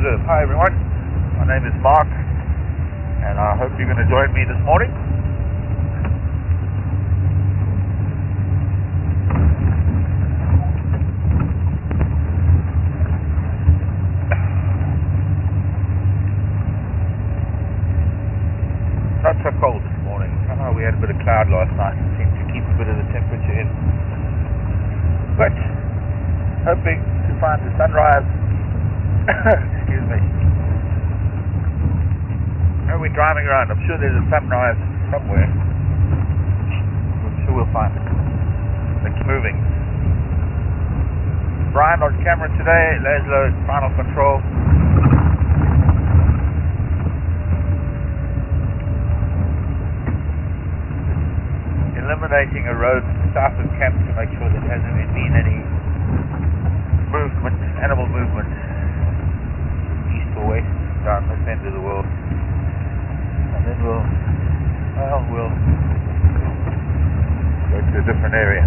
Reserve. Hi everyone, my name is Mark and I hope you're going to join me this morning. Not so cold this morning. We had a bit of cloud last night, seemed to keep a bit of the temperature in. But hoping to find the sunrise. Excuse me. We're driving around. I'm sure there's a sunrise somewhere. I'm sure we'll find it. It's moving. Brian on camera today. Laszlo final control. Eliminating a road south of camp to make sure there hasn't been any movement, animal movement, east or west, down this end of the world. And then we'll go to a different area.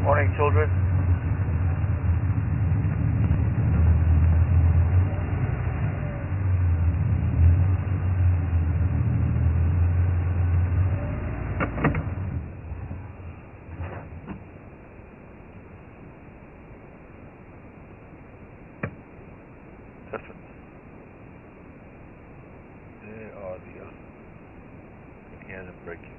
Morning, children. Different. There are the others. You can hear them breaking.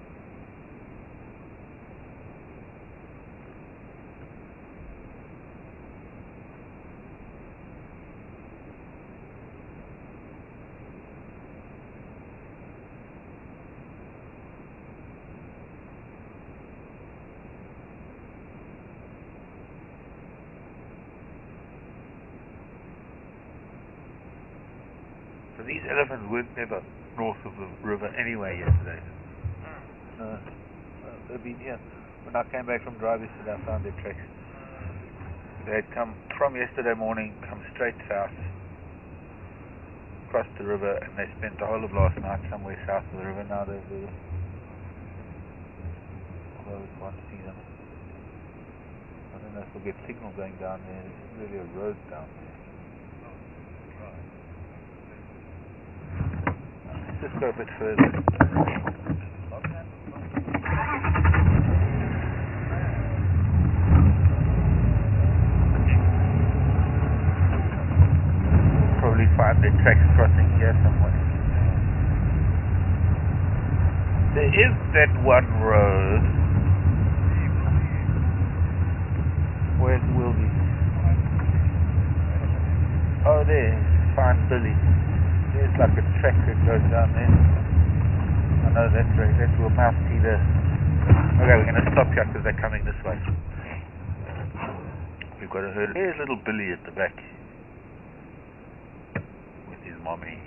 So these elephants weren't never north of the river anyway yesterday. They've been here. When I came back from drive yesterday, I found their tracks. They had come from yesterday morning, come straight south, across the river, and they spent the whole of last night somewhere south of the river. Now they're there. Although we can't see them. I don't know if we'll get signal going down there. There isn't really a road down there. Just go a bit further. Probably find their tracks crossing here somewhere. There is that one road. Where's Wilby? Oh, there. Find Billy. There's like a track that goes down there. I know that's right. That will mount see the. Okay, we're going to stop here because they're coming this way. We've got a herd. There's little Billy at the back with his mommy.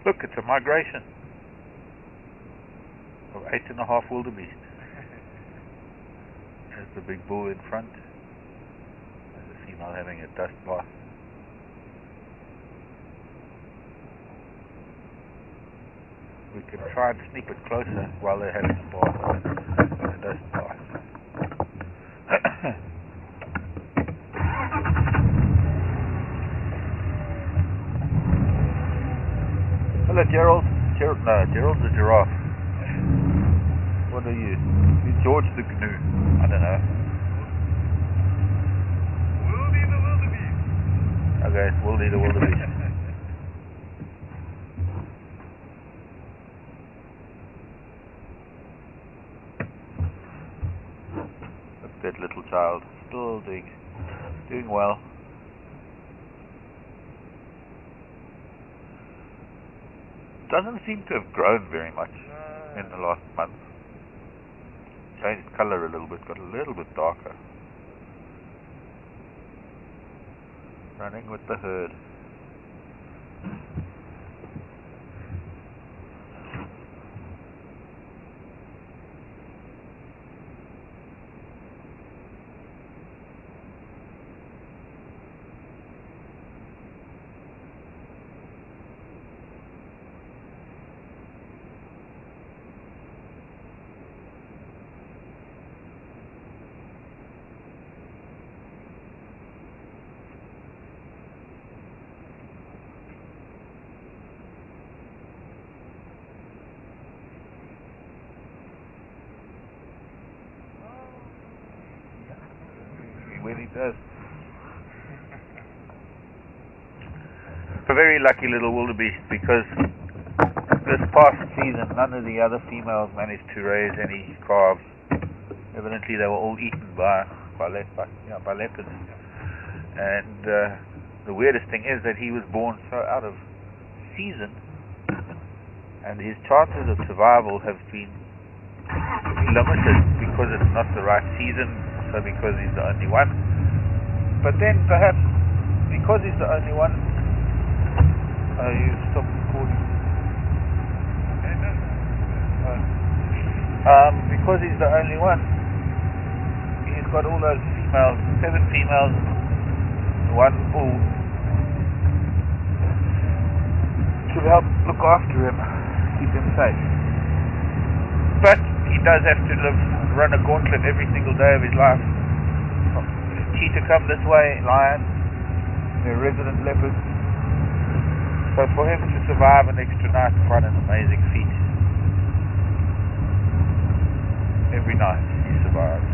Look, it's a migration of 8.5 wildebeest. There's the big bull in front. Not having a dust bath. We can try and sneak it closer while they're having a bath. A dust bath. Hello, Gerald. Gerald's a giraffe. What are you? You're George the Gnu. I don't know. Okay, we'll need a wildebeest. Look at that little child, still doing well. Doesn't seem to have grown very much in the last month. Changed colour a little bit, got a little bit darker. Running with the herd. when he does. A very lucky little wildebeest, because this past season none of the other females managed to raise any calves. Evidently they were all eaten by leopards. And the weirdest thing is that he was born so out of season, and his chances of survival have been limited because it's not the right season, so because he's the only one. But then perhaps because he's the only one, you stop recording. Because he's the only one, he's got all those females, 7 females, 1 bull, to help look after him, keep him safe. But he does have to run a gauntlet every single day of his life. Cheetah come this way, lion, they're resident leopards. So for him to survive an extra night is quite an amazing feat. Every night he survives.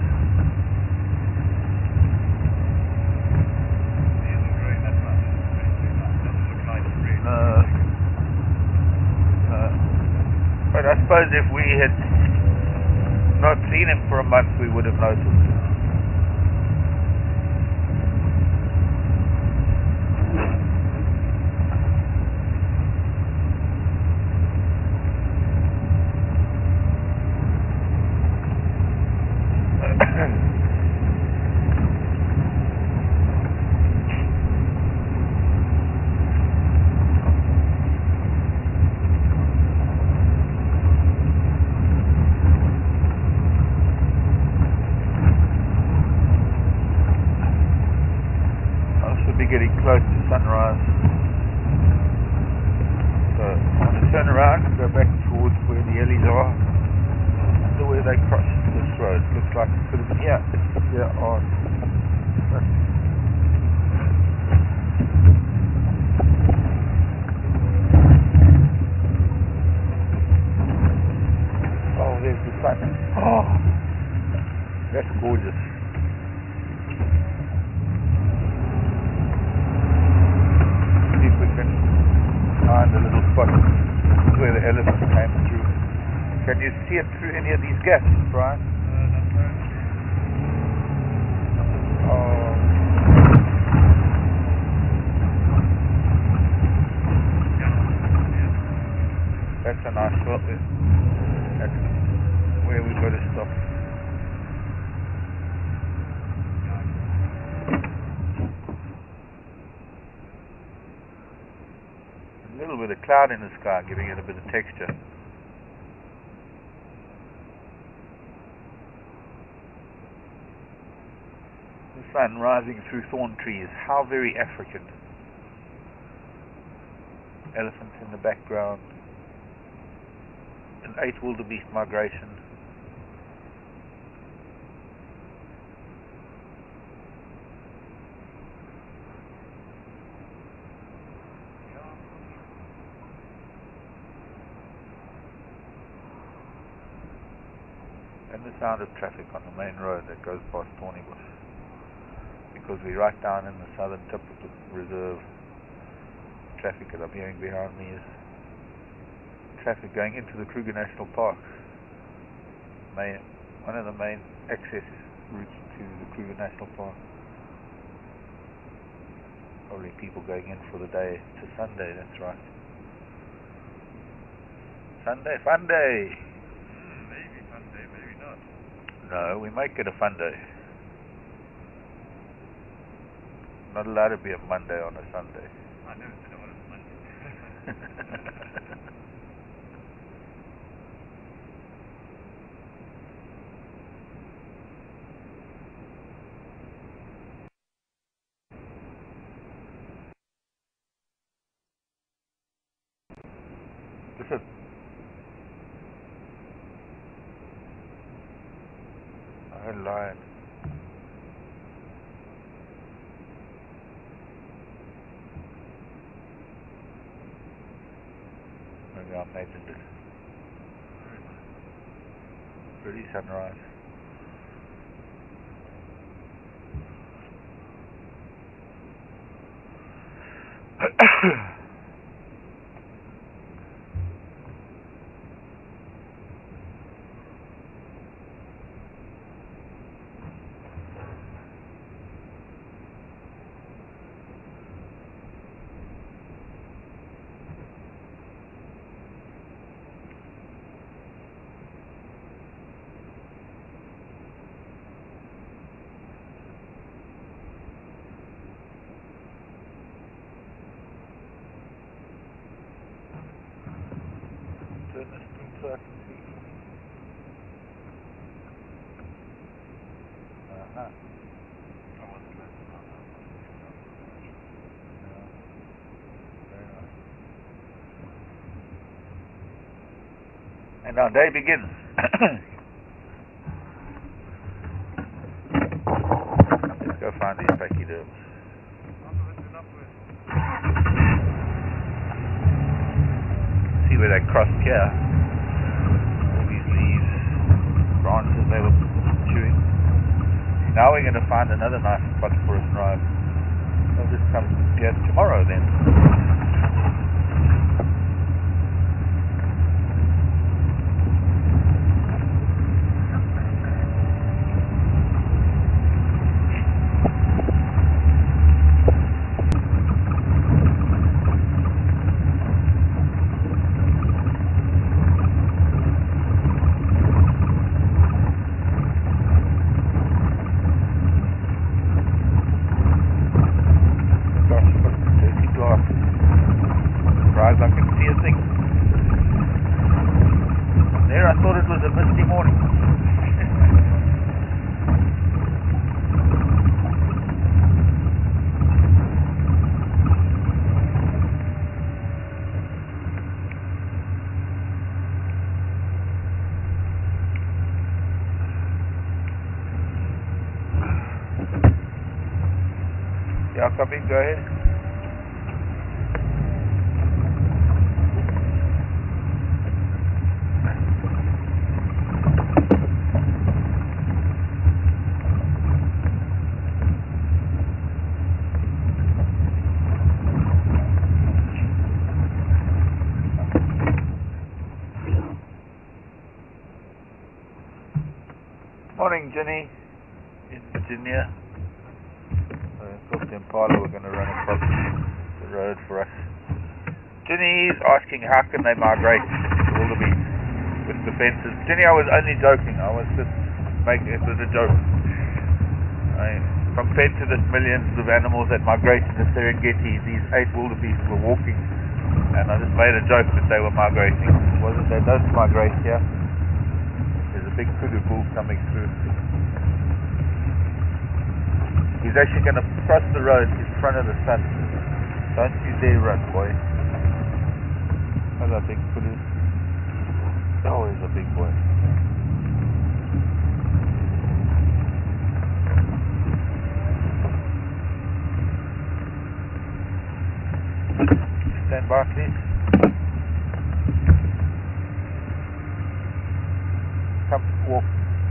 But I suppose if we had not seen him for a month, we would have noticed. Getting close to sunrise, so I want to turn around and go back towards where the ellies are, the way they crossed this road. Looks like it could have been here. Oh, there's the sun. Oh, that's gorgeous. Find a little spot where the elephant came through. Can you see it through any of these gaps, Brian? Oh. That's a nice spot. That's where we've got to stop. A little bit of cloud in the sky, giving it a bit of texture. The sun rising through thorn trees. How very African. Elephants in the background. An 8 wildebeest migration. And the sound of traffic on the main road that goes past Thornybush, because we're right down in the southern tip of the reserve. Traffic that I'm hearing behind me is traffic going into the Kruger National Park, one of the main access routes to the Kruger National Park. Probably people going in for the day. It's a Sunday, that's right. Sunday fun day. No, we might get a fun day. Not allowed to be a Monday on a Sunday. I never said it was Monday. Listen. I lied. Maybe I imagined it. Pretty sunrise. Turn the screen so I can see. Uh-huh. I wasn't listening on that one. Yeah. Very nice. And our day begins. Let's go find these pachyderms. See where they crossed here. All these leaves, branches they were chewing. Now we're going to find another nice spot for a drive. I'll just come here tomorrow then. I can see a thing. There, I thought it was a misty morning. Yeah, come in, go ahead. Morning, Jenny, in Virginia. Cooked Impala, we're going to run across the road for us. Jenny is asking how can they migrate to wildebeest with the fences. Jenny, I was only joking. I was just making it was a joke. Compared to the millions of animals that migrate to the Serengeti, these 8 wildebeest were walking, and I just made a joke that they were migrating. They don't migrate here. There's a big kudu bull coming through. He's actually going to cross the road in front of the sun. Don't you dare run, boy. Hello, big kudu. Oh, he's a big boy. Stand by, please. Come, walk,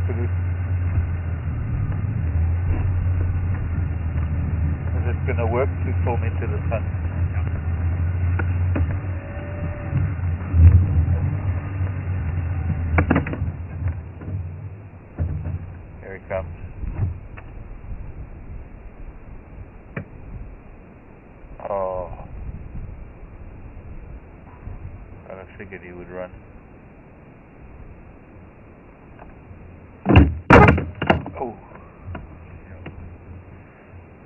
kudu. Is it going to work to film into the sun? Here he comes. Oh. I figured he would run. Oh.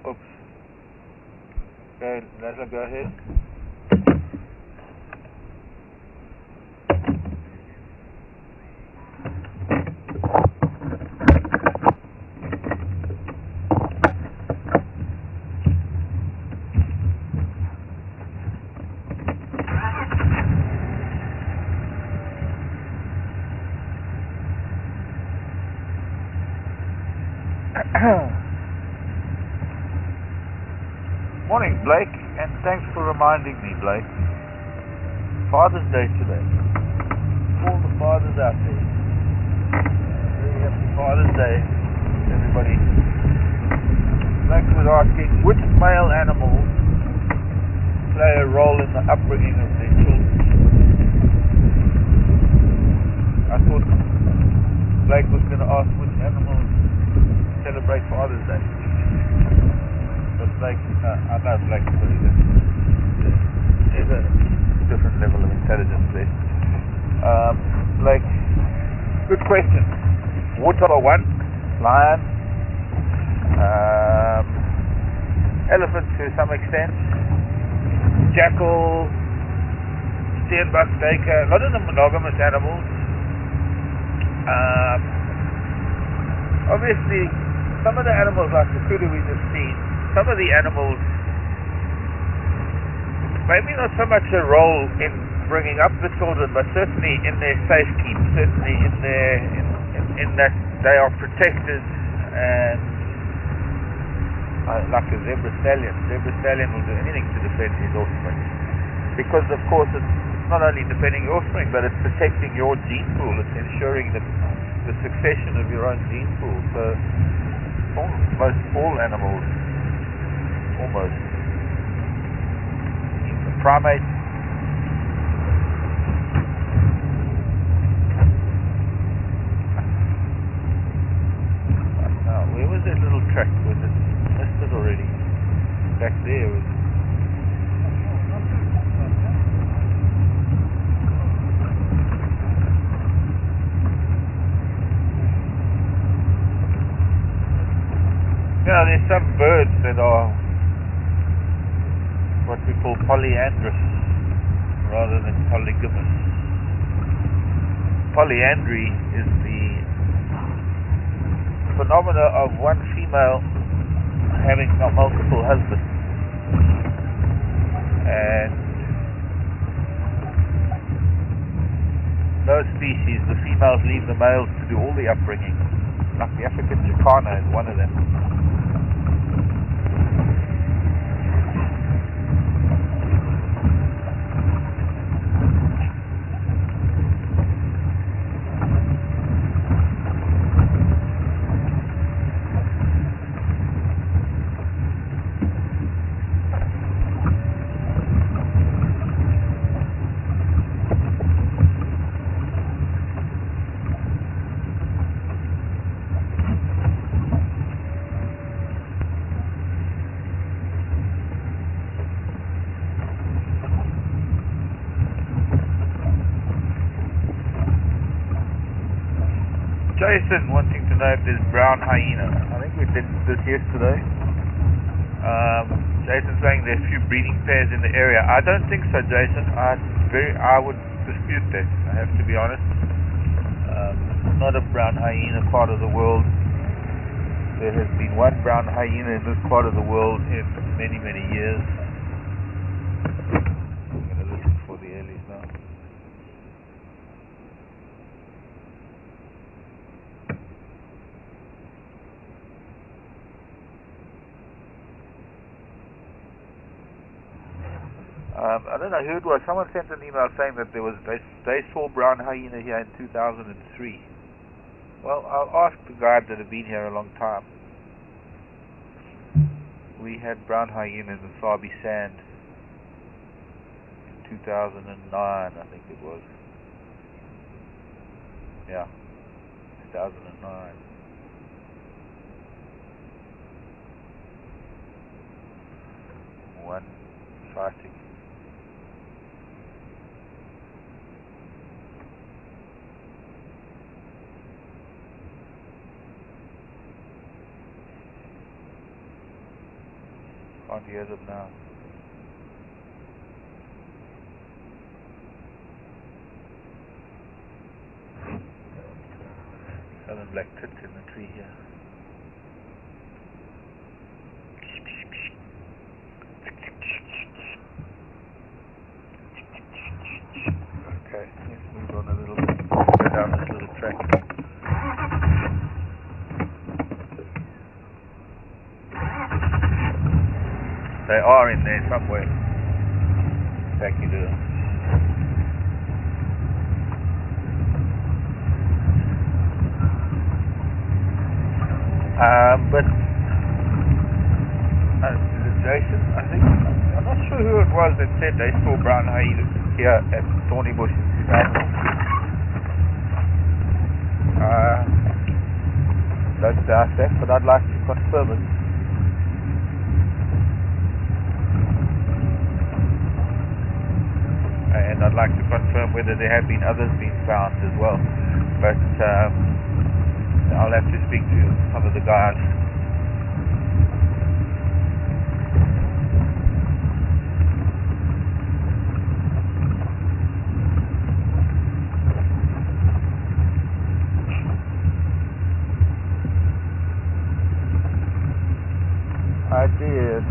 Oops. Okay, Leslie, go ahead. Morning, Blake, and thanks for reminding me, Blake. Father's Day today. All the fathers out there. Very happy Father's Day, everybody. Blake was asking which male animal play a role in the upbringing of their children. I thought Blake was going to ask which animals celebrate Father's Day. But Blake, I know Blake's very different. There's a different level of intelligence there. Blake, good question. Warthog one, lion, elephant to some extent, jackal, steenbok, duiker, a lot of the monogamous animals. Obviously, some of the animals like the kudu we just seen, some of the animals, maybe not so much a role in bringing up the children, but certainly in their safekeep, certainly in that they are protected, and like a zebra stallion will do anything to defend his offspring, because of course it's not only defending your offspring, but it's protecting your gene pool. It's ensuring that the succession of your own gene pool. So almost all animals, almost the primates, where was that little track? Was it missed it already? Back there was. Yeah, there's some birds that are what we call polyandrous rather than polygamous. Polyandry is the phenomena of one female having multiple husbands, and those species, the females leave the males to do all the upbringing. Like the African jacana is one of them. Jason wanting to know if there's brown hyena. I think we did this yesterday. Jason's saying there's a few breeding pairs in the area. I don't think so, Jason. I would dispute that, I have to be honest. Not a brown hyena part of the world. There has been one brown hyena in this part of the world in many, many years. I'm going to listen for the earlies now. I don't know who it was. Someone sent an email saying that they saw brown hyena here in 2003. Well, I'll ask the guides that have been here a long time. We had brown hyena in the Sabi Sand in 2009, I think it was. Yeah, 2009. One sighting. Can't hear them now. Southern black tits in the tree here. Okay, let's move on a little bit. Go down this little track. They are in there somewhere. Back you do. But is it Jason? I think I'm I'm not sure who it was that said they saw brown hyenas here at Thornybush in 2000. Don't doubt that, but I'd like to confirm it. And I'd like to confirm whether there have been others being found as well. But I'll have to speak to some of the guys. I did.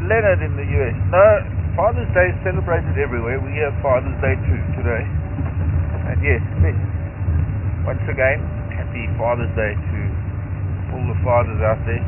Leonard in the US. No, Father's Day is celebrated everywhere. We have Father's Day too today. And yes, once again, happy Father's Day to all the fathers out there.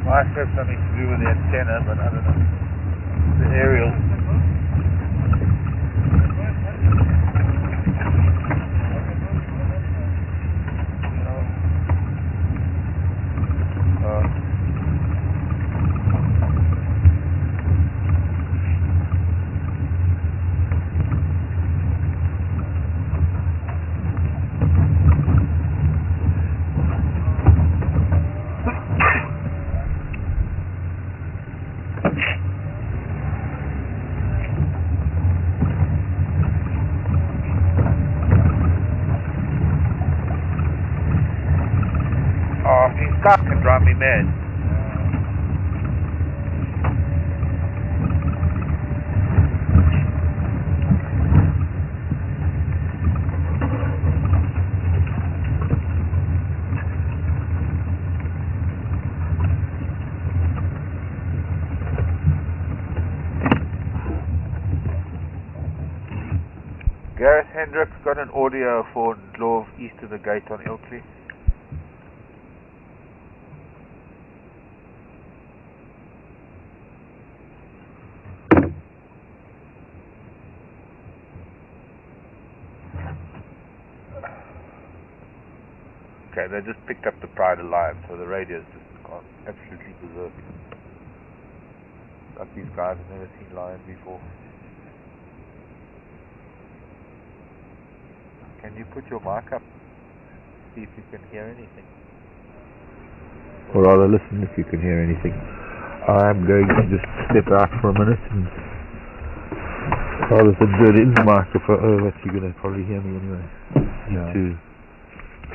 Might have something to do with the antenna, but I don't know. The aerial. These cops can drive me mad. Gareth Hendricks got an audio for Ndlov east of the gate on Ilkley. Okay, they just picked up the Pride alive, so the radio's just gone absolutely berserk. Like these guys have never seen lions before. Can you put your mic up? See if you can hear anything. Or rather, listen if you can hear anything. I'm going to just step out for a minute and rather than do it in the microphone. Oh, but you're going to probably hear me anyway. Yeah. To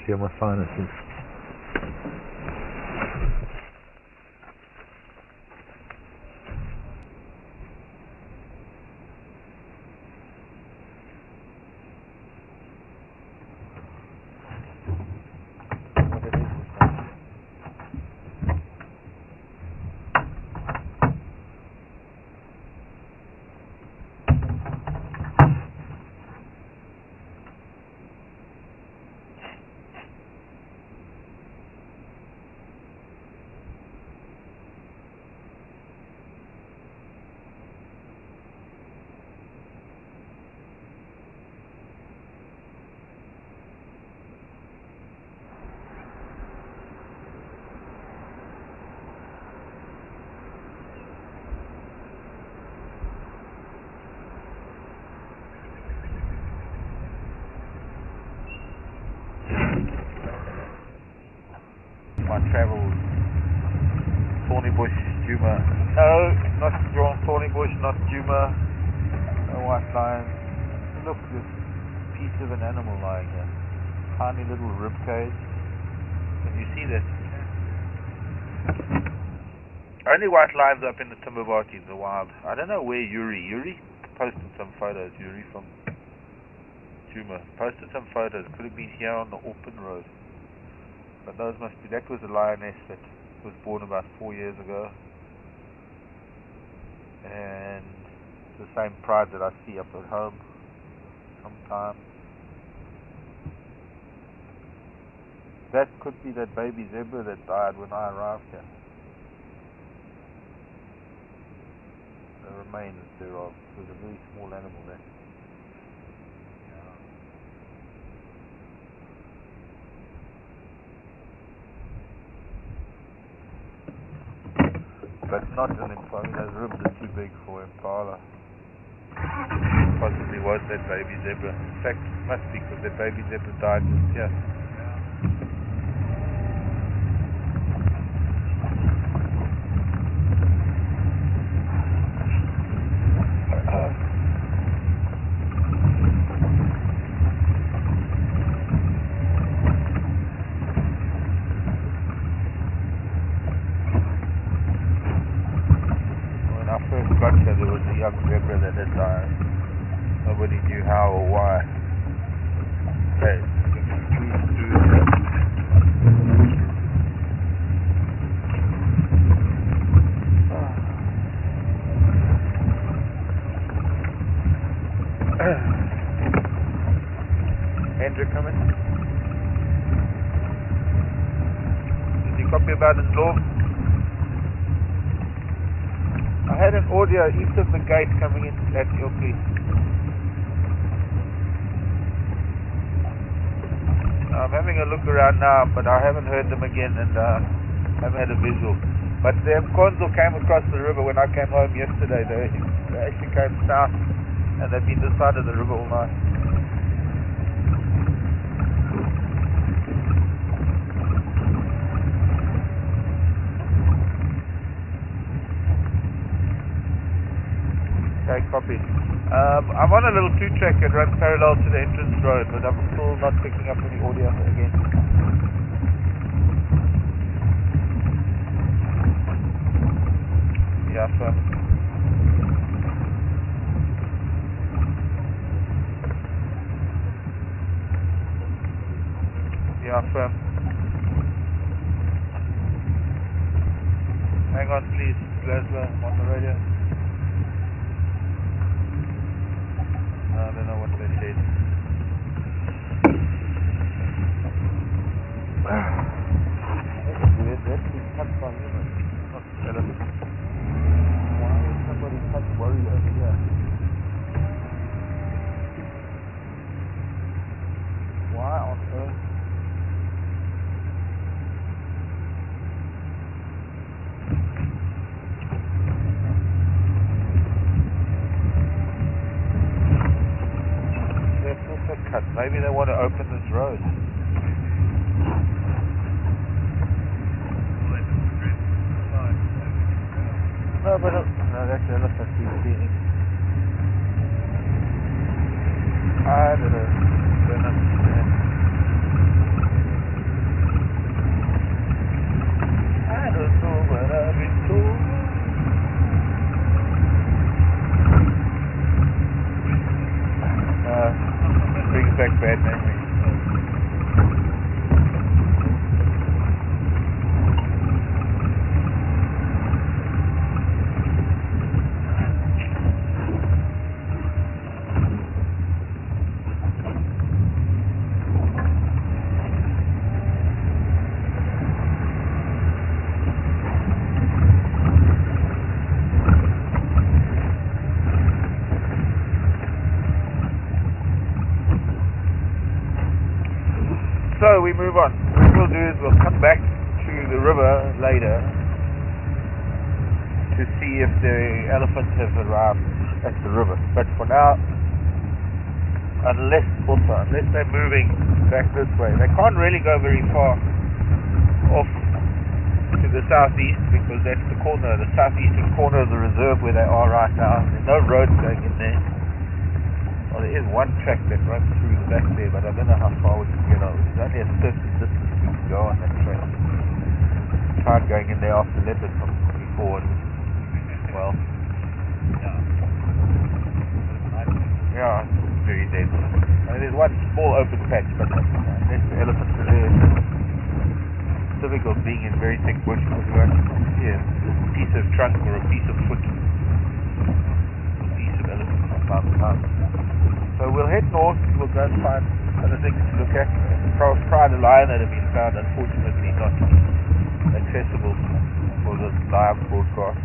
clear my sinuses. my travels. Thornybush, Juma. No, not Thornybush, not Juma. No white lion. Look, this piece of an animal lying here. Tiny little rib cage. Can you see that? Only white lions up in the Thornybush in the wild. I don't know where Yuri posted some photos. Yuri from Juma posted some photos. Could have been here on the open road. But those must be, that was a lioness that was born about 4 years ago. And the same pride that I see up at home sometimes. That could be that baby zebra that died when I arrived here. The remains thereof. It was a very small animal there. But not an impala. Those ribs are too big for impala. Possibly was that baby zebra. In fact, it must be, because that baby zebra died just here. There was a young zebra that had died. Nobody knew how or why. Okay, Andrew coming? Did you copy about his law? I had an audio east of the gate coming in at your place. I'm having a look around now, but I haven't heard them again, and haven't had a visual. But the Mkonzo came across the river when I came home yesterday. They actually came south, and they've been this side of the river all night. Okay, copy. I'm on a little two-track that runs parallel to the entrance road, but I'm still not picking up any audio again. Yeah, firm. Yeah, firm. Hang on, please, Glasgow, I'm on the radio. I don't know what they said. That's weird. That's been cut by humans, not elephants. Why is somebody cut worry over here? Why on earth? Maybe they want to open this road. No, but no, that's the elephant he's feeding. I don't understand. I don't know what I've been told. Brings back bad memories. So we move on. What we'll do is we'll come back to the river later to see if the elephants have arrived at the river. But for now, unless they're moving back this way, they can't really go very far off to the southeast, because that's the southeastern corner of the reserve where they are right now. There's no road going in there. Well, there is one track that runs through the back there, but I don't know how far we can get on. There's only a certain distance we can go on that track. Tried going in there after leopard from before, and well, yeah, it's very dead. There's one small open patch, but unless the elephants are there, it's difficult being in very thick bush because you won't see a piece of trunk or a piece of foot, a piece of elephant from time to time. So we'll head north, we'll go and find other things to look at. Pride of lion that have been found, unfortunately not accessible for the live broadcast.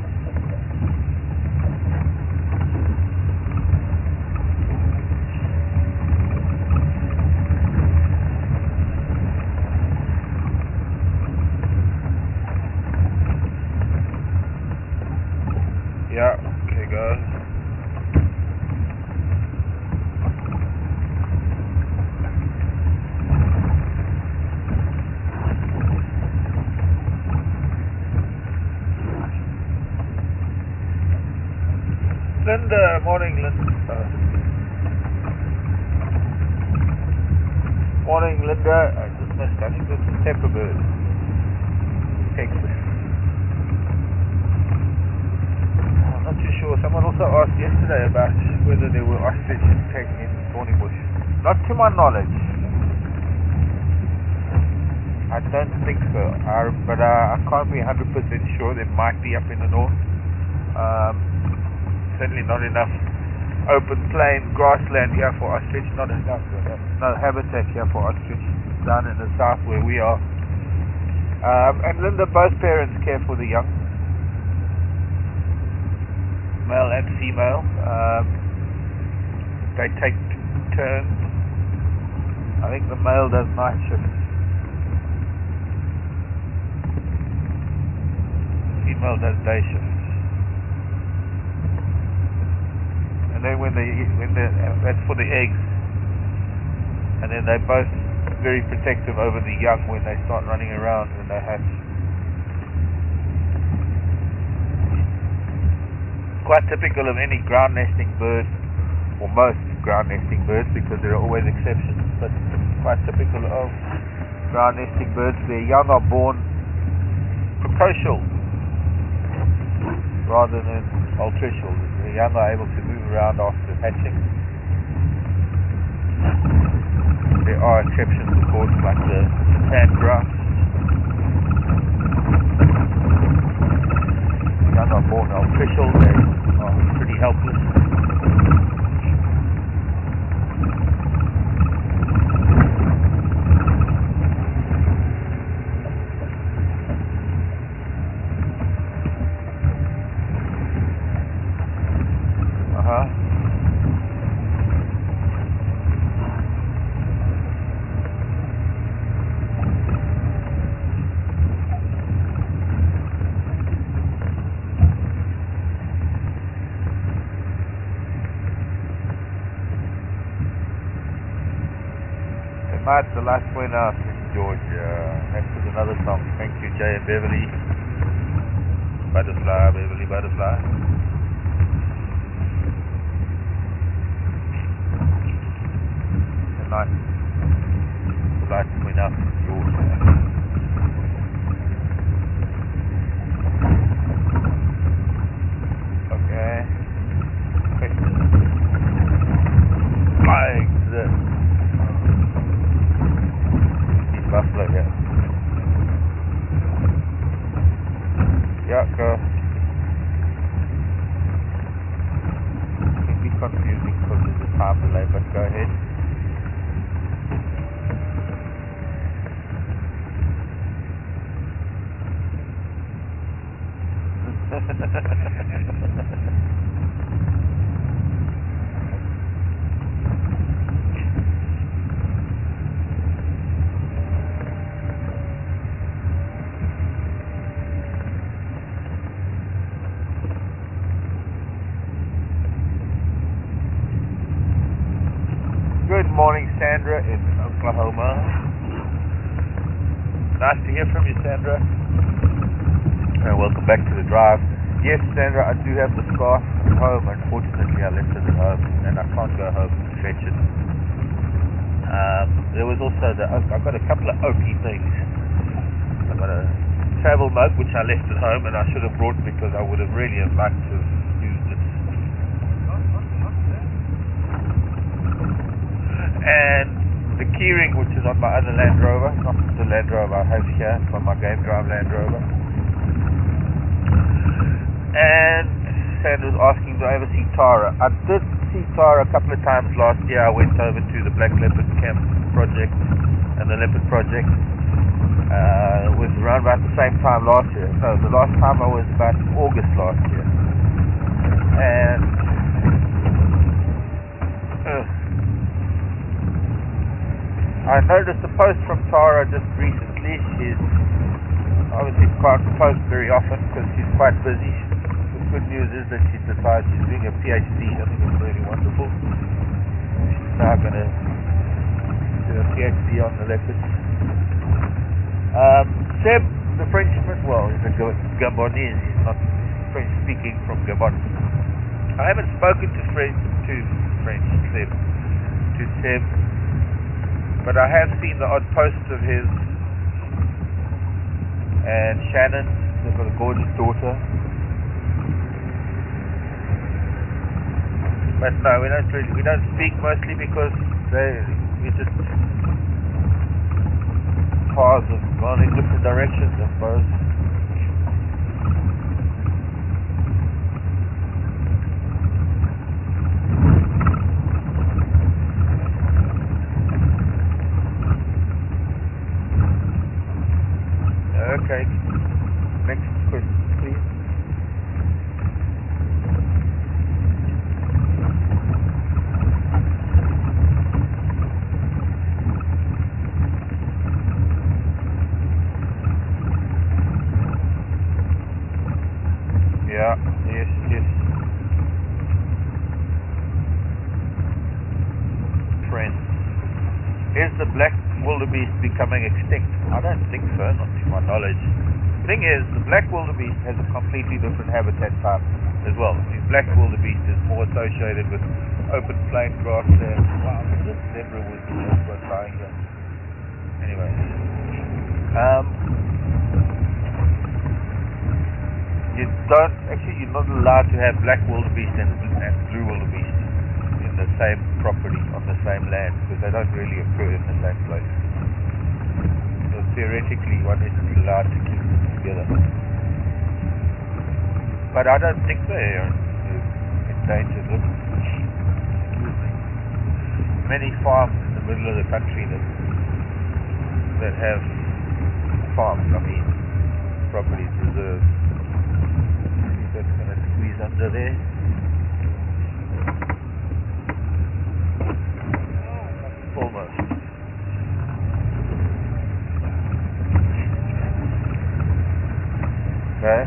Yeah, okay guys. Linda, morning Linda. Morning Linda. I just missed, I think this is pepperbird. Texas. I'm not too sure. Someone also asked yesterday about whether there were ostrich in Thornybush. Not to my knowledge. I don't think so. But I can't be 100% sure. There might be up in the north. Certainly not enough open plain grassland here for ostrich, not enough, no habitat here for ostrich down in the south where we are. And Linda, both parents care for the young, male and female. They take turns. I think the male does night shift. Female does day shift. And then when that's for the eggs, and then they're both very protective over the young when they start running around when they hatch. Quite typical of any ground nesting bird, or most ground nesting birds, because there are always exceptions, but quite typical of ground nesting birds. Their young are born precocial rather than altricial. The young are able to move around after hatching. There are exceptions, of course, like the sandgrass. The young are born altricial. They are pretty helpless. Tonight's the last point out in Georgia. Next is another song. Thank you, Jay and Beverly. Butterfly, Beverly, butterfly. Tonight, the last point out in Georgia. Okay. Flying to the buffalo here. Yeah, go. It can be confusing because there's a time delay, but go ahead. Good morning, Sandra in Oklahoma. Nice to hear from you, Sandra. Welcome back to the drive. Yes, Sandra, I do have the scarf at home. Unfortunately, I left it at home, and I can't go home to fetch it. There was also the oak. I've got a couple of oaky things. I've got a travel mug, which I left at home, and I should have brought because I would have really liked to have used it. And the keyring, which is on my other Land Rover, not the Land Rover I have here, it's on my Game Drive Land Rover. And Sand was asking, do I ever see Tara? I did see Tara a couple of times last year. I went over to the Black Leopard Camp project and the Leopard project. It was around about the same time last year. No, the last time I was about August last year. And I noticed a post from Tara just recently. She's obviously can't post very often because she's quite busy. The good news is that she decides she's doing a PhD. I think it's really wonderful. She's now going to do a PhD on the leopards. Seb, the Frenchman, well, he's a Gabonese. He's not French speaking from Gabon. I haven't spoken to Seb, but I have seen the odd posts of his. And Shannon, they've got a gorgeous daughter. But no, we don't speak mostly because we just paths have gone in different directions, I suppose. Okay. Next question, please. Yeah, yes. Friends. Is the black wildebeest becoming extinct? I don't think so, not to my knowledge. The thing is, the black wildebeest has a completely different habitat type as well. The black wildebeest is more associated with open plain grassland. Wow, this zebra was the first one lying here. Anyway. You're not allowed to have black wildebeest and blue wildebeest in the same property, on the same land, because they don't really occur in the same place. So theoretically, one isn't allowed to keep them together. But I don't think they're endangered. Many farms in the middle of the country that have farms, properties, reserves. That's going to squeeze under there. Almost. Okay.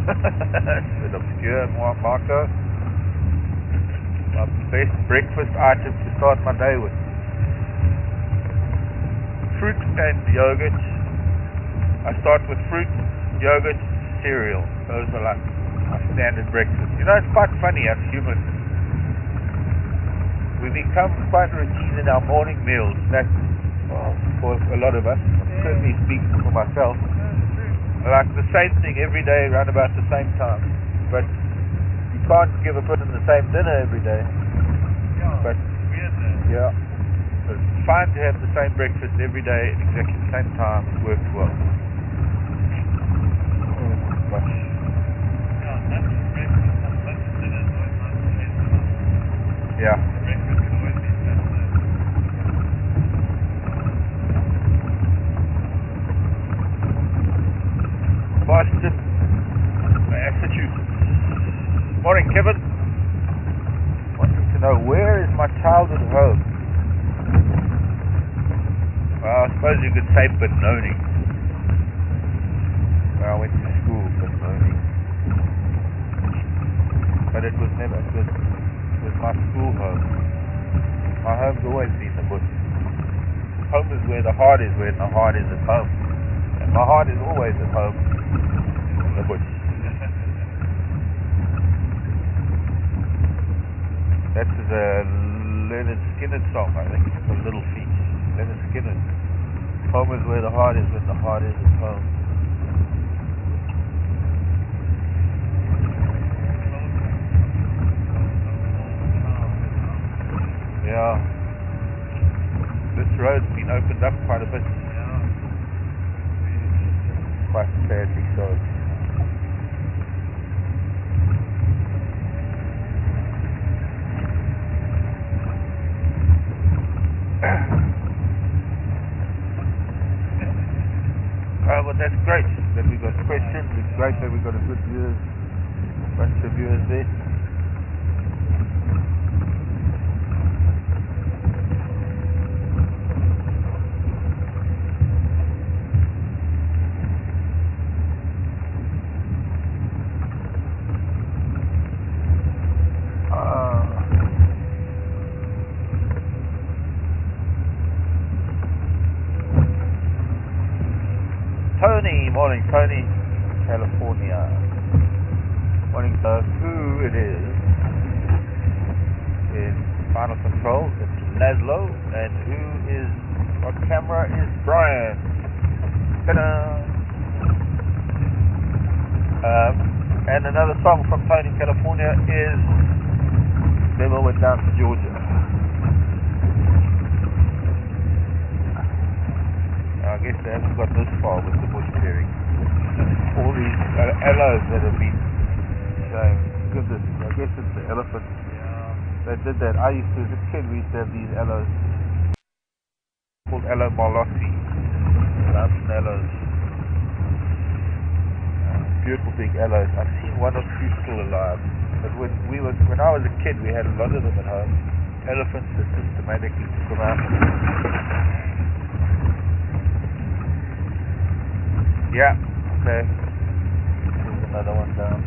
An obscure marker. My best breakfast item to start my day with. Fruit and yogurt. I start with fruit, yogurt, cereal. Those are like my standard breakfast. It's quite funny as humans. We become quite routine in our morning meals. That's for a lot of us. I'm certainly speaking for myself. Like the same thing every day around about the same time. But you can't give a person the same dinner every day. But yeah. So it's fine to have the same breakfast every day at exactly the same time. It works well. Gosh. Yeah. Boston, Massachusetts. Morning, Kevin. Wanting to know, where is my childhood home? Well, I suppose you could say Benoni. Where I went to school, Benoni. but it was never. It was my school home. My home's always been the bush. Home is where the heart is, when the heart is at home. And my heart is always at home in the bush. That's the Leonard Skinner song, I think. It's a Little Feat. Leonard Skinner. Home is where the heart is, when the heart is at home. Yeah. This road's been opened up quite a bit. Yeah. Quite badly so. But that's great that we got questions. It's great that we got a good bunch of viewers there. Tony, morning Tony, California. Morning to who it is in final control. It's Laszlo, and who is on camera is Brian. Ta-da! And another song from Tony, California is Devil Went Down to Georgia. I guess they haven't got this far with the bush clearing. All these aloes that have been showing. Goodness, I guess it's the elephant. Yeah. They did that. I used to, as a kid, we used to have these aloes called aloe malossi. Mountain aloes. Beautiful big aloes. I've seen one or two still alive. But when I was a kid, we had a lot of them at home. Elephants that systematically took them out. Yeah, okay. There's another one down.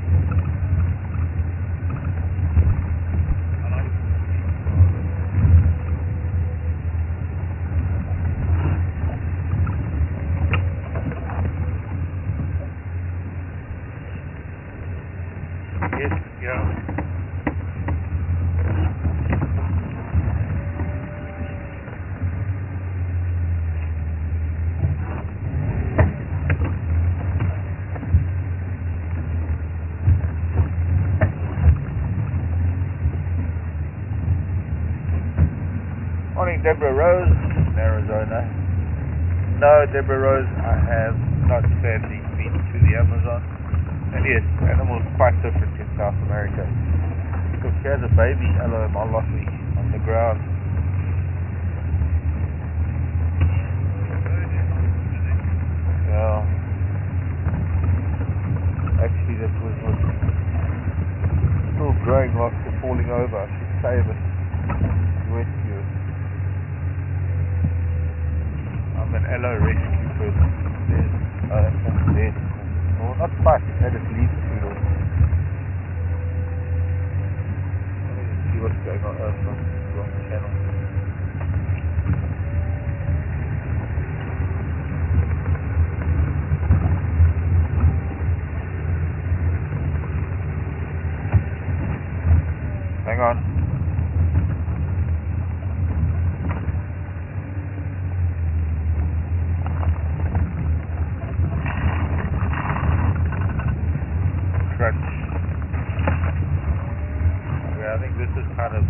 Yes, yeah. Morning, Deborah Rose in Arizona. No, Deborah Rose, I have not sadly been to the Amazon. And yes, animals quite different in South America. Look, here's a baby aloe malossi on the ground. Yeah. Actually, that was still growing after falling over. I should save it. Rescue it. I'm an aloe rescue person. There's no, not quite. It had its leaves too long. Let's see what's going on. Wrong channel. Hang on. Crunch. Okay, I think this is kind of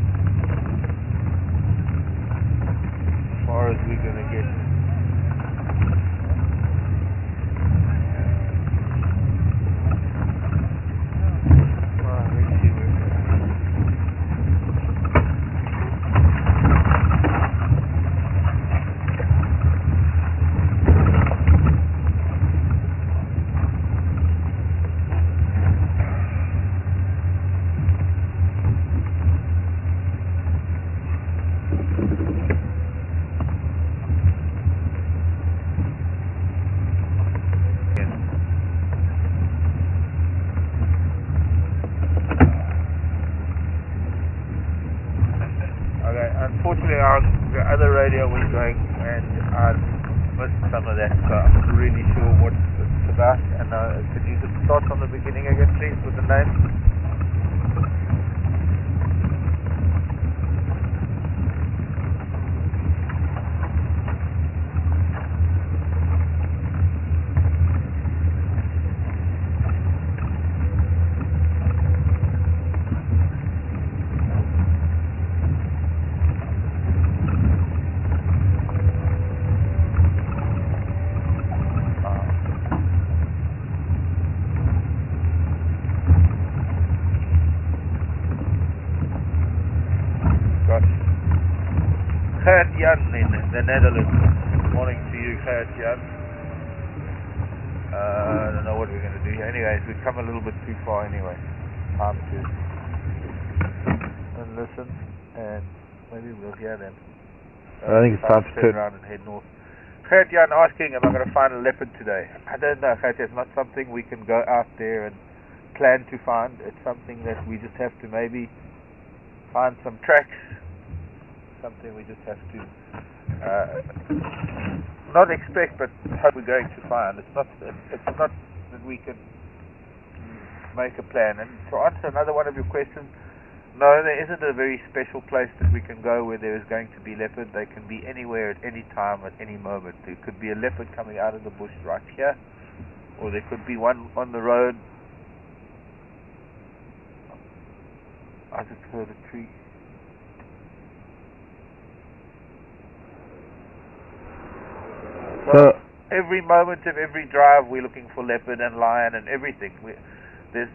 radio was going, and I missed some of that, so I'm not really sure what it's about. And could you just start from the beginning again, please, with the name? Gert-Jan in the Netherlands. Morning to you, Gert-Jan. I don't know what we're going to do here. Anyways, we've come a little bit too far anyway. Time to and listen, and maybe we'll hear them. I think it's time to turn around and head north. Gert-Jan asking, am I going to find a leopard today? I don't know, Gert. It's not something we can go out there and plan to find. It's something that we just have to maybe find some tracks. Something we just have to not expect, but hope we're going to find. It's not that we can make a plan. And to answer another one of your questions, no, there isn't a very special place that we can go where there is going to be leopard. They can be anywhere at any time, at any moment. There could be a leopard coming out of the bush right here, or there could be one on the road. I just heard a tree. So every moment of every drive, we're looking for leopard and lion and everything. There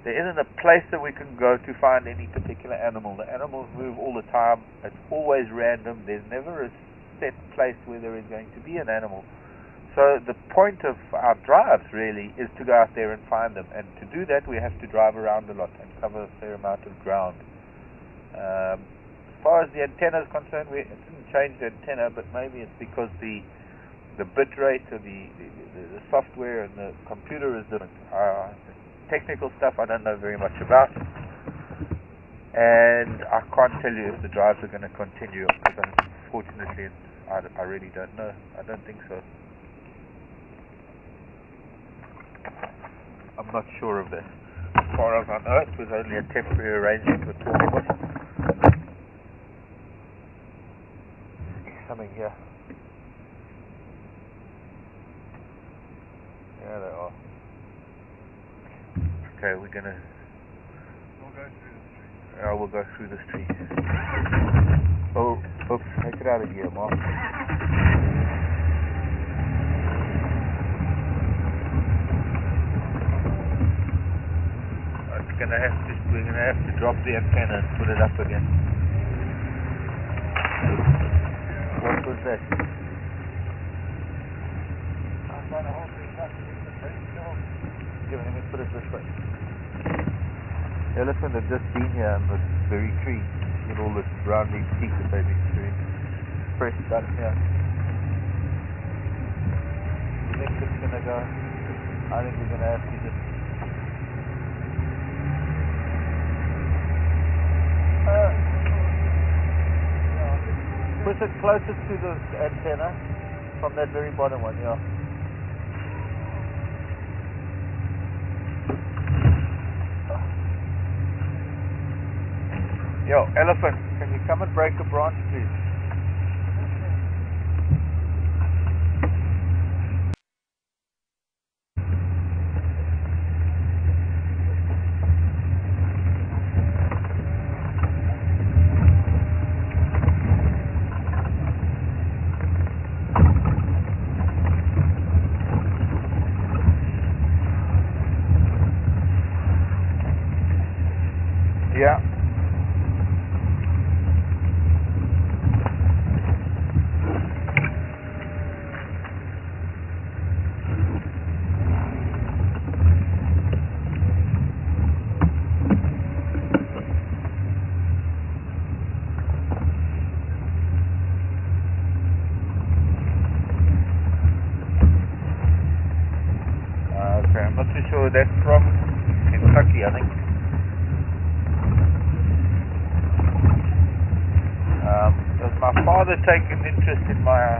isn't a place that we can go to find any particular animal. The animals move all the time. It's always random. There's never a set place where there is going to be an animal. So the point of our drives really is to go out there and find them. And to do that, we have to drive around a lot and cover a fair amount of ground. As far as the antenna is concerned, it didn't change the antenna, but maybe it's because the bit rate or the software and the computer is different. Technical stuff I don't know very much about, and I can't tell you if the drives are going to continue. Unfortunately, I really don't know. I don't think so. I'm not sure of that. As far as I know, it was only a temporary arrangement with Thornybush. Coming here. There they are. Okay, we're gonna. We'll go through the street. Yeah, we'll go through the street. Oh, oops! Take it out of here, Mark. We're gonna have to drop the antenna and put it up again. What was that? I'm trying to hold things up. Give me, let me put it this way. The elephant had just been here on this very tree. Look at all this brown leaf teeth that they've been chewing. Fresh done here. You think it's gonna go? I think we're gonna have to just push it closer to the antenna from that very bottom one, yeah. Yo, elephant, can you come and break a branch, please? Yeah. Okay, I'm not too sure. That's from Kentucky, I think. Does my father take an interest in my...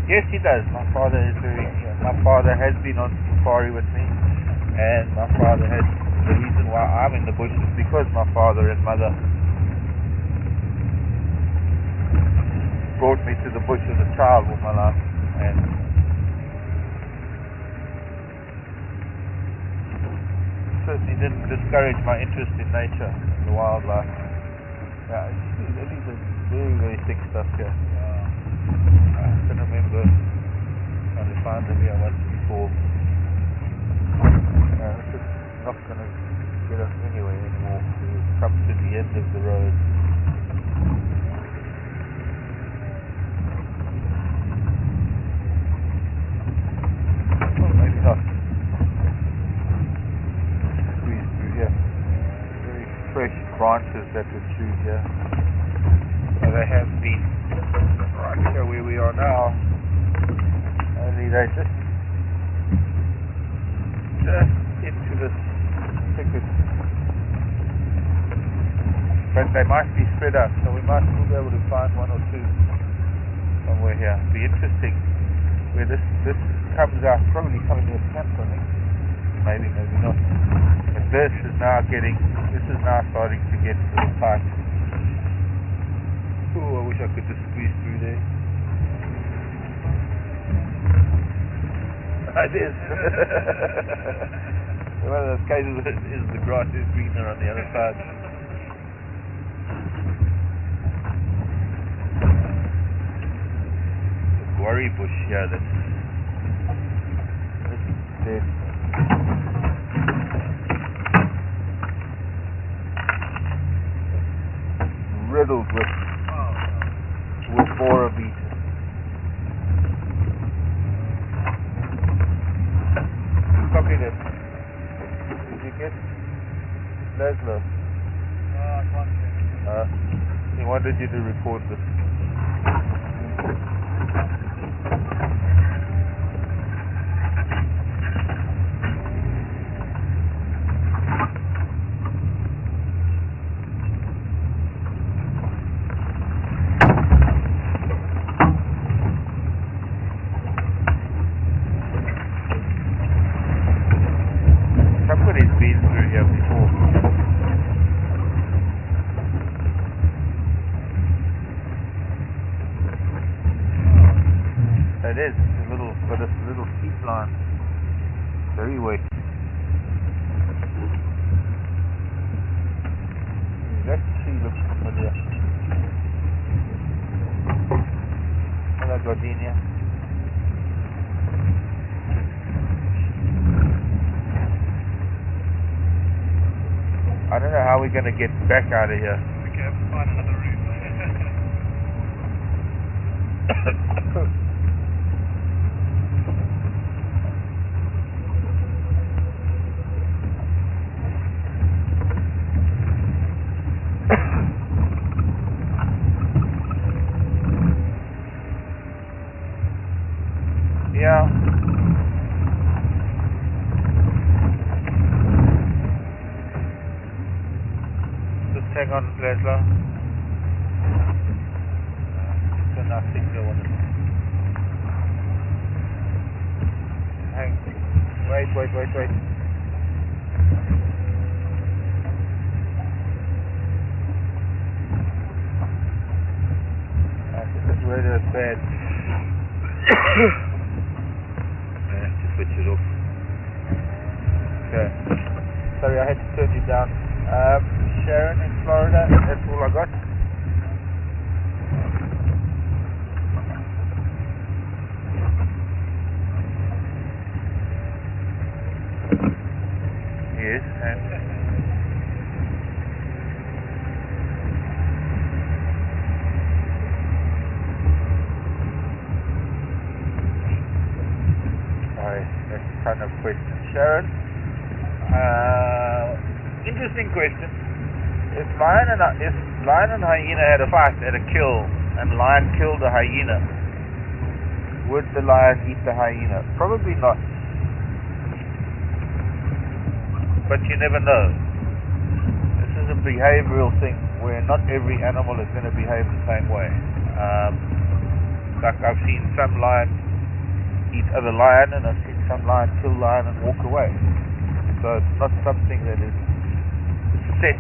Yes, he does. My father is very... my father has been on safari with me, and my father has... the reason why I'm in the bush is because my father and mother brought me to the bush as a child all my life, and certainly didn't discourage my interest in nature, the wildlife. Yeah, it is a very, very thick stuff here. I can remember trying to find them here once before. It's just not going to get us anywhere anymore. We've come to the end of the road. Well, maybe not. Squeeze through here. Very fresh branches that were chewed here. So they have been right here where we are now. Only they just into this thicket. But they might be spread out, so we might still be able to find one or two somewhere here. It'd be interesting where this comes out, probably coming near camp, I think. Maybe not. But this is now starting to get a little tight. Oh, I wish I could just squeeze through there. It is. One of those cases is the grass is greener on the other side. The Thornybush here that's dead. Riddled with borer beetles. Copy that. Did you get Leslie? I can't see. He wanted you to record this. Somebody's been through here before. It is a little, but it's a little steep line. Very wet. That tree looks familiar. Hello, gardenia. I don't know how we're going to get back out of here. We can find another route. Yeah. Just hang on, Leslie. Turn our signal on it. Hang. Wait. This is weather is bad. Switch it off. Okay. Sorry, I had to turn you down. Sharon in Florida, that's all I got. Yes, and that kind of question. Sharon, interesting question. If lion and hyena had a fight at a kill, and lion killed a hyena, would the lion eat the hyena? Probably not. But you never know. This is a behavioral thing. where not every animal is going to behave the same way. Like I've seen some lions eat other lion, and I've seen some lion kill lion and walk away. So it's not something that is set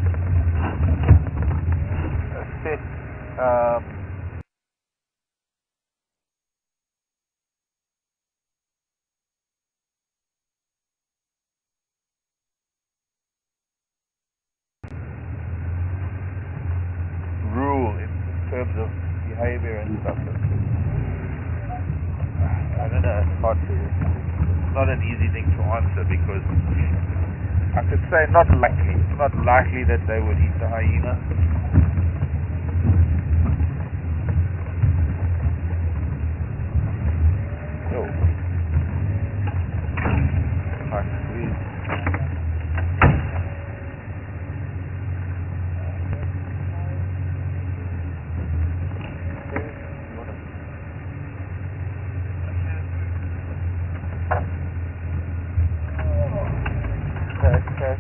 rule in terms of behavior and stuff. I don't know, it's hard to, it's not an easy thing to answer, because I could say not likely. It's not likely that they would eat the hyena. Oh. Nice squeeze. Okay.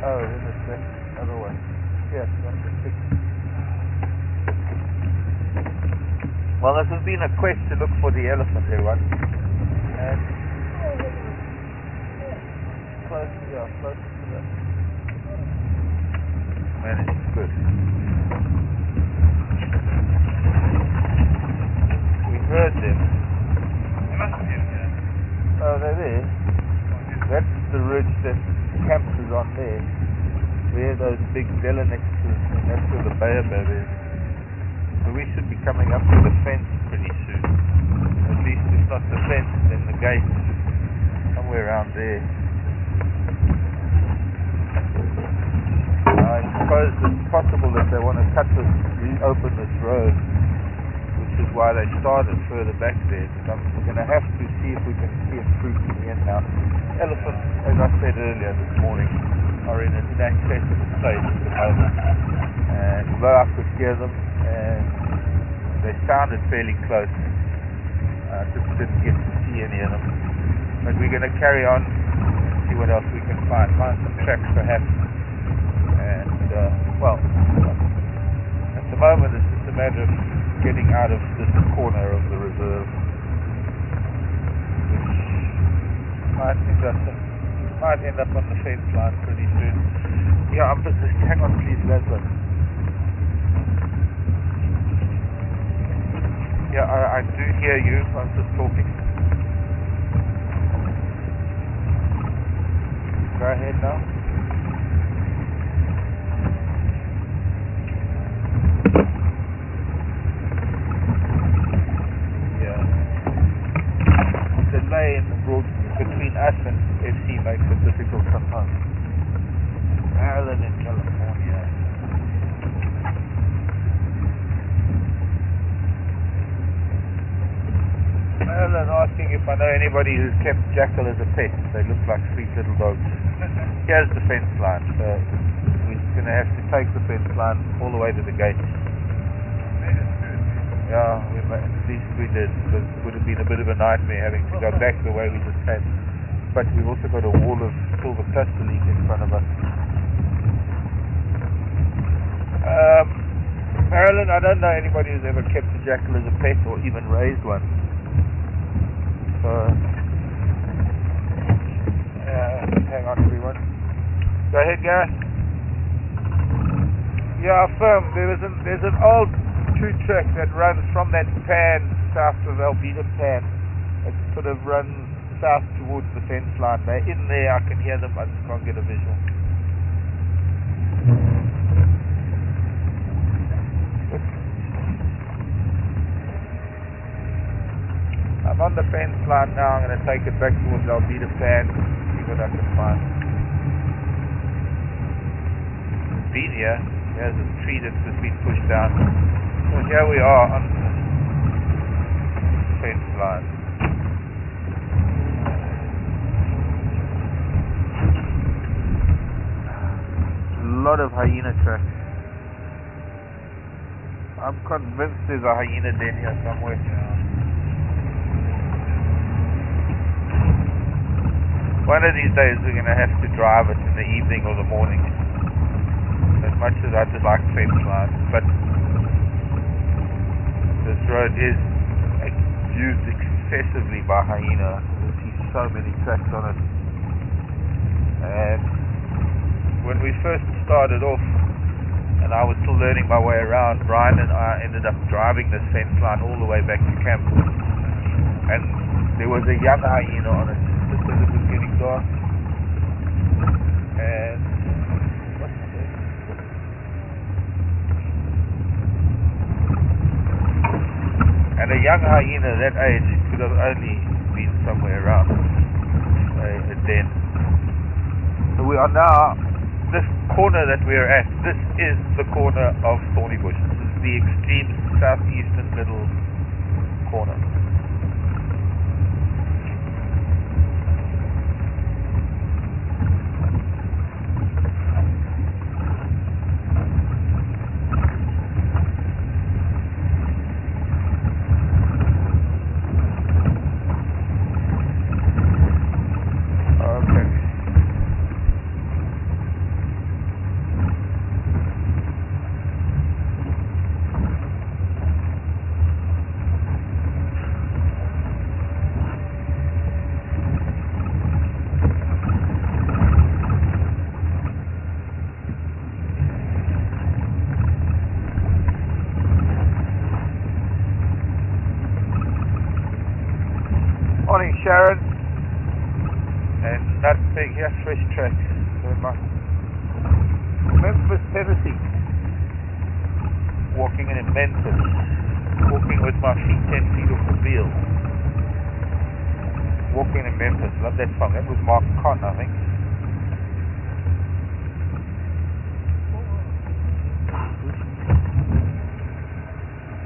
Oh, then it's the other one. Yes, that's the six. Well, this has been a quest to look for the elephant, everyone. And close to that. Managed good. We heard them. Oh, they're there. That's the ridge that camps is on there. Where those big delinects is, and that's where the baobab is. So we should be coming up to the fence pretty soon. At least if not the fence, then the gate. Somewhere around there. I suppose it's possible that they want to reopen this road, which is why they started further back there. But we're going to have to see if we can see it through to the end now. Elephants, as I said earlier this morning, are in an inaccessible place at the moment. And although I could hear them, and they sounded fairly close, I just didn't get to see any of them. But we're going to carry on, see what else we can find some tracks perhaps. And, well, at the moment it's just a matter of getting out of this corner of the reserve, which might end up on the fence line pretty soon. Yeah, I'm just, hang on please, Leslie. Yeah, I do hear you, I'm just talking. Go ahead now. Yeah. Delay in the broad between us and FC makes it difficult sometimes. Maryland in California. Maryland asking if I know anybody who's kept jackal as a pet. They look like sweet little dogs. Here's the fence line, so we're going to have to take the fence line all the way to the gate. Yeah, at least we did, because it would have been a bit of a nightmare having to go back the way we just came. But we've also got a wall of silver cluster leaf in front of us. Maryland, I don't know anybody who's ever kept a jackal as a pet or even raised one. So, hang on everyone. Go ahead, Gareth. Yeah, firm. There's an old two track that runs from that pan south of Alberta Pan. It sort of runs south towards the fence line. They're in there, I can hear them, I just can't get a visual. I'm on the fence line now, I'm going to take it back towards Alberta Pan, see what I can find. Been here, there's a tree that's just been pushed down. So here we are on the fence line. A lot of hyena tracks. I'm convinced there's a hyena den here somewhere. One of these days we're going to have to drive it in the evening or the morning. much as I'd like fence lines, but this road is used excessively by hyena. You see so many tracks on it. And when we first started off, and I was still learning my way around, Brian and I ended up driving this fence line all the way back to camp. And there was a young hyena on it, just as it was getting dark. And a young hyena that age could have only been somewhere around a den. So we are now, this corner that we are at, this is the corner of Thornybush. This is the extreme southeastern little corner. Morning, Sharon. And that big, here's fresh tracks. Memphis, Tennessee. Walking in Memphis. Walking with my feet 10 feet off the wheel. Walking in Memphis. Love that song. That was Mark Conn, I think.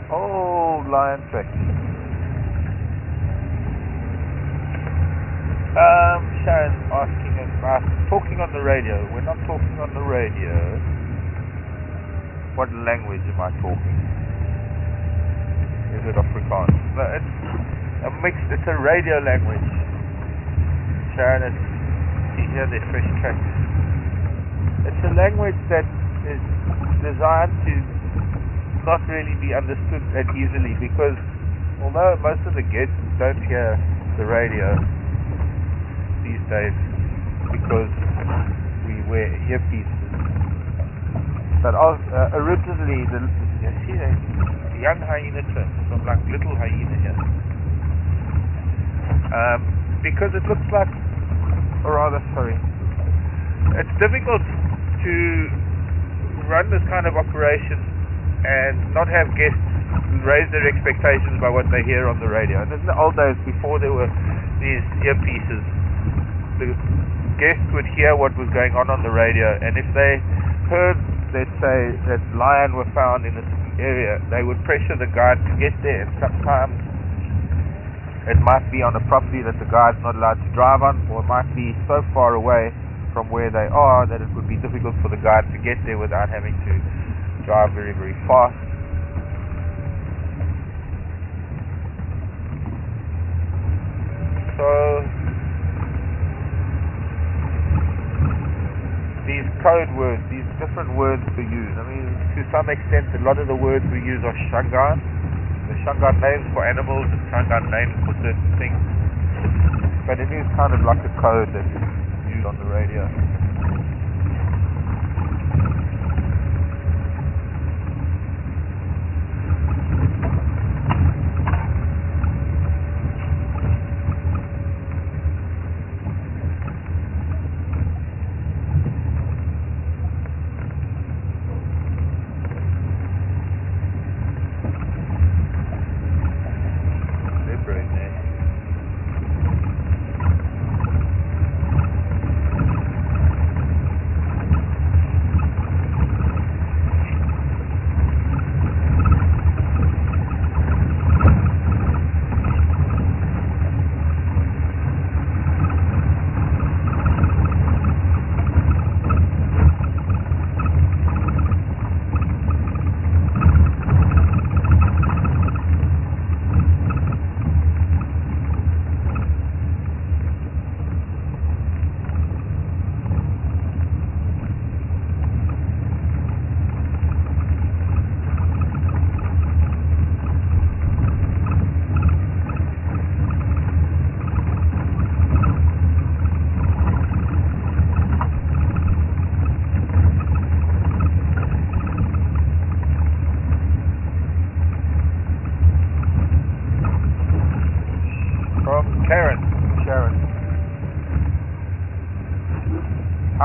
Old lion tracks. Sharon asking about talking on the radio. We're not talking on the radio. What language am I talking? Is it Afrikaans? No, it's a mixed. It's a radio language. Sharon, see here the fresh tracks. It's a language that is designed to not really be understood that easily, because although most of the kids don't hear the radio these days because we wear earpieces, but originally you see the young hyena twins, some like little hyena here, because it looks like, or rather, sorry, it's difficult to run this kind of operation and not have guests raise their expectations by what they hear on the radio. And in the old days, before there were these earpieces, the guests would hear what was going on the radio, and if they heard, let's say, that lion were found in a area, they would pressure the guide to get there. And sometimes it might be on a property that the guide's not allowed to drive on, or it might be so far away from where they are that it would be difficult for the guide to get there without having to drive very, very fast. So these code words, these different words we use, I mean, to some extent a lot of the words we use are Shangaan. The Shangaan names for animals and Shangaan names for certain things, but it is kind of like a code that's used on the radio.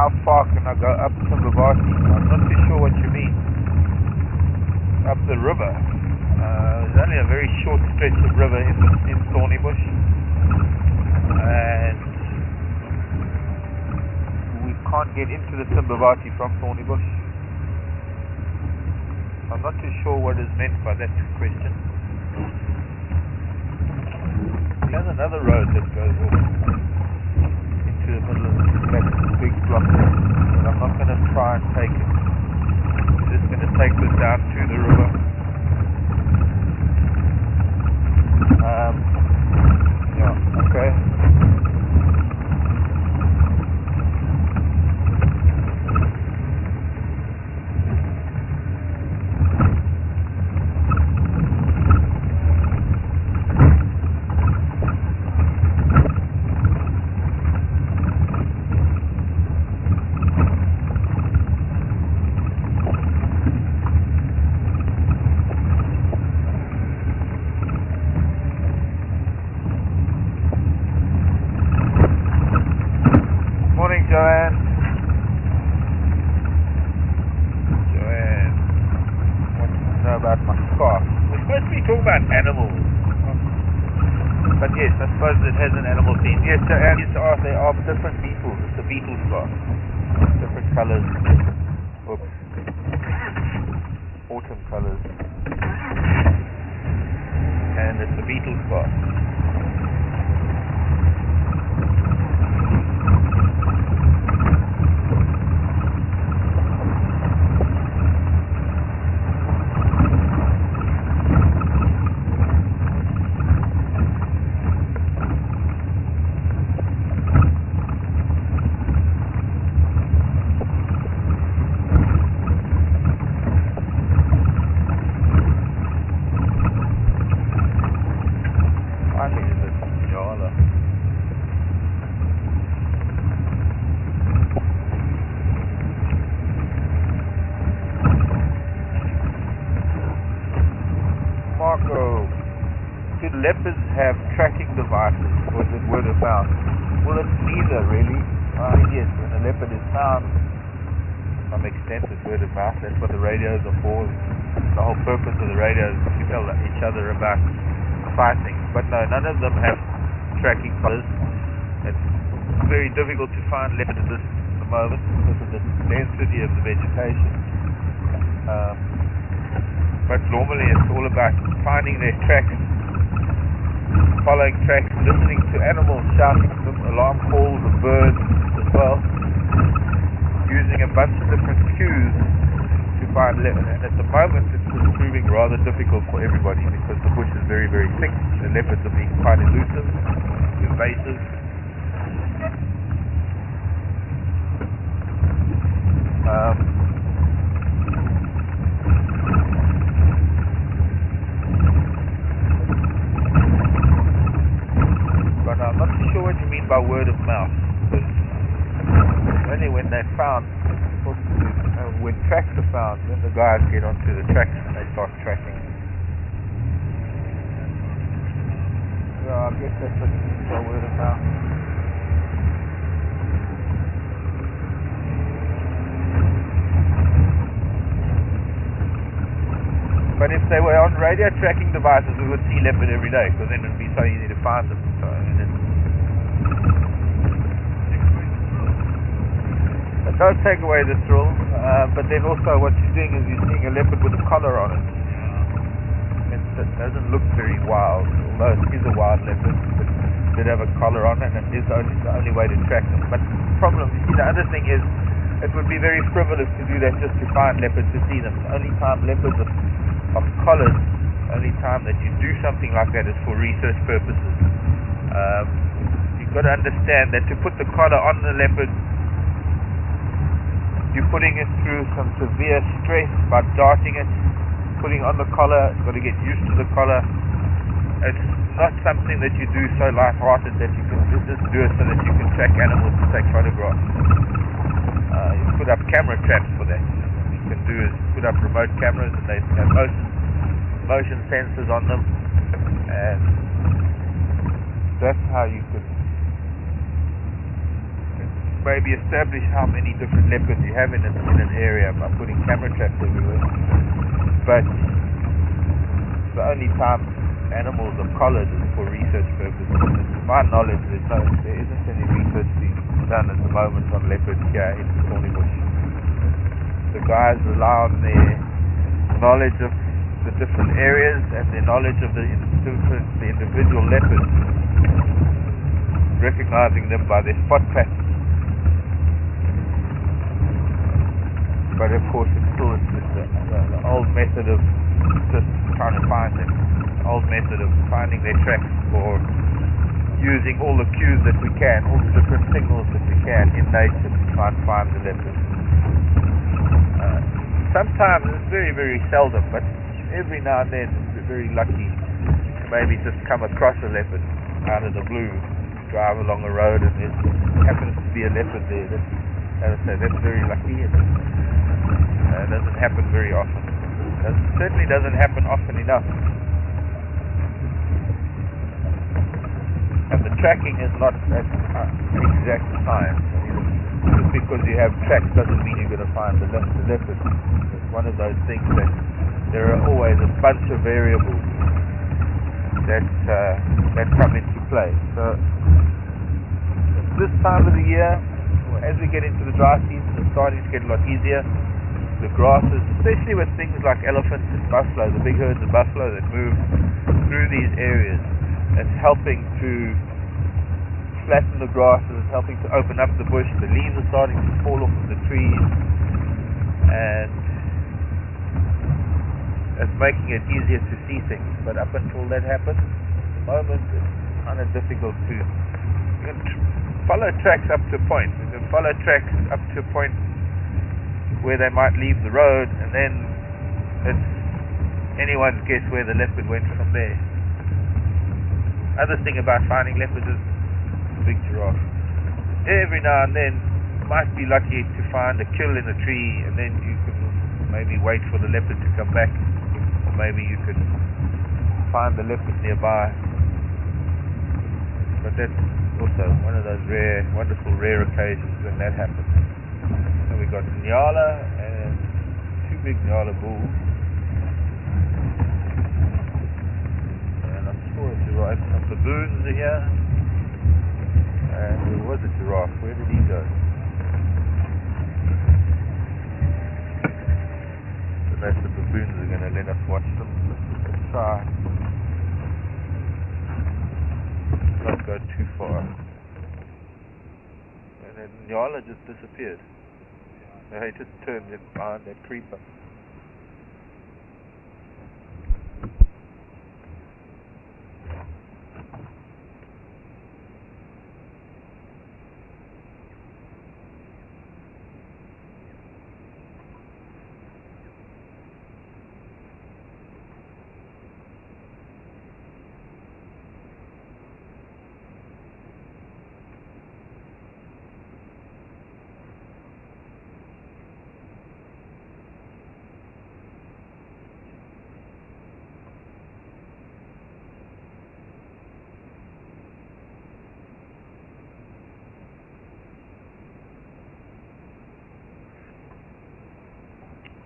how far can I go up Thornybush? I'm not too sure what you mean. Up the river. There's only a very short stretch of river in Thornybush, and we can't get into the Thornybush from Thornybush. I'm not too sure what is meant by that question. There's another road that goes off into the middle of that big block, but I'm not going to try and take it. I'm just going to take this down to the river. Yeah, okay. Joanne, what do you know about my scarf? We're supposed to be talking about animals, but yes, I suppose it has an animal theme. Yes, Joanne, they are different beetles. It's a beetle scarf, different colors. Oops, autumn colors, and it's a beetle scarf. Should leopards have tracking devices, or is it word of mouth? Well, it's neither really. Yes, when a leopard is found, to some extent it's word of mouth. That's what the radios are for. The whole purpose of the radios is to tell each other about sightings. But no, none of them have tracking collars. It's very difficult to find leopards at the moment because of the density of the vegetation. But normally it's all about finding their tracks, following tracks, listening to animals shouting some alarm calls of birds as well, using a bunch of different cues to find leopards. And at the moment it's proving rather difficult for everybody because the bush is very, very thick. The leopards are being quite elusive, evasive. But I'm not too sure what you mean by word of mouth. Only when they're found, when tracks are found, then the guys get onto the tracks and they start tracking. Yeah, I guess that's what you mean by word of mouth. But if they were on radio tracking devices, we would see leopard every day, because then it would be so easy to find them. So, it does take away the thrill, but then also what you're doing is you're seeing a leopard with a collar on it. It doesn't look very wild, although it is a wild leopard, but it did have a collar on it, and it is the only way to track them. But the problem, you see, the other thing is, it would be very frivolous to do that just to find leopards, to see them. The only time leopards are collared, only time that you do something like that is for research purposes. You've got to understand that to put the collar on the leopard, you're putting it through some severe stress by darting it, putting on the collar. It's got to get used to the collar. It's not something that you do so light-hearted that you can just do it so that you can track animals to take photographs. You put up camera traps for that. You can do is put up remote cameras, and they have motion sensors on them, and that's how you could maybe establish how many different leopards you have in an area by putting camera traps everywhere. But the only time animals are collared is for research purposes. And to my knowledge, there isn't any research being done at the moment on leopards here in Thornybush. The guys rely on their knowledge of the different areas and their knowledge of the individual leopards, recognizing them by their spot patterns. But of course, it's still the old method of just trying to find them, the old method of finding their tracks, or using all the cues that we can, all the different signals that we can in nature to try and find the leopards. Sometimes, it's very, very seldom, but every now and then we're very lucky to maybe just come across a leopard out of the blue, drive along a road and there happens to be a leopard there. As I say, that's very lucky. It doesn't happen very often. It certainly doesn't happen often enough. And the tracking is not an exact science. Just because you have tracks doesn't mean you're going to find the leopard. It's one of those things that there are always a bunch of variables that come into play. So this time of the year, as we get into the dry season, it's starting to get a lot easier. The grasses, especially with things like elephants and buffalo, the big herds of buffalo that move through these areas, it's helping to flatten the grasses, it's helping to open up the bush. The leaves are starting to fall off of the trees, and it's making it easier to see things. But up until that happens, at the moment it's kind of difficult to. You can follow tracks up to a point. You can follow tracks up to a point where they might leave the road, and then it's anyone's guess where the leopard went from there. Other thing about finding leopards is the big giraffe. Every now and then you might be lucky to find a kill in a tree, and then you can maybe wait for the leopard to come back, or maybe you could find the leopard nearby. But that's also one of those wonderful rare occasions when that happens. So we got Nyala and two big Nyala bulls, and I'm sure a giraffe. Some baboons are here, and there was a giraffe. Where did he go? So that's the baboons are going to let us watch them. Let's try not go too far. And then Nyala just disappeared. I just turned it behind that creeper.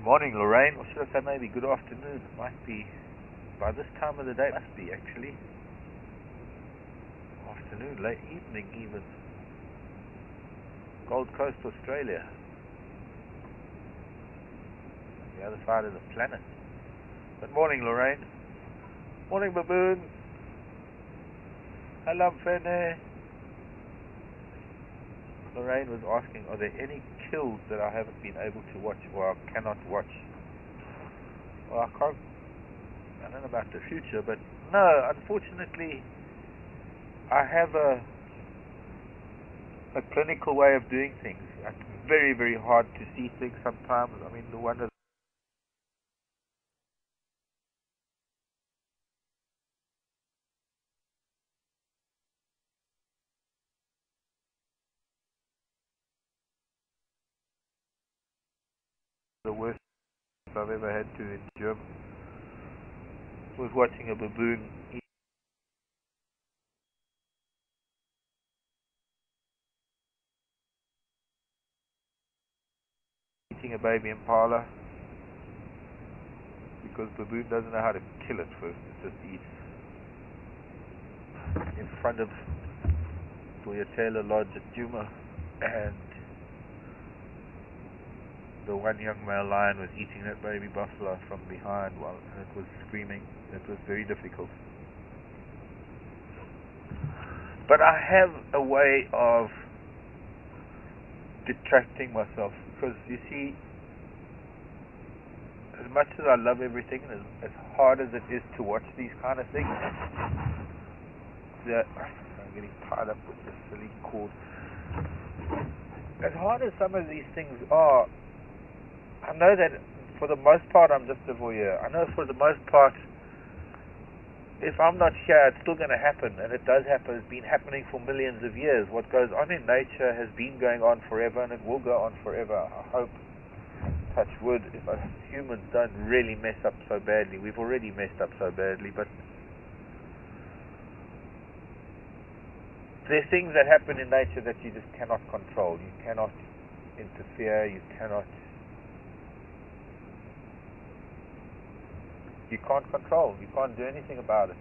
Morning, Lorraine, or should I say maybe good afternoon. It might be, by this time of the day, it must be actually. Afternoon, late evening even. Gold Coast, Australia. The other side of the planet. But morning, Lorraine. Morning, baboon. Hello, Fene. Lorraine was asking, are there any kills that I haven't been able to watch or I cannot watch? Well, I don't know about the future, but no, unfortunately, I have a clinical way of doing things. It's very, very hard to see things sometimes. I mean, the one of the worst I've ever had to endure was watching a baboon eat. eating a baby impala, because baboon doesn't know how to kill it first, it just eats. In front of Boyatela Lodge at Djuma, and the one young male lion was eating that baby buffalo from behind while it was screaming. It was very difficult. But I have a way of detracting myself, because you see, as much as I love everything, and as hard as it is to watch these kind of things, I'm getting tied up with this silly cord. As hard as some of these things are, I know that for the most part I'm just a voyeur. I know for the most part, if I'm not here, it's still going to happen, and it does happen. It's been happening for millions of years. What goes on in nature has been going on forever, and it will go on forever. I hope, touch wood, if us humans don't really mess up so badly. We've already messed up so badly, but there are things that happen in nature that you just cannot control. You cannot interfere. You can't control. You can't do anything about it.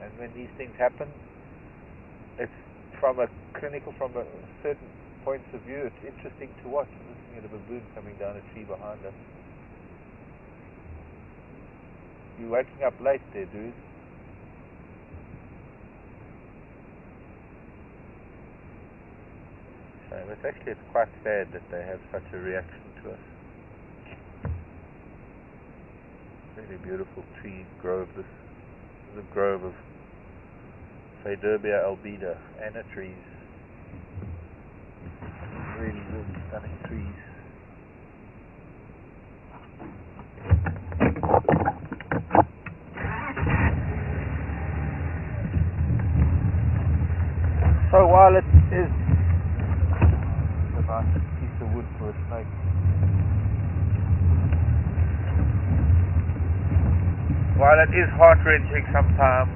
And when these things happen, it's from a certain point of view, it's interesting to watch. I'm looking at a baboon coming down a tree behind us. You're waking up late there, dude. So it's quite sad that they have such a reaction to us. Really beautiful tree grove. This is a grove of Faderbia albida, anna trees. Really, really stunning trees. So while it is a nice piece of wood for a snake, while it is heart-wrenching sometimes,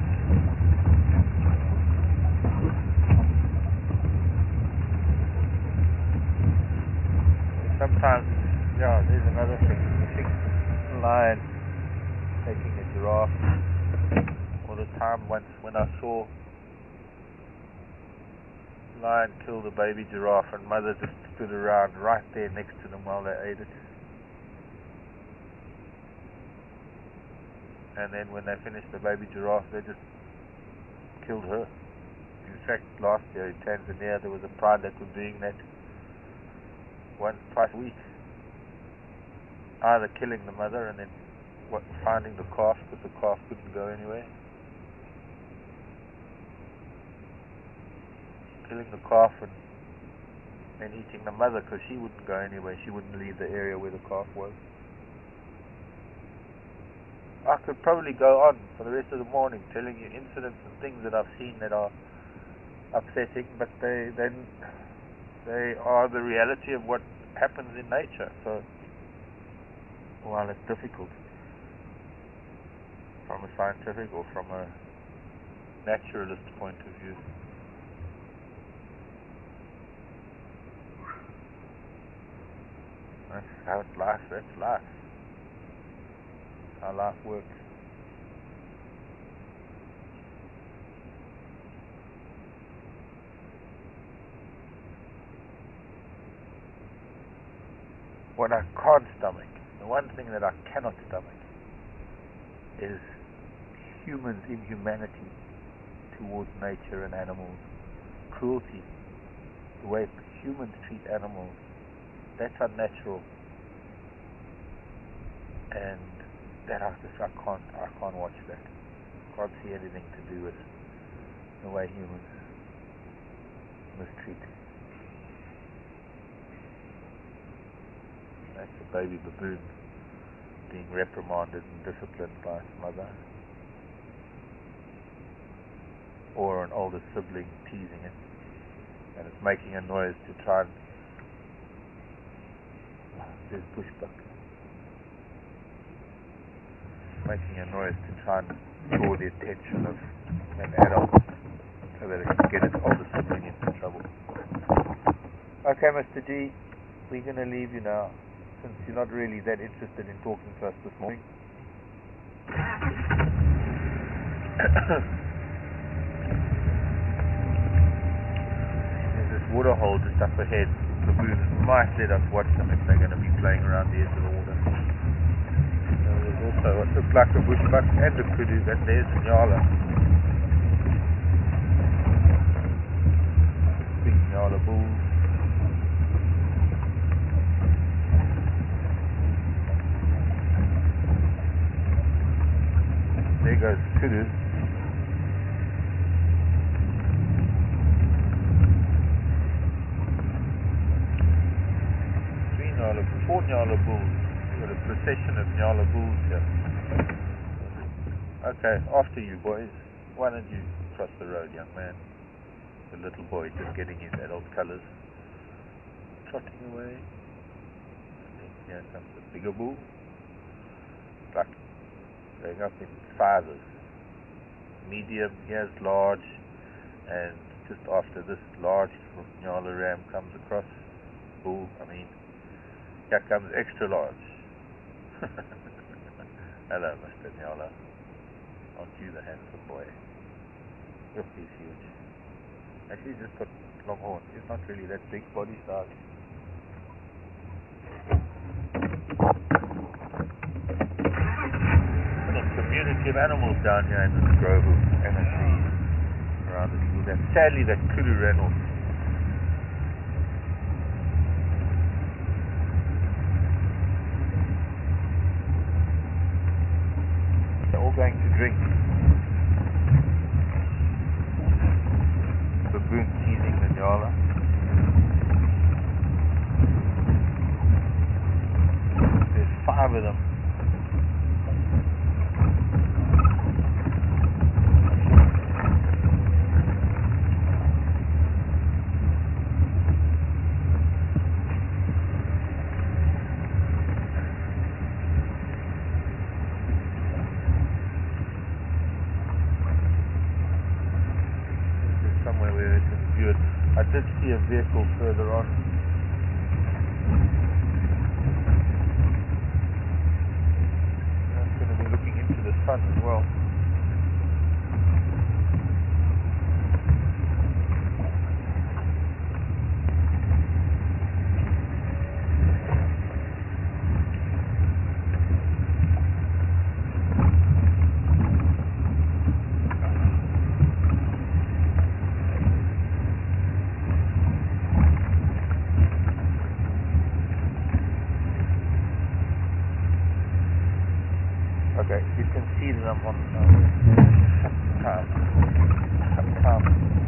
there's another thing. The big lion taking a giraffe. All the time once when I saw lion kill the baby giraffe, and mother just stood around right there next to them while they ate it. And then when they finished the baby giraffe, they just killed her. In fact, last year in Tanzania, there was a pride that was doing that twice a week. Either killing the mother and then finding the calf, because the calf couldn't go anywhere. Killing the calf and then eating the mother, because she wouldn't go anywhere. She wouldn't leave the area where the calf was. I could probably go on for the rest of the morning telling you incidents and things that I've seen that are upsetting, but they are the reality of what happens in nature. So while it's difficult from a scientific or from a naturalist point of view, that's how it's life. That's life. How life works. What I can't stomach, the one thing that I cannot stomach, is humans' inhumanity towards nature and animals. Cruelty. The way humans treat animals. That's unnatural. And that I can't watch that. I can't see anything to do with the way humans mistreat. That's a baby baboon being reprimanded and disciplined by its mother, or an older sibling teasing it, and it's making a noise to try and... There's bushbuck. Making a noise to try and draw the attention of an adult so that it can get its older sibling into trouble. Okay, Mr. G, we're going to leave you now. since you're not really that interested in talking to us this morning. There's this water hole just up ahead. The moon might let us watch them if they're going to be playing around the edge of the water. There's also what looks like a bushbuck and a kudu, and there's a nyala. Big nyala bulls. There goes the kudu. Four nyala bulls. We've got a procession of nyala bulls here. Okay, after you boys. Why don't you cross the road, young man? The little boy just getting his adult colours. Trotting away. And then here comes the bigger bull. Like going up in sizes. Medium, here's large, and just after this large nyala ram comes across. Bull, here comes extra large. Hello, Mr. Nyala. Aren't you the handsome boy? Look, he's huge. Actually, he's just got long horns. He's not really that big body size. Some community of animals down here in this grove of MSCs around the school. Sadly, that kudu ran off. Going to drink. Baboon teasing the nyala. There's 5 of them. Somewhere where they can view it. I did see a vehicle further on. That's going to be looking into the sun as well. Okay, you can see that I'm on sometimes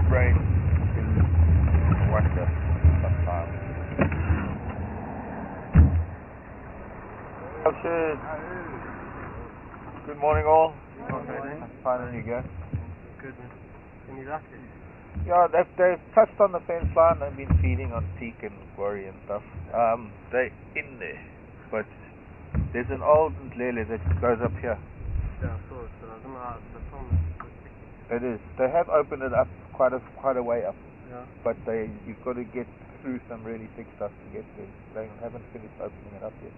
brain in wonder sometimes. Good morning all. I'm fine, and you go? Good. Any luck? Yeah, they've touched on the fence line. They've been feeding on teak and worry and stuff. They're in there, but there's an old lele that goes up here. Yeah, I saw it, but I don't know how the phone is. It is. They have opened it up quite a way up. Yeah. But you've got to get through some really thick stuff to get there. They haven't finished opening it up yet.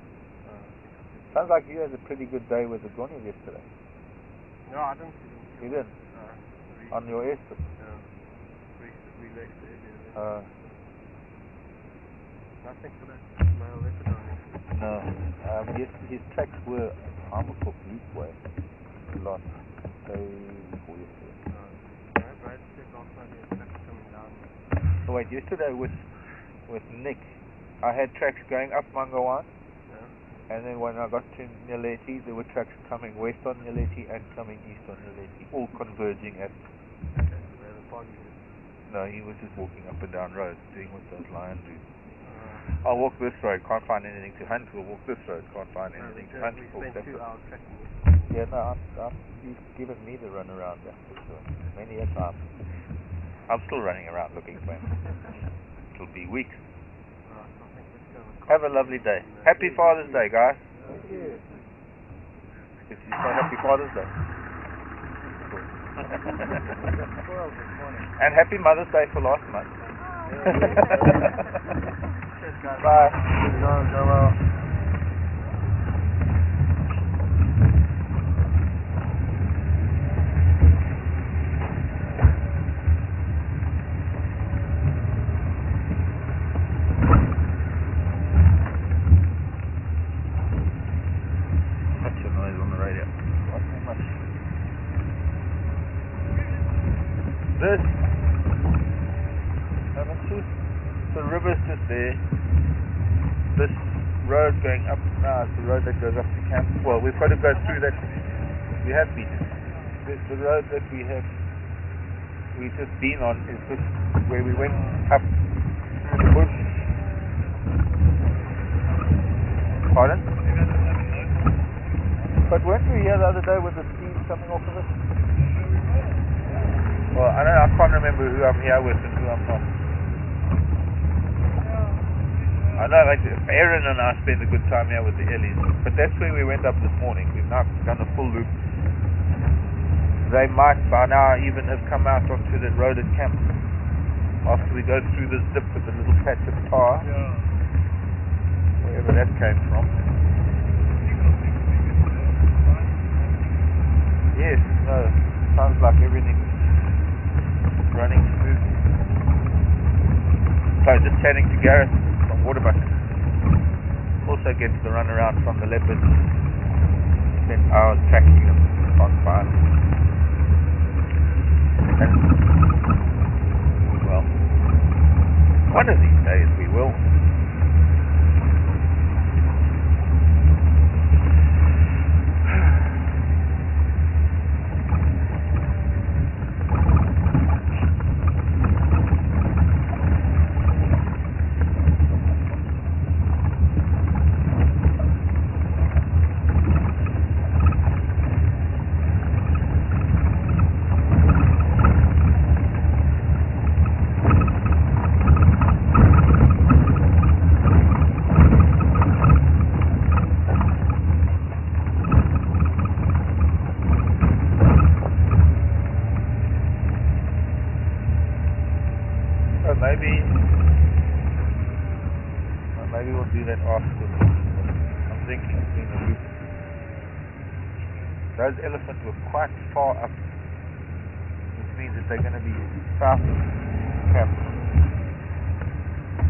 Sounds like you had a pretty good day with the Goni yesterday. No, I didn't see them. You didn't? On your airstrip? Yeah. We left earlier. Nothing for that male leopard on it. No. His tracks were almost off Leaf Way a lot. Day before yesterday. Right, last night the tracks coming down. So wait, yesterday with Nick, I had tracks going up Mangawan. And then when I got to Nyaleti, there were tracks coming west on Nyaleti and coming east on Nyaleti, all converging at... Okay, so they had a party here. No, he was just walking up and down roads, doing what those lions do. I'll walk this road, can't find anything to hunt. We'll walk this road, can't find anything to hunt. We spent 2 hours tracking it. Yeah, no, he's given me the run around there for sure. Many a time. I'm still running around looking for him. It'll be weeks. Have a lovely day. Happy Father's Day, guys. Thank you. Did you say Happy Father's Day? And Happy Mother's Day for last month. Cheers, guys. Bye. Go well. rivers. Haven't you? The river's just there. This road going up now is the road that goes up to camp. Well, we've got to go through that. We have been. The road that we've just been on is just where we went up through the bush. Pardon? But weren't we here the other day with the steam coming off of it? Well, I can't remember who I'm here with and who I'm not. I know, like, Aaron and I spent a good time here with the Ellies, but that's where we went up this morning. We've now done a full loop. They might by now even have come out onto the road at camp after we go through this dip with the little patch of tar, wherever that came from. Yes, no, sounds like everything's running smooth. So just chatting to Gareth from Waterbuck. Also gets the run around from the leopards. Spent hours tracking them on fire. And, well, one of these days we will. Maybe we'll do that after. I'm thinking of doing a loop. Those elephants were quite far up, which means that they're going to be south of camp.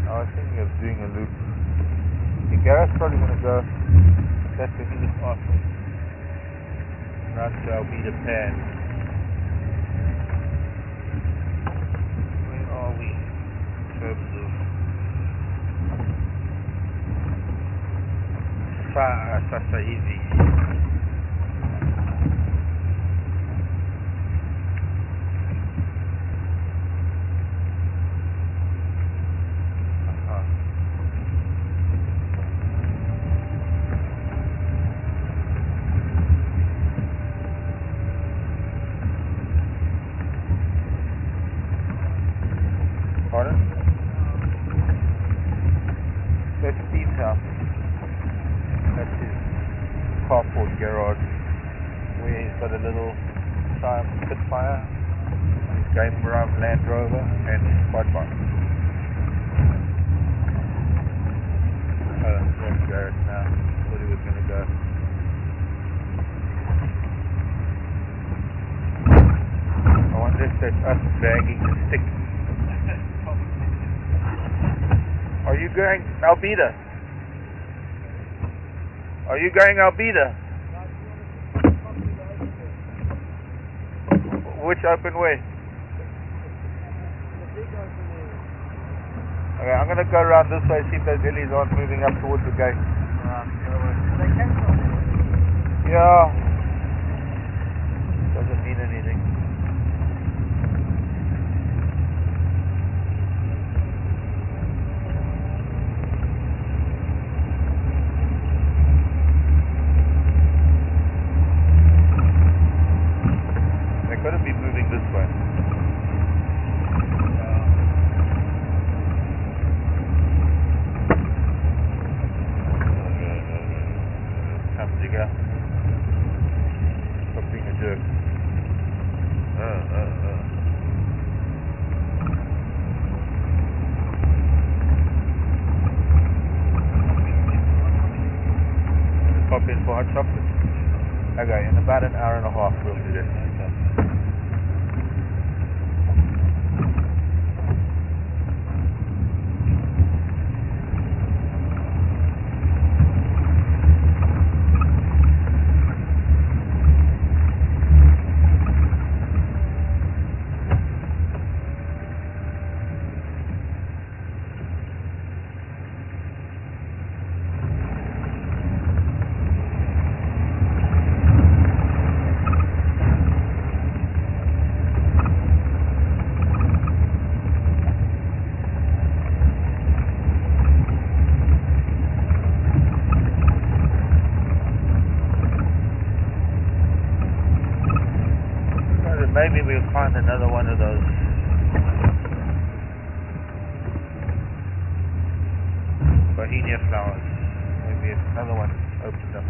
I was thinking of doing a loop. Gareth's probably going to go. That's what he was asking. Round to Albedo Pan. Where are we in terms of Sasa hivi? Pardon? That's Steve's house. That's his carport garage, where he's got a little Triumph Spitfire, his Game Around Land Rover, and his quad bike. Oh, that's Gareth now. Thought he was going to go. I wonder if that's us dragging the stick. Are you going Albedo? Are you going Albedo? Which open way? Okay, I'm going to go around this way, see if those illies aren't moving up towards the gate. Yeah. Doesn't mean anything. Could it be moving this way? Come digger. Stop being a jerk. Pop in for hot chocolate. Okay, in about an hour and a half we'll do that. flowers. Bohemia flowers. Maybe another one opened up.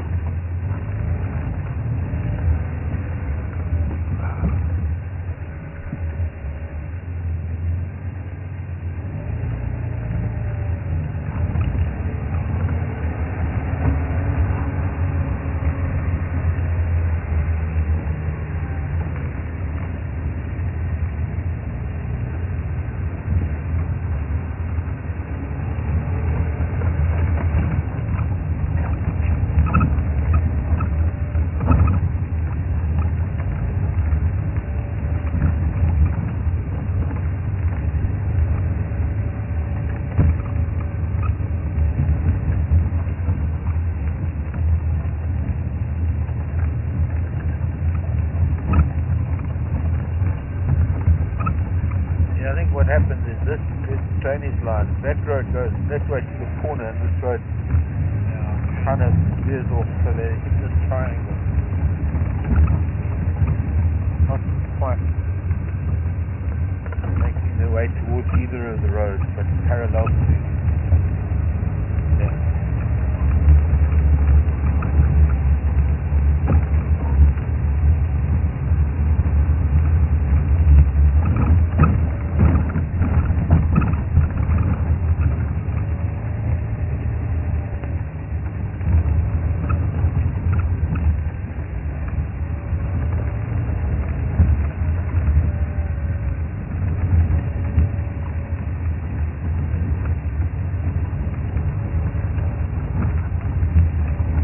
I think what happens is this drainage line, that road goes that way to the corner and this road kind of veers off, so they hit this triangle. Not quite making their way towards either of the roads, but parallel to them.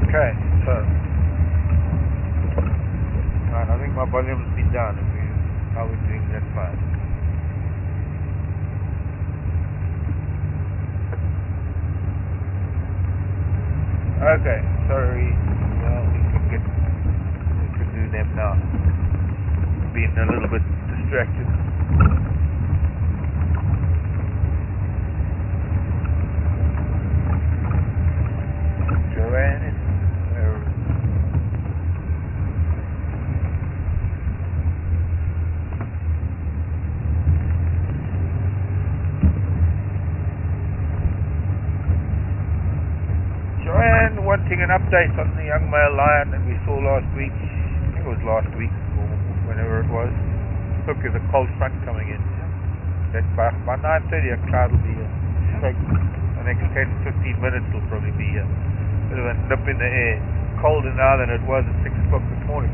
Okay, so right, I think my volume's been down. How are we doing that fine? Okay, sorry. Well, we can do them now. Being a little bit distracted. Joanne. Joanne wanting an update on the young male lion that we saw last week. I think it was last week or whenever it was. Look, there's a cold front coming in. That by 9:30 a cloud will be here. Take the next 10-15 minutes will probably be here. Bit of a nip in the air. Colder now than it was at 6 o'clock this morning.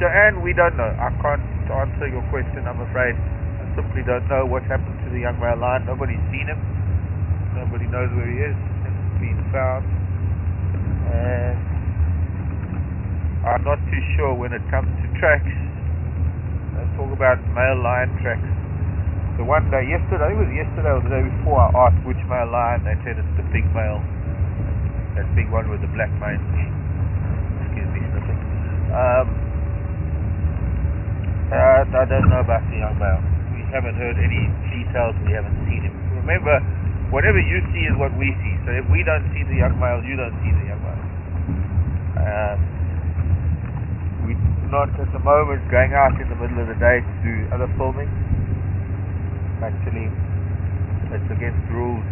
Joanne, we don't know. I can't answer your question, I'm afraid. I simply don't know what's happened to the young male lion. Nobody's seen him. Nobody knows where he is. Been found, and I'm not too sure when it comes to tracks. Let's talk about male lion tracks. The one day yesterday, I think it was yesterday or the day before, I asked which male lion. They said it's the big male, that big one with the black mane. Excuse me, sniffing. I don't know about the young male. We haven't heard any details. We haven't seen him. Remember, whatever you see is what we see. So if we don't see the young male, you don't see the young male. We're not at the moment going out in the middle of the day to do other filming. Actually, it's against rules.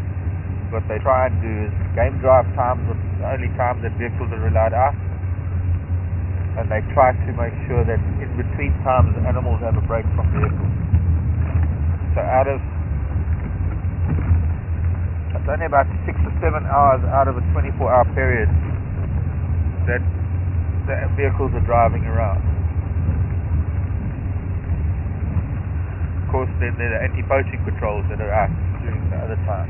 What they try and do is game drive times are the only times that vehicles are allowed out. And they try to make sure that in between times the animals have a break from vehicles. So it's only about 6 or 7 hours out of a 24-hour period that the vehicles are driving around. Of course, then there are anti-poaching patrols that are out during the other time.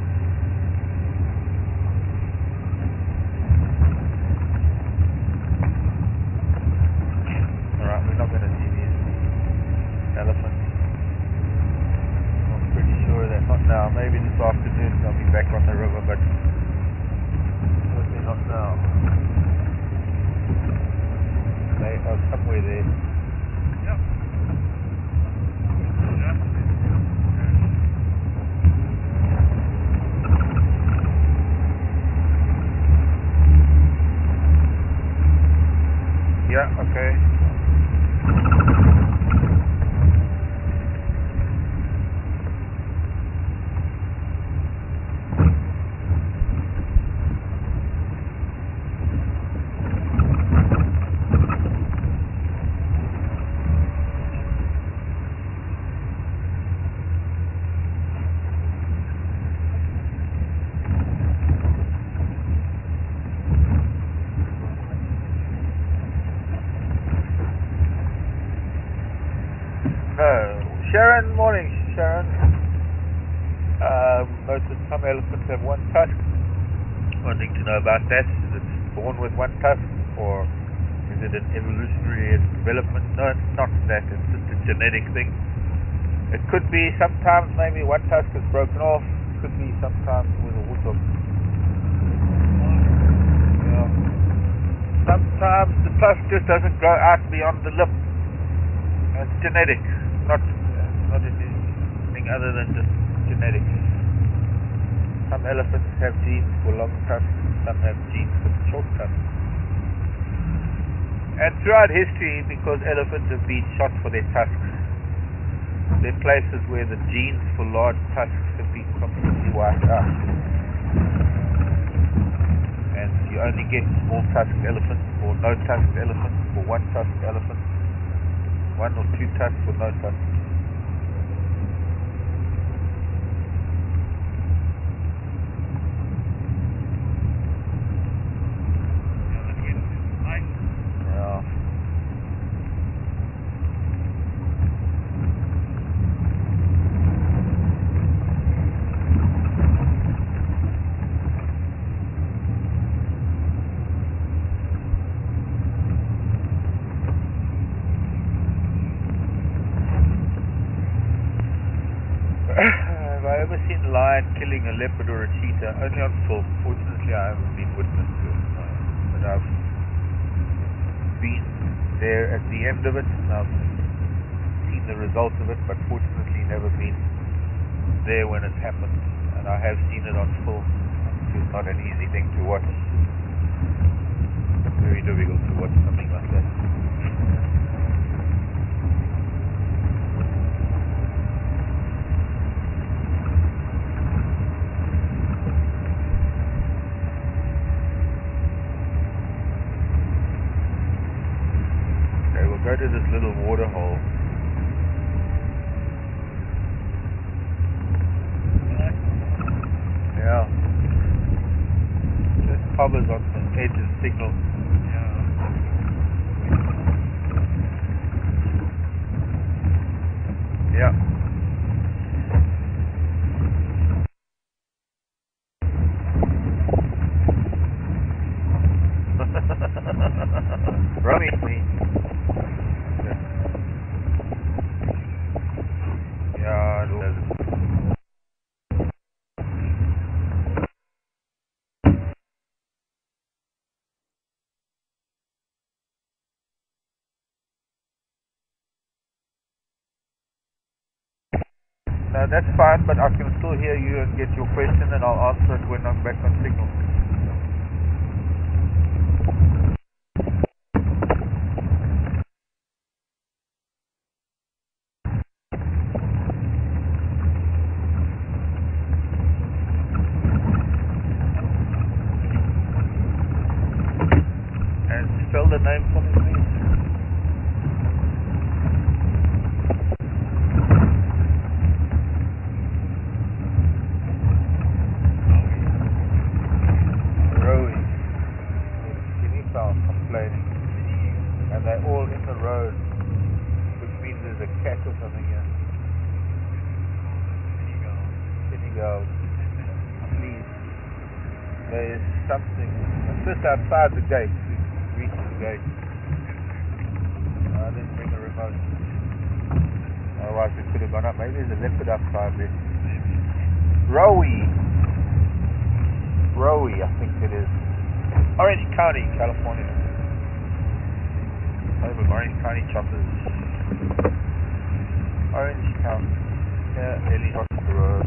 Alright, we're not going to see these elephants. Pretty sure that not now. Maybe this afternoon I'll be back on the river, but certainly not now. They are somewhere there. Yep. Yeah, okay. Sharon. Noticed some elephants have one tusk. One thing to know about that is it's born with one tusk, or is it an evolutionary development? No, it's not that. It's just a genetic thing. It could be sometimes maybe one tusk is broken off. It could be sometimes with a warthog. Yeah. Sometimes the tusk just doesn't go out beyond the lip. It's genetic, not anything other than just genetics. Some elephants have genes for long tusks, some have genes for short tusks. And throughout history, because elephants have been shot for their tusks, there are places where the genes for large tusks have been completely wiped out. And you only get small tusked elephants, or no tusked elephants, or one tusked elephant. One or two tusks or no tusks. Yeah. Have I ever seen a lion killing a leopard or a cheetah? Only on film. Fortunately, I haven't been witness to it. No. But I've been there at the end of it, and I've seen the result of it, but fortunately never been there when it happened. And I have seen it on film. It's not an easy thing to watch. It's very difficult to watch something like that. Go to this little water hole. Yeah. Just hovers on the edge of the signal. Yeah. Rummy me. Yeah, it does. No, that's fine, but I can still hear you and get your question, and I'll answer it when I'm back on signal. And spell the name for me, please. Complaining, and they're all in the road, which means there's a cat or something here. Senegal, please. There's something. I'm just outside the gate. We've reached the gate. I didn't bring a remote. Otherwise we could have gone up. Maybe there's a leopard outside there. Rowie, I think it is. Orange County, California. Over Orange County choppers. Orange County. Yeah, Ellie Hospital Road.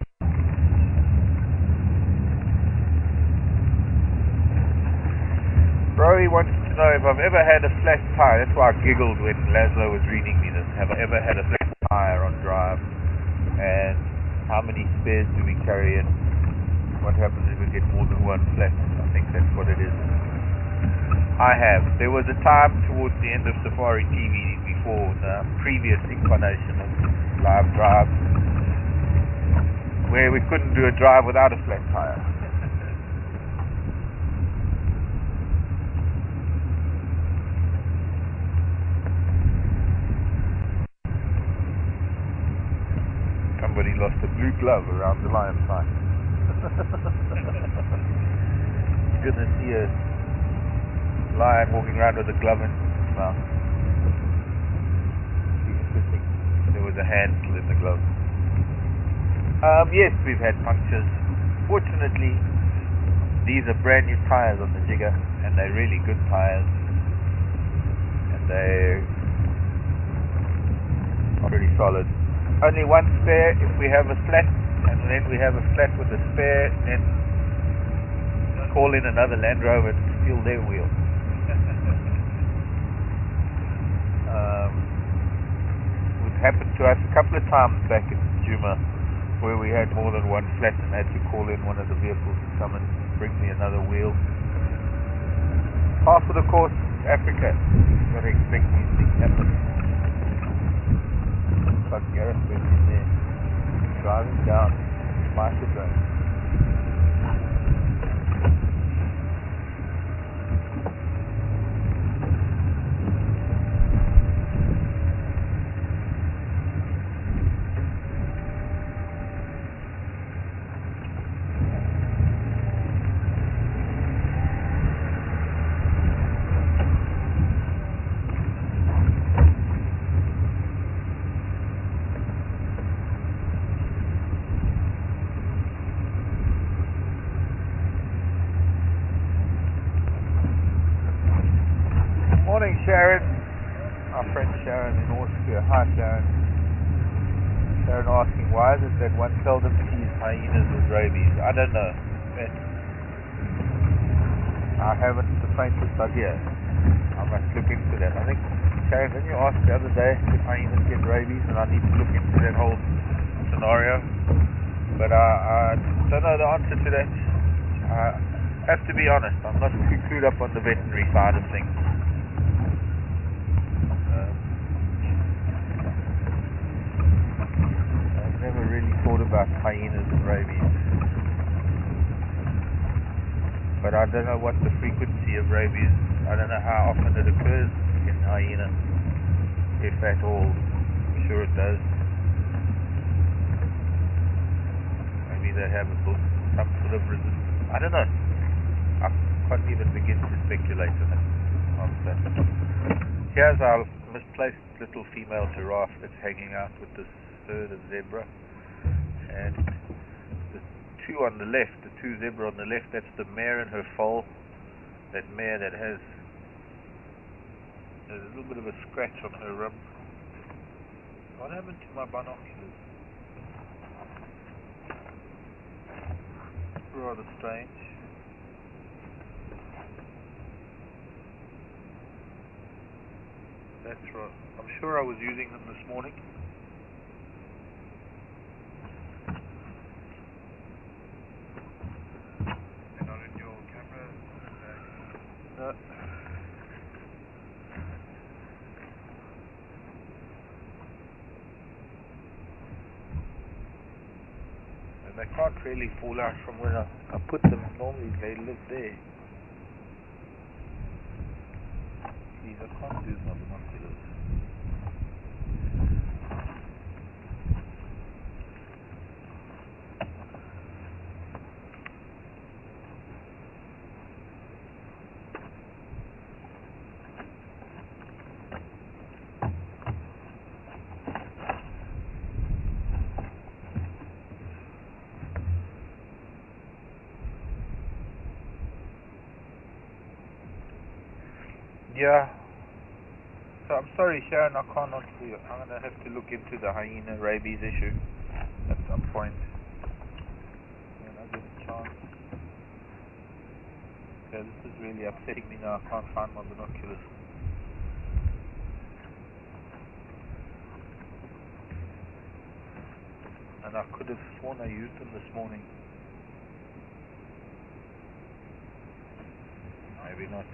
Rowie wants to know if I've ever had a flat tire. That's why I giggled when Laszlo was reading me this. Have I ever had a flat tire on drive? And how many spares do we carry in? What happens if we get more than one flat? I think that's what it is. I have. There was a time towards the end of Safari TV, before the previous incarnation of live drive, where we couldn't do a drive without a flat tire. somebody lost a blue glove around the lion sign. You're gonna see a lion walking around with a glove in his mouth. Interesting. There was a handle in the glove. Yes, we've had punctures. Fortunately, these are brand new tires on the Jigger, and they're really good tires. And they're pretty solid. Only one spare if we have a flat, and then we have a flat with a spare, then call in another Land Rover to steal their wheel. It happened to us a couple of times back in Juma, where we had more than one flat and had to call in one of the vehicles to come and bring me another wheel. Half of the course, Africa. You've got to expect these things happen. Like Gareth went in there, driving down Microdrome. Morning, Sharon. Our friend Sharon in Austria. Hi, Sharon. Sharon asking, why is it that one seldom sees hyenas with rabies? I don't know. I haven't the faintest idea. I must look into that. I think, Sharon, didn't you ask the other day if hyenas get rabies? And I need to look into that whole scenario. But I don't know the answer to that. I have to be honest. I'm not too clued up on the veterinary side of things. Never really thought about hyenas and rabies, but I don't know what the frequency of rabies. I don't know how often it occurs in hyena, if at all. I'm sure it does. Maybe they have some sort of resistance. I don't know. I can't even begin to speculate on that. Here's our misplaced little female giraffe that's hanging out with this herd of zebra, and the two on the left, the two zebra on the left, that's the mare and her foal. That mare that has a little bit of a scratch on her rump. What happened to my binoculars? Rather strange. That's right. I'm sure I was using them this morning. And they can't really fall out from where I put them. Normally they live there. Geez, I can't use my binoculars. Yeah. So I'm sorry, Sharon, I can't answer you. I'm going to have to look into the hyena rabies issue at some point when I get a chance. Okay, this is really upsetting me now. I can't find my binoculars. And I could have sworn I used them this morning. Maybe not.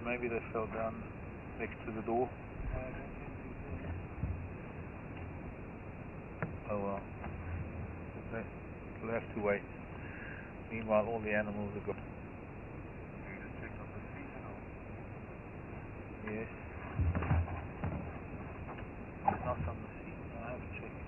Maybe they fell down next to the door. Oh well. We'll have to wait. Meanwhile, all the animals are gone. You just checked on the seat and all? Yes. It's not on the seat. I have checked.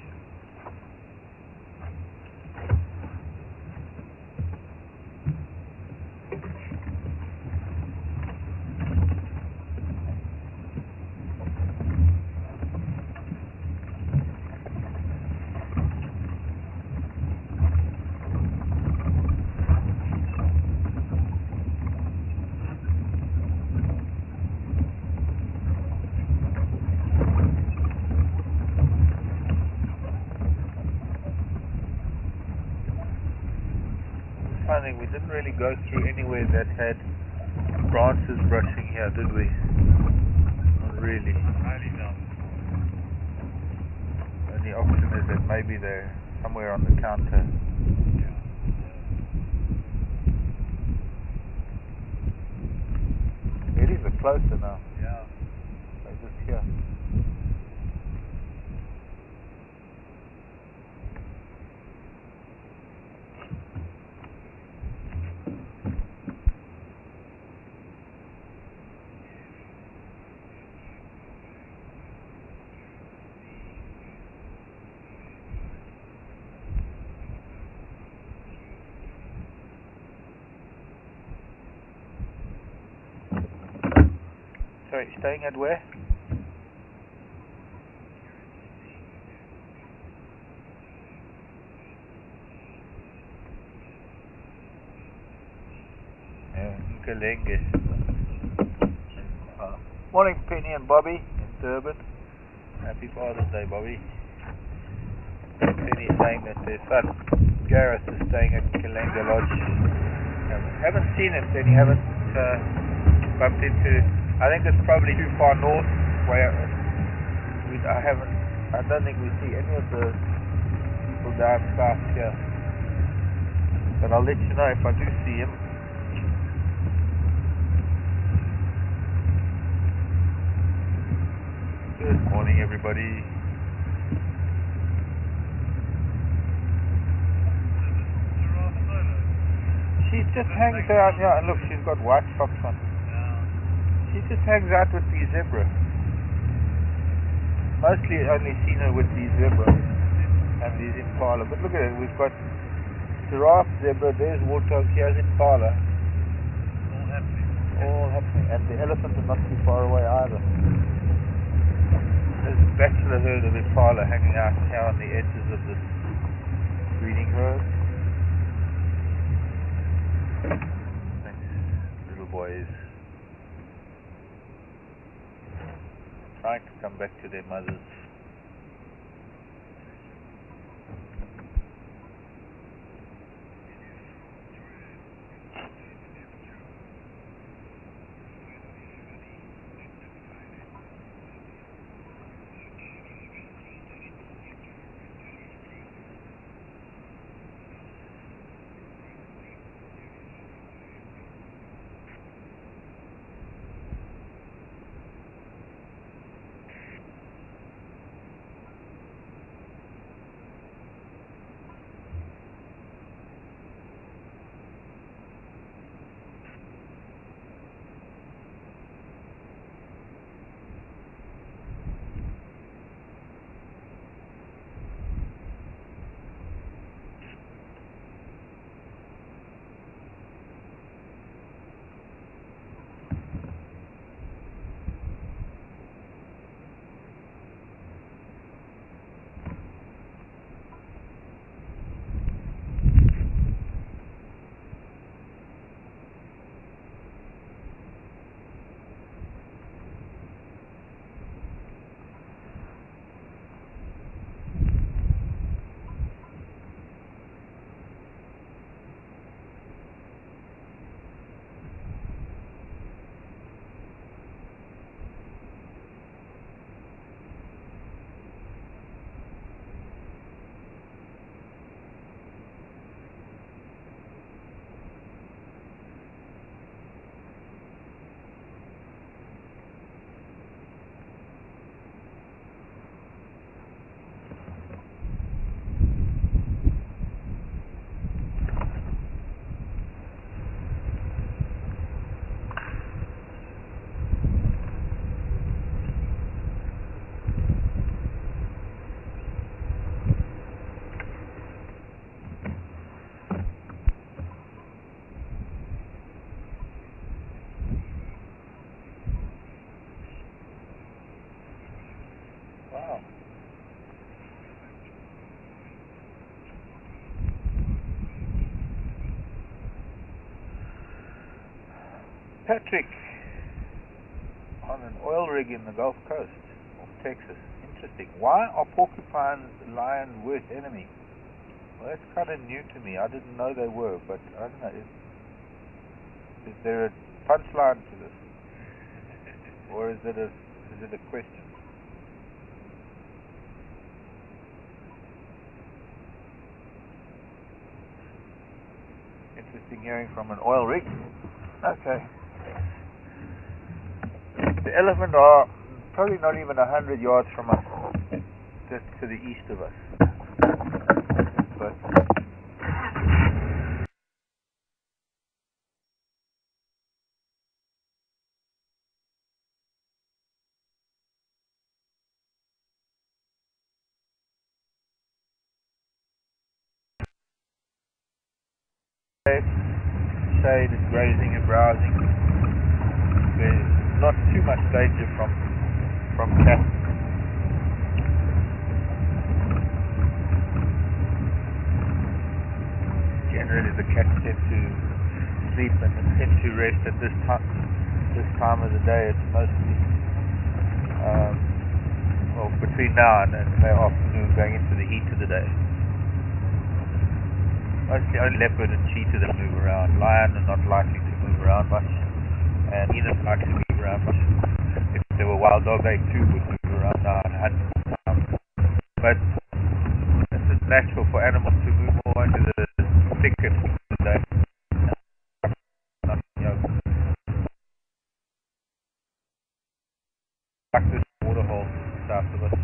don't think we didn't really go through anywhere that had branches brushing here, did we? Not really. Really not. Only option is that maybe they're somewhere on the counter. Berries are closer now. Yeah. They're just here. Sorry, staying at where? Kalenge. Morning, Penny and Bobby in Durban. Happy Father's Day, Bobby. Penny saying that their son Gareth is staying at Kalenga Lodge. Haven't seen him, Penny. Haven't bumped into. I think it's probably too far north. Where I don't think we see any of the people down south here. But I'll let you know if I do see him. Good morning, everybody. She just hangs out here, and look, she's got white socks on. She just hangs out with the zebra. Mostly only seen her with the zebra and these impala. But look at it, we've got giraffe, zebra, there's warthog, here's impala. All happening. And the elephants are not too far away either. There's a bachelor herd of impala hanging out here on the edges of this breeding road. Thanks, little boys. Trying to come back to their mothers. Wow. Patrick on an oil rig in the Gulf Coast of Texas. Interesting. Why are porcupines lions' worst enemy? Well, that's kind of new to me. I didn't know they were, but I don't know. Is there a punchline to this, or is it a question? Interesting hearing from an oil rig. Okay. The elephant are probably not even 100 yards from us, just to the east of us. But shade is grazing and browsing. There's not too much danger from cats. Generally the cats tend to sleep and tend to rest at this time of the day. It's mostly between now and say afternoon, going into the heat of the day. Mostly only leopard and cheetah that move around. Lion are not likely to move around much, and hyenas like to move around much. If there were wild dog, they too would move around now and hunt. But it's natural for animals to move more into the thicket of the day. Like this waterhole south of us.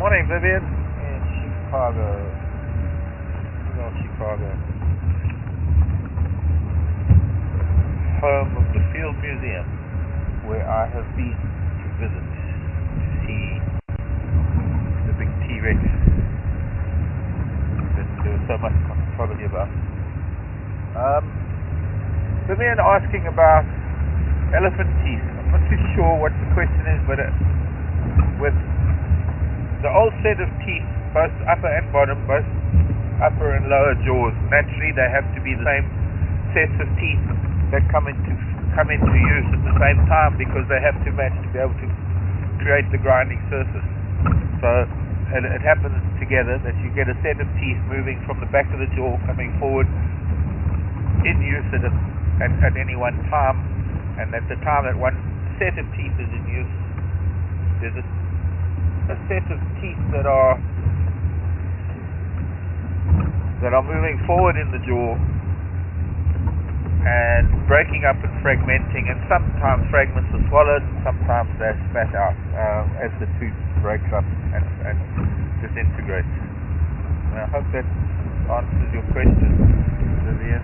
Morning, Vivian, in Chicago. Chicago. Home of the Field Museum, where I have been to visit to see the big T-Rex that there was so much controversy about. Vivian asking about elephant teeth. I'm not too sure what the question is, but with the old set of teeth, both upper and bottom, both upper and lower jaws, naturally they have to be the same sets of teeth that come into use at the same time, because they have to match to be able to create the grinding surface. So it happens together that you get a set of teeth moving from the back of the jaw coming forward in use at any one time, and at the time that one set of teeth is in use, there's a set of teeth that are moving forward in the jaw and breaking up and fragmenting, and sometimes fragments are swallowed, sometimes they're spat out as the tooth breaks up and disintegrates. And I hope that answers your question, Vivian.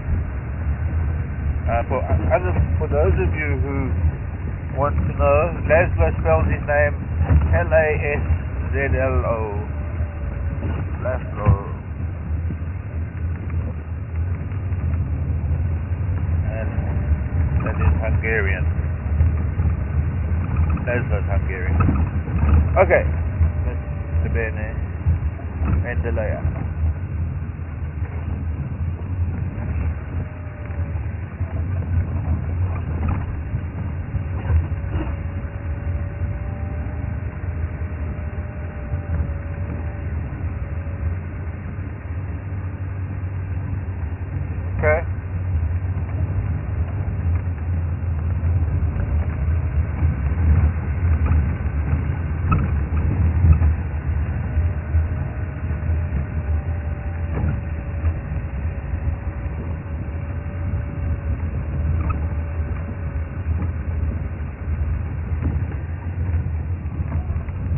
For those of you who want to know, Laszlo spells his name Laszlo. Laszlo. And that is Hungarian. Laszlo's Hungarian. Okay. That's bene. Mendelaya. Okay.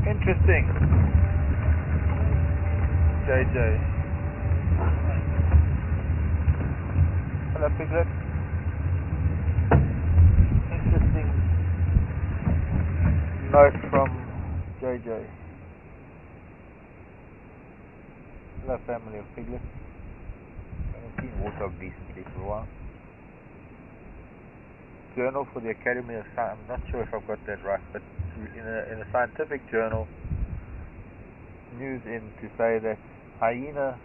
Interesting. JJ. Hello, Piglet. Interesting note from JJ. Hello, family of piglets. I haven't seen Warthog decently for a while. Journal for the Academy of Science. I'm not sure if I've got that right, but in a scientific journal, news in to say that hyena,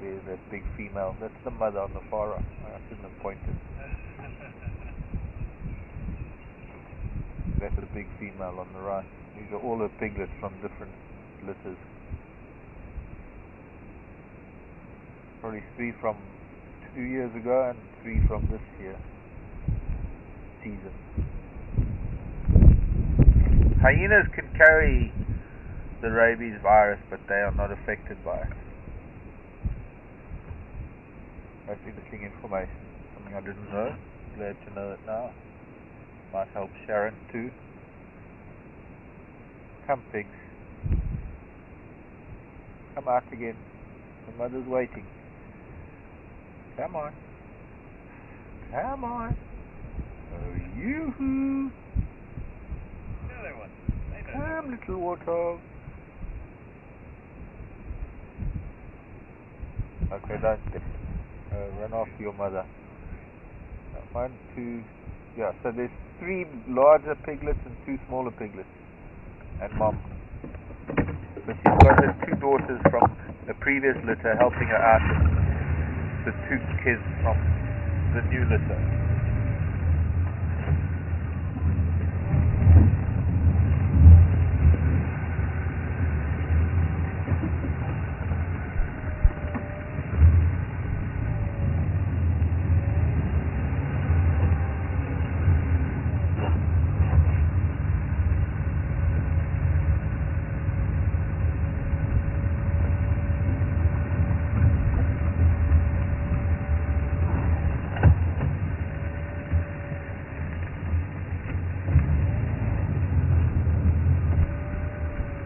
there's that big female, that's the mother on the far right. I shouldn't have pointed. That's the big female on the right. These are all the piglets from different litters. Probably 3 from 2 years ago and 3 from this year season. Hyenas can carry the rabies virus, but they are not affected by it. That's interesting information. Something I didn't know. Glad to know it now. Might help Sharon too. Come, pigs. Come out again. The mother's waiting. Come on. Come on. Oh, yoo-hoo. Another one. Come, little warthog. Okay, don't run after your mother. 1, 2, yeah, so there's 3 larger piglets and 2 smaller piglets. And mom. So she's got her 2 daughters from the previous litter helping her out with the 2 kids from the new litter.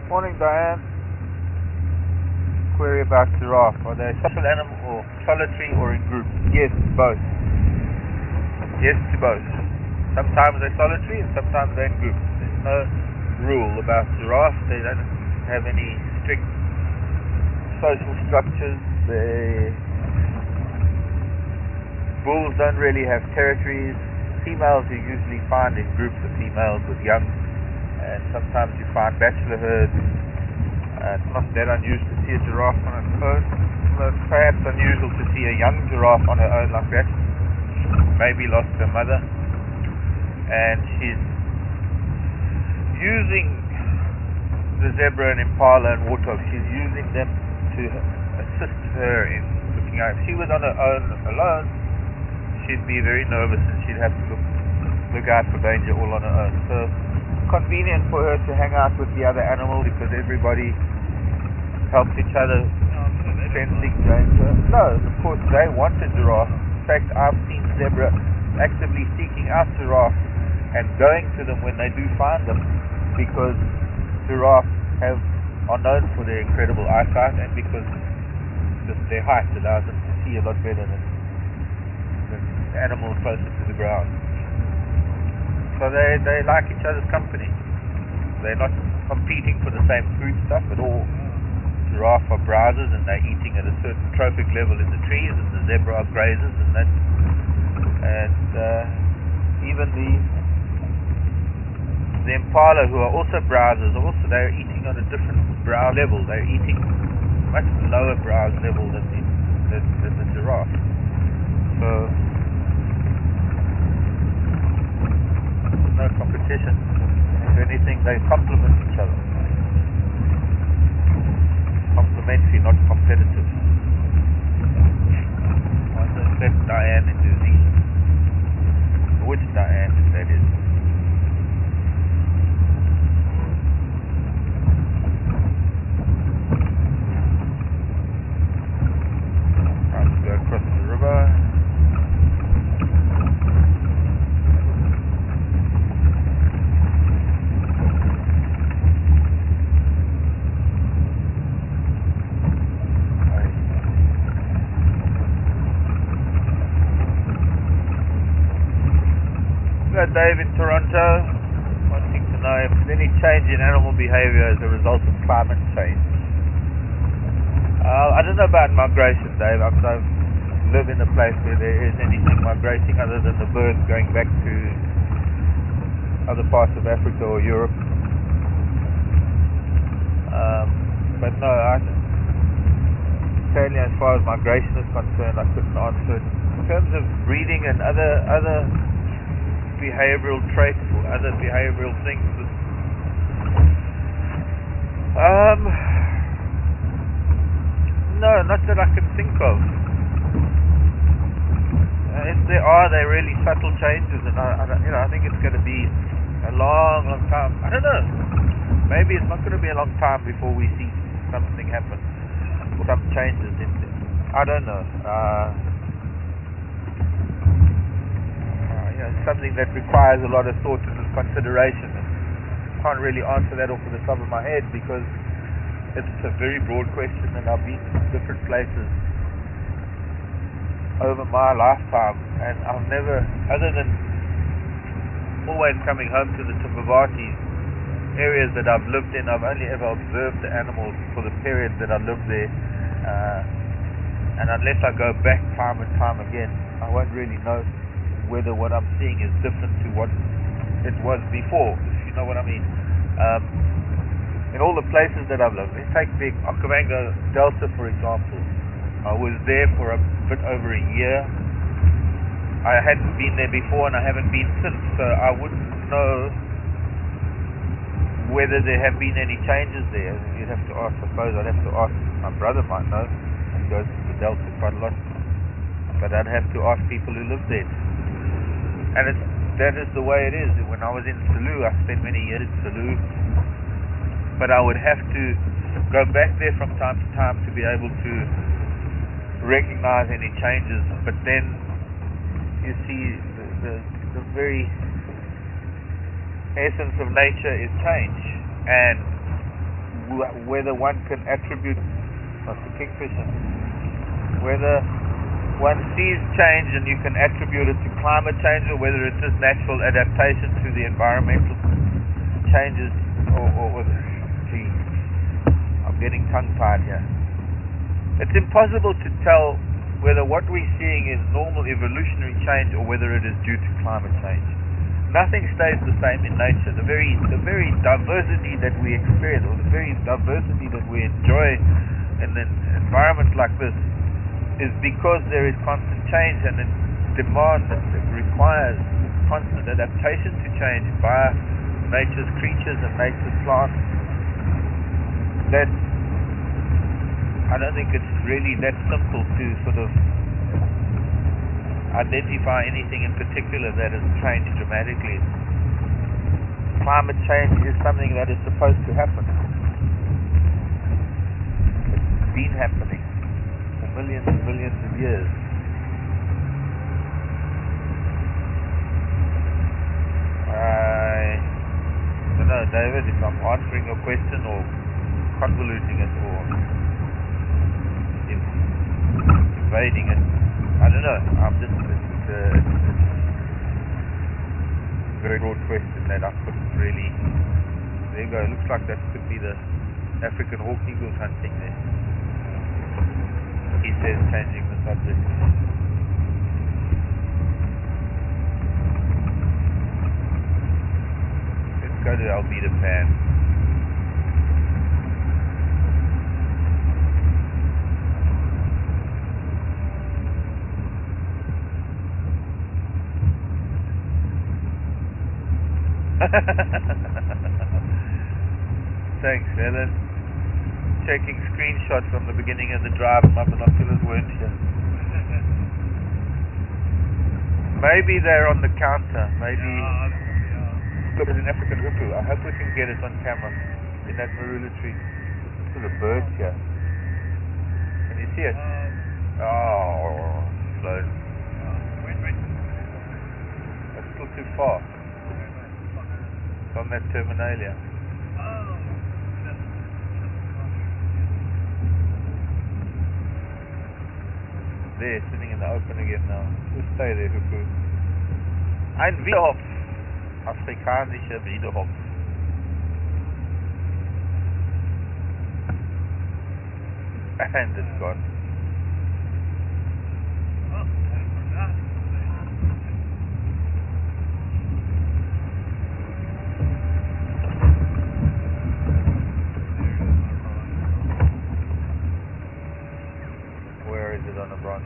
Morning, Diane. Query about giraffe. Are they a social animal or solitary or in groups? Yes, both. Yes to both. Sometimes they're solitary and sometimes they're in groups. There's no rule about giraffe. They don't have any strict social structures. Bulls don't really have territories. Females you usually find in groups of females with young. And sometimes you find bachelor herds. It's not that unusual to see a giraffe on its own. But perhaps unusual to see a young giraffe on her own like that. Maybe lost her mother. And she's using the zebra and impala and warthog. She's using them to assist her in looking out. If she was on her own alone, she'd be very nervous and she'd have to look out for danger all on her own. So convenient for her to hang out with the other animal because everybody helps each other fencing danger. No, of course they wanted giraffe. In fact, I've seen zebra actively seeking out giraffe and going to them when they do find them because giraffe are known for their incredible eyesight and because their height allows them to see a lot better than animals closer to the ground. So they like each other's company. They're not competing for the same food stuff at all. Giraffe are browsers and they're eating at a certain trophic level in the trees, and the zebra are grazers and that. And even the impala, who are also browsers, they're eating on a different brow level. They're eating much lower browse level than the giraffe. So no competition. If anything, they complement each other. Complementary, not competitive. I don't let Diane into these. Which Diane, if that is? Hello, Dave in Toronto. Wanting to know if there's any change in animal behavior as a result of climate change. I don't know about migration, Dave. I don't live in a place where there is anything migrating other than the birds going back to other parts of Africa or Europe. But no, certainly as far as migration is concerned, I couldn't answer it. In terms of breeding and other behavioral traits or other behavioral things, no, not that I can think of. If there are, they're really subtle changes, and I think it's going to be a long time. I don't know. Maybe it's not going to be a long time before we see something happen, some changes in it. I don't know. Something that requires a lot of thought and consideration. I can't really answer that off the top of my head because it's a very broad question, and I've been to different places over my lifetime, and I've never, other than always coming home to the Thornybush areas that I've lived in, I've only ever observed the animals for the period that I lived there, and unless I go back time and time again, I won't really know whether what I'm seeing is different to what it was before, if you know what I mean. In all the places that I've lived, let's take the Okavango Delta for example. I was there for a bit over a year. I hadn't been there before and I haven't been since, so I wouldn't know whether there have been any changes there. You'd have to ask, I suppose I'd have to ask, my brother might know, he goes to the Delta quite a lot, but I'd have to ask people who live there. And that is the way it is. When I was in Salou, I spent many years in Salou, but I would have to go back there from time to time to be able to recognize any changes. But then you see the very essence of nature is change, and whether one can attribute, not the kingfisher, whether one sees change and you can attribute it to climate change, or whether it's just natural adaptation to the environmental changes, or gee, I'm getting tongue-tied here. It's impossible to tell whether what we're seeing is normal evolutionary change or whether it is due to climate change. Nothing stays the same in nature. The very diversity that we experience, or the very diversity that we enjoy in an environment like this, is because there is constant change, and it demands, it requires constant adaptation to change by nature's creatures and nature's plants. That I don't think it's really that simple to sort of identify anything in particular that has changed dramatically. Climate change is something that is supposed to happen. It's been happening for millions and millions of years. I don't know, David, if I'm answering your question or convoluting it or evading it. I don't know. It's a very broad question that I couldn't really. There you go. It looks like that could be the African hawk eagles hunting there. He says, changing the subject. Let's go to Almeida Pan. Thanks, Ellen. Taking screenshots from the beginning of the drive. My binoculars weren't here. Maybe they're on the counter. Maybe. Look, it's an African huku. I hope we can get it on camera in that marula tree. Look at the birds here. Can you see it? Oh, slow. That's still too far. It's on that terminalia. There, sitting in the open again now. Just stay there, huku. Ein Wiederhof. Afrikanische Biederhof. And it's gone. Where is it on the branch?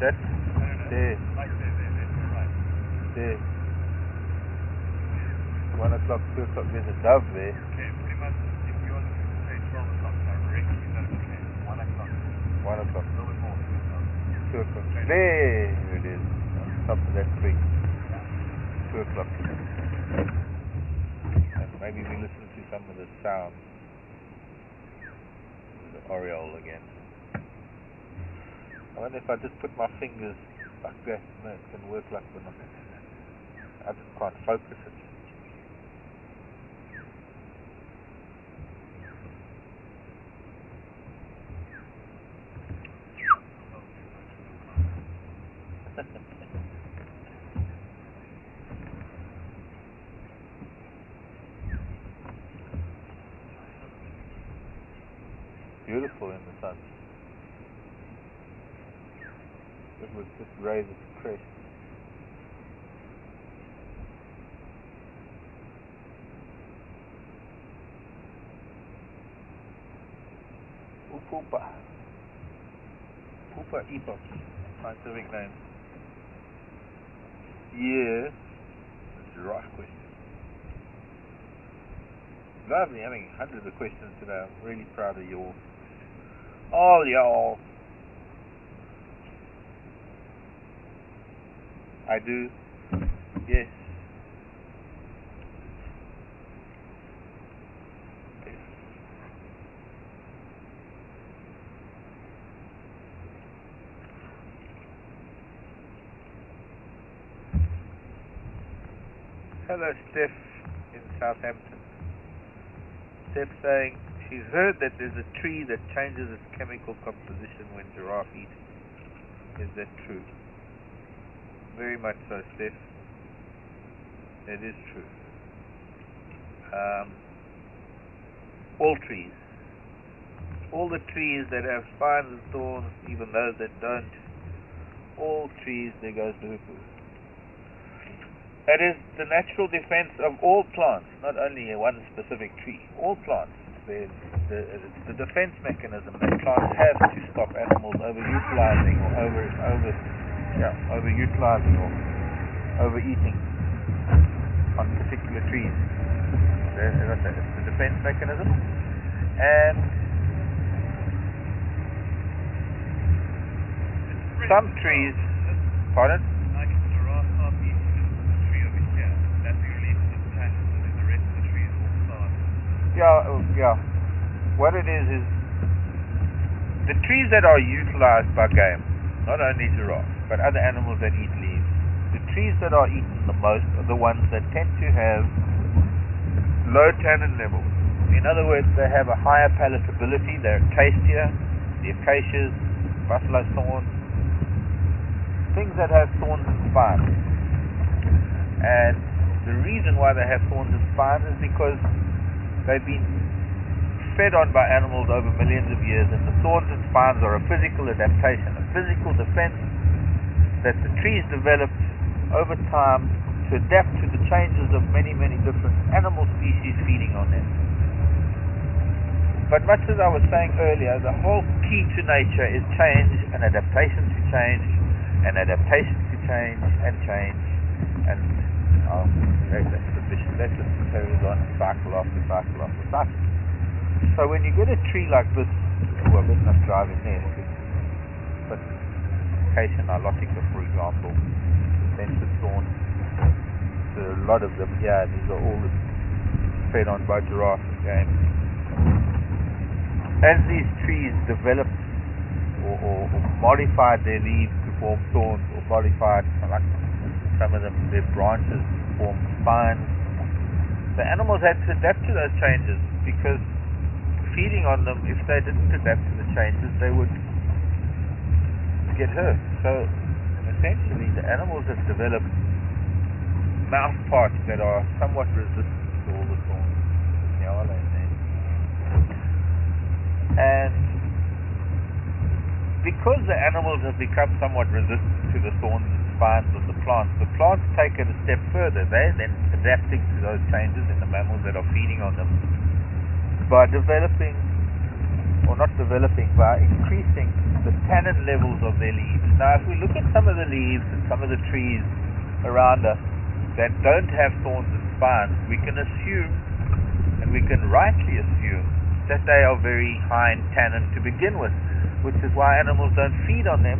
That's there. There. 1 o'clock, 2 o'clock, there's a dove there. Okay, pretty much if you're looking to say 12 o'clock, I reckon that's okay. 1 o'clock. 1 o'clock. A little bit more. 2 o'clock. There it is. On top of that tree. 2 o'clock. And maybe we listen to some of the sound. The Oriole again. I wonder if I just put my fingers like that, no, it can work like binoculars. I just can't focus it. Beautiful in the sun. It would just raise its crest. Upupa. Pupa epos. Scientific name. Yeah. That's the right question. Lovely having hundreds of questions today. I'm really proud of you all. All y'all. I do. Yes. Yes. Hello, Steph in Southampton. Steph saying she's heard that there's a tree that changes its chemical composition when giraffe eat it. Is that true? Very much so, Steph. It is true. All trees. All the trees that have spines and thorns, even those that don't. All trees, there goes the hoopoo. That is the natural defense of all plants, not only one specific tree. All plants. It's the defense mechanism that plants have to stop animals overutilizing or overutilizing or overeating on particular trees. As I said, it's the defense mechanism. And some trees, pardon? Like the giraffe half eating the tree over here. That we release the tannins and then the rest of the tree is all starved. Yeah. What it is the trees that are utilized by game, not only giraffes, but other animals that eat leaves, the trees that are eaten the most are the ones that tend to have low tannin levels. In other words, they have a higher palatability, they're tastier, the acacias, buffalo thorns, things that have thorns and spines. And the reason why they have thorns and spines is because they've been fed on by animals over millions of years, and the thorns and spines are a physical adaptation, a physical defense that the trees developed over time to adapt to the changes of many, many different animal species feeding on them. But much as I was saying earlier, the whole key to nature is change and adaptation to change and adaptation to change and change, and that's sufficient. That just carries on cycle after cycle after cycle. So when you get a tree like this, well, let's not drive in there, but Acacia nilotica, for example, dented thorn, there are a lot of them here. These are all fed on by giraffe and game. As these trees developed or modified their leaves to form thorns, or modified, like some of them, their branches form spines, the animals had to adapt to those changes, because feeding on them, if they didn't adapt to the changes, they would get hurt. So essentially the animals have developed mouth parts that are somewhat resistant to all the thorns. And because the animals have become somewhat resistant to the thorns and spines of the plants take it a step further. They're then adapting to those changes in the mammals that are feeding on them by developing, or not developing, by increasing the tannin levels of their leaves. Now, if we look at some of the leaves and some of the trees around us that don't have thorns and spines, we can assume, and we can rightly assume, that they are very high in tannin to begin with, which is why animals don't feed on them,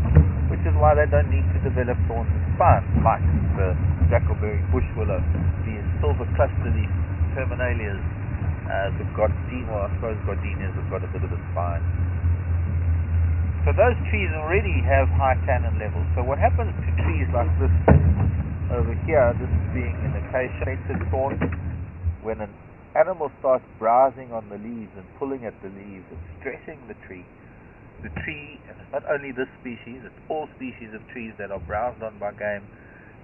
which is why they don't need to develop thorns and spines, like the jackalberry bush willow, the silver cluster leaf terminalias, the gardenia, well, I suppose gardenias have got a bit of a spine. So those trees already have high tannin levels. So what happens to trees like this over here, this being an acacia thorn, when an animal starts browsing on the leaves and pulling at the leaves and stressing the tree, and it's not only this species, it's all species of trees that are browsed on by game,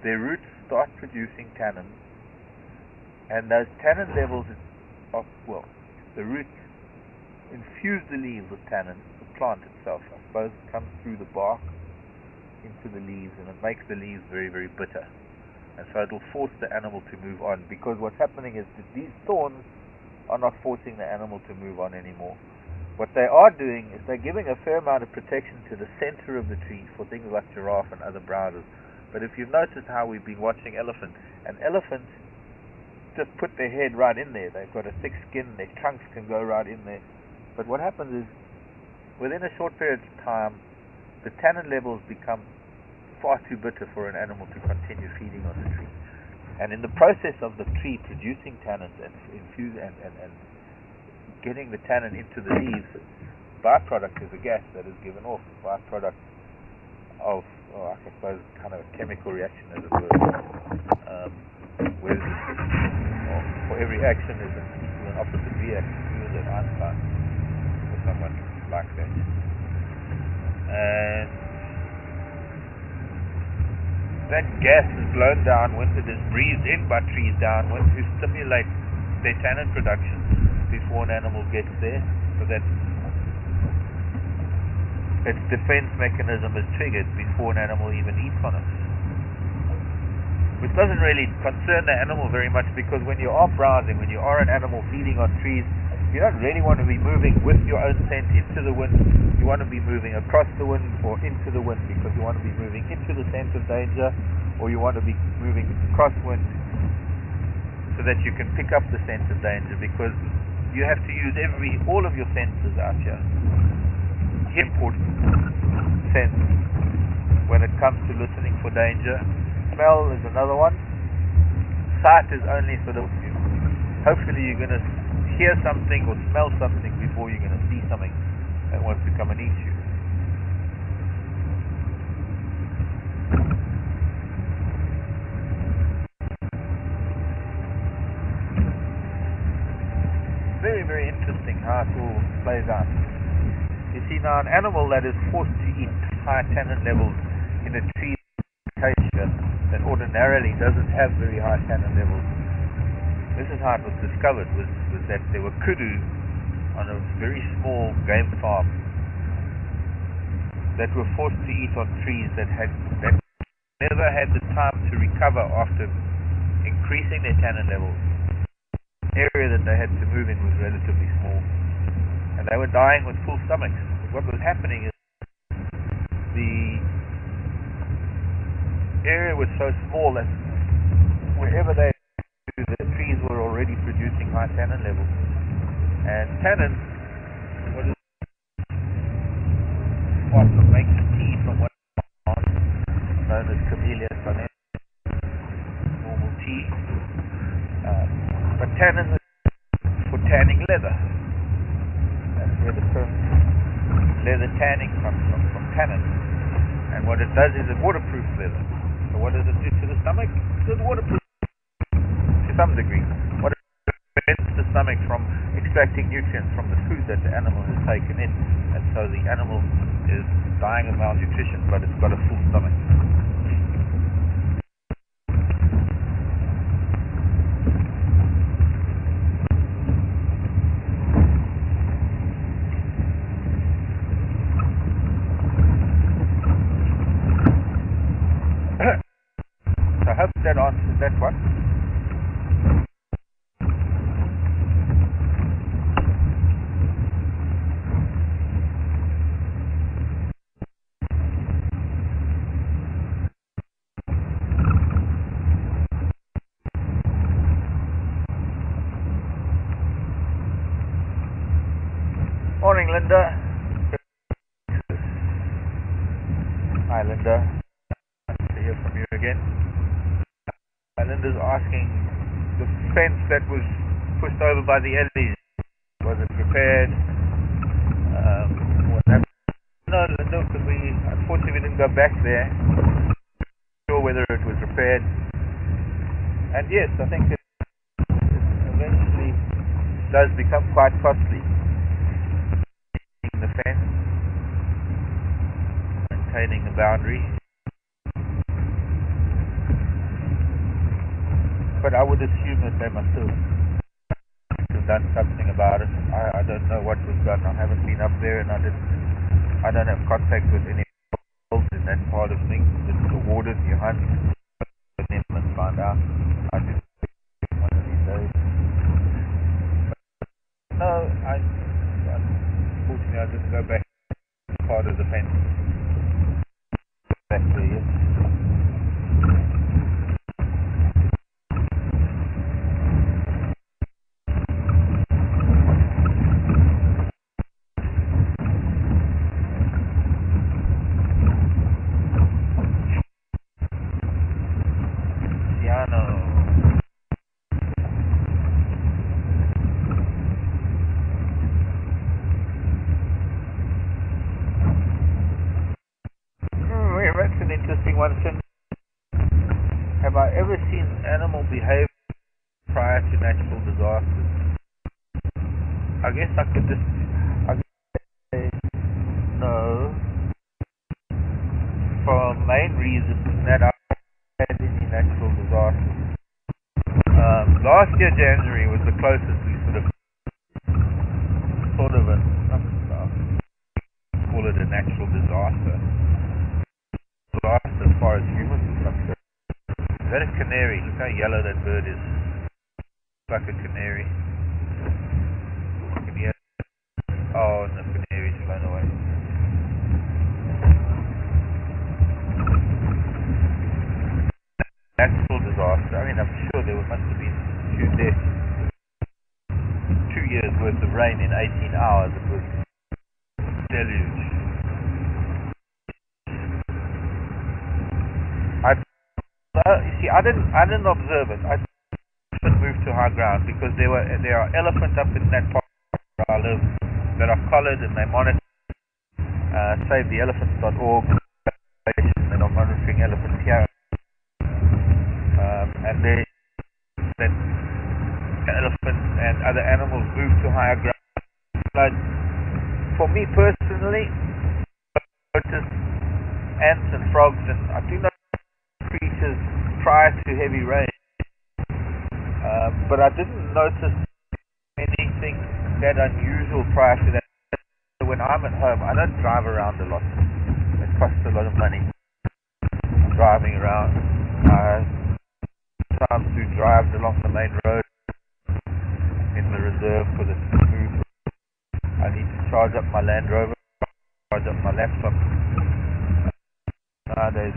their roots start producing tannin, and those tannin levels of, well, the roots infuse the leaves with tannin. The plant itself, I suppose, comes through the bark into the leaves, and it makes the leaves very, very bitter, and so it'll force the animal to move on, because what's happening is that these thorns are not forcing the animal to move on anymore. What they are doing is they're giving a fair amount of protection to the center of the tree for things like giraffe and other browsers. But if you've noticed how we've been watching elephants, and elephants just put their head right in there. They've got a thick skin, their trunks can go right in there. But what happens is, within a short period of time, the tannin levels become far too bitter for an animal to continue feeding on the tree. And in the process of the tree producing tannins and getting the tannin into the leaves, byproduct is a gas that is given off, byproduct of, I suppose, kind of a chemical reaction, as it were. Where for every action is an equal and opposite reaction. Who was it? Einstein, or someone like that. And that gas is blown downwind. It is breathed in by trees downwind to stimulate their tannin production before an animal gets there, so that its defense mechanism is triggered before an animal even eats on it. Which doesn't really concern the animal very much, because when you are browsing, when you are an animal feeding on trees, you don't really want to be moving with your own scent into the wind. You want to be moving across the wind or into the wind, because you want to be moving into the scent of danger, or you want to be moving crosswind so that you can pick up the scent of danger, because you have to use all of your senses out here. Important sense when it comes to listening for danger. Smell is another one. Sight is only sort of, hopefully you're going to hear something or smell something before you're going to see something that wants to come and eat you. Very, very interesting how it all plays out. You see, now an animal that is forced to eat high tannin levels in a tree acacia that ordinarily doesn't have very high tannin levels. This is how it was discovered, was that there were kudu on a very small game farm that were forced to eat on trees that never had the time to recover after increasing their tannin levels. The area that they had to move in was relatively small, and they were dying with full stomachs. What was happening is the area was so small that wherever they were, the trees were already producing high tannin levels. And tannin, what is what makes the tea from one plant known as Camellia sinensis, normal tea. But tannin is for tanning leather. That's where the term leather tanning comes from tannin. And what it does is it waterproofs leather. So what does it do to the stomach? It waterproofs to some degree. What it prevents the stomach from extracting nutrients from the food that the animal has taken in. And so the animal is dying of malnutrition, but it's got a full stomach. that answers that one. Morning, Linda. Hi, Linda. Nice to hear from you again. Linda's asking, the fence that was pushed over by the Eddies, was it repaired? No, Linda, because unfortunately we didn't go back there. Not sure whether it was repaired. And yes, I think it eventually does become quite costly. The fence, maintaining the boundary. But I would assume that they must have done something about it. I don't know what was done. I haven't been up there, and I don't have contact with any people in that part of things. It's the warden, you hunt with them and find out. I just one of these days. No, unfortunately I didn't go back to part of the fence. Back there yet. That's an interesting one. Have I ever seen animal behave prior to natural disasters? I guess I could say no, for a main reason that I had any natural disasters. Last year January was the closest we sort of call it a natural disaster. As far as humans are concerned. Is that a canary? Look how yellow that bird is. It's like a canary. Can you hear? Oh, and the canary's flown away. Natural disaster. I mean, I'm sure there must have been 2 deaths. 2 years worth of rain in 18 hours. It was deluge. You see, I didn't observe it. I didn't move to high ground because there are elephants up in that part where I live that are collared and they monitor SaveTheElephants.org and are monitoring elephants here. And then elephants and other animals move to higher ground. But for me personally, I notice ants and frogs, and I do not creatures prior to heavy rain, but I didn't notice anything that unusual prior to that. When I'm at home, I don't drive around a lot. It costs a lot of money driving around. I sometimes do drives along the main road in the reserve for the smooth. I need to charge up my Land Rover, charge up my laptop. Nowadays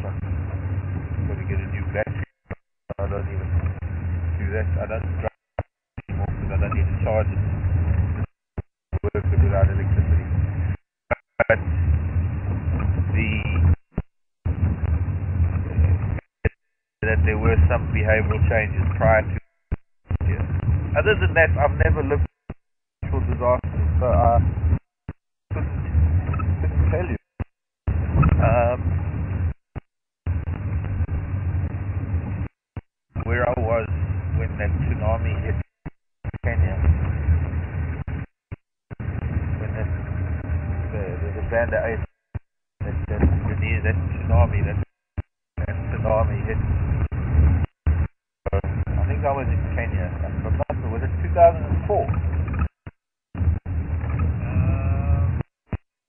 got to get a new battery. I don't even do that. I don't drive anymore because I don't need to charge it. Work it without electricity. But that there were some behavioral changes prior to years. Other than that, I've never lived natural disasters, so I couldn't tell you. Where I was when that tsunami hit Kenya, when the Banda 8, that tsunami hit. I think I was in Kenya. Was it 2004?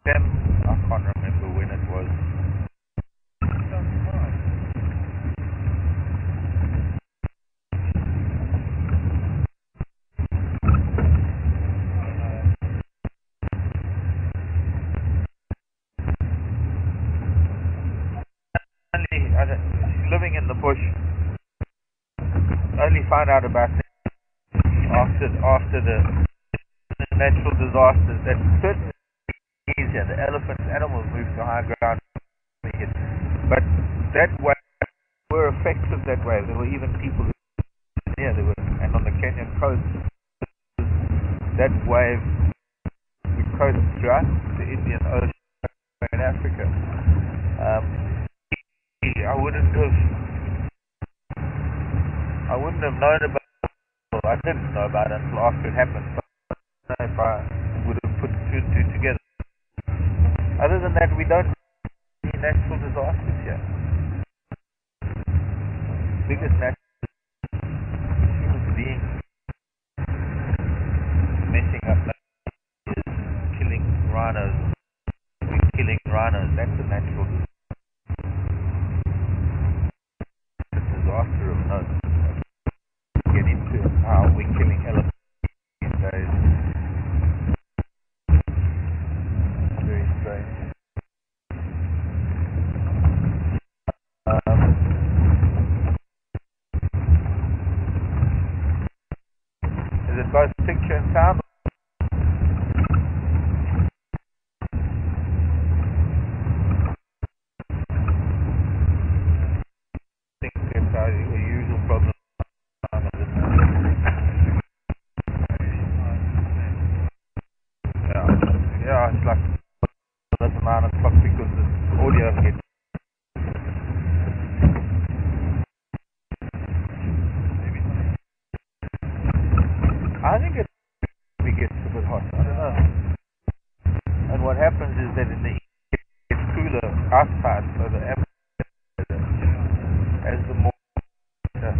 I can't remember when it was. 2005. find out about things after the natural disasters that certain easier. The elephants, animals move to high ground. But that way were effective that way. There were even people there were, and on the Kenyan coast, that wave would coast throughout the Indian Ocean in Africa. I wouldn't have known about it. Well, I didn't know about it until after it happened. So I don't know if I would have put two and two together. Other than that, we don't see natural disasters here. Biggest natural human being messing up is killing rhinos. We're killing rhinos. That's a natural disaster of note. Get into how we're killing elephants these days. Very strange. Is it both picture and sound? I think it's our usual problem. Yeah, it's like that's 9 o'clock because the audio gets. I think it gets a bit hot. I don't know. And what happens is that in the east it gets cooler outside, so the atmosphere, as the more so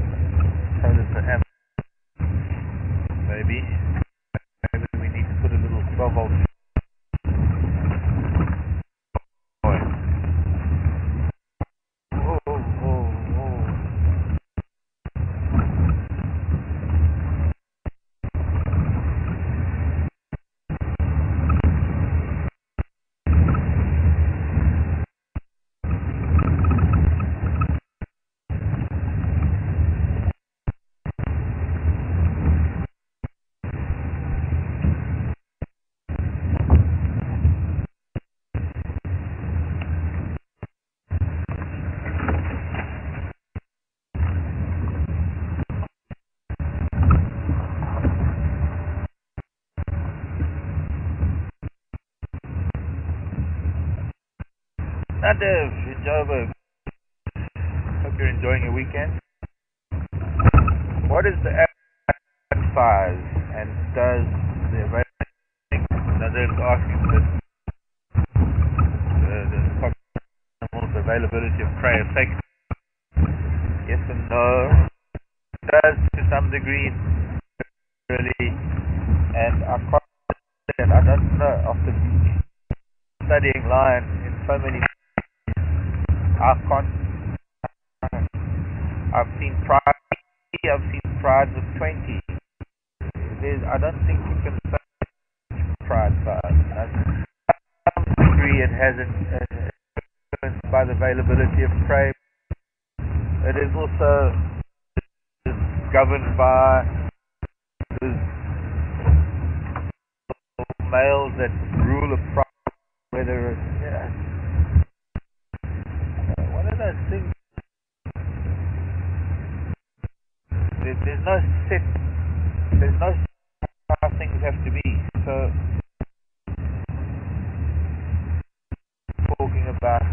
does the atmosphere. Maybe we need to put a little 12-volt. Nadev in Joburg. Hope you're enjoying your weekend. What is the average size and does the Nadev's asking the availability of prey affect? Yes and no. It does to some degree, really, and I don't know, after studying lion in so many I've seen prides of 20. I don't think you can say pride size. To some degree it has influenced by the availability of prey. It is also governed by the males that rule a pride, whether it's one of those things. There's no how things have to be. So talking about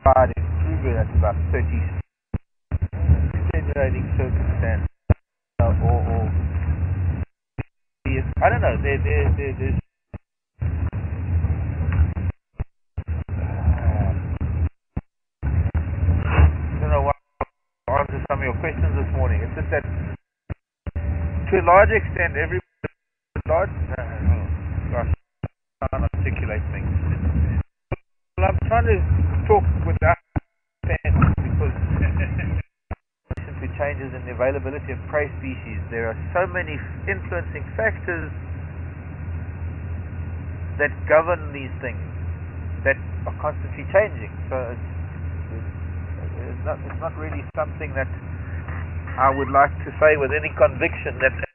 pride in Kruger, that's about 30 extenuating circumstances, or I don't know. There's answer some of your questions this morning. It's just that to a large extent I can't articulate things. Well, I'm trying to talk without sense because to changes in the availability of prey species, there are so many influencing factors that govern these things that are constantly changing. So it's not really something that I would like to say with any conviction that the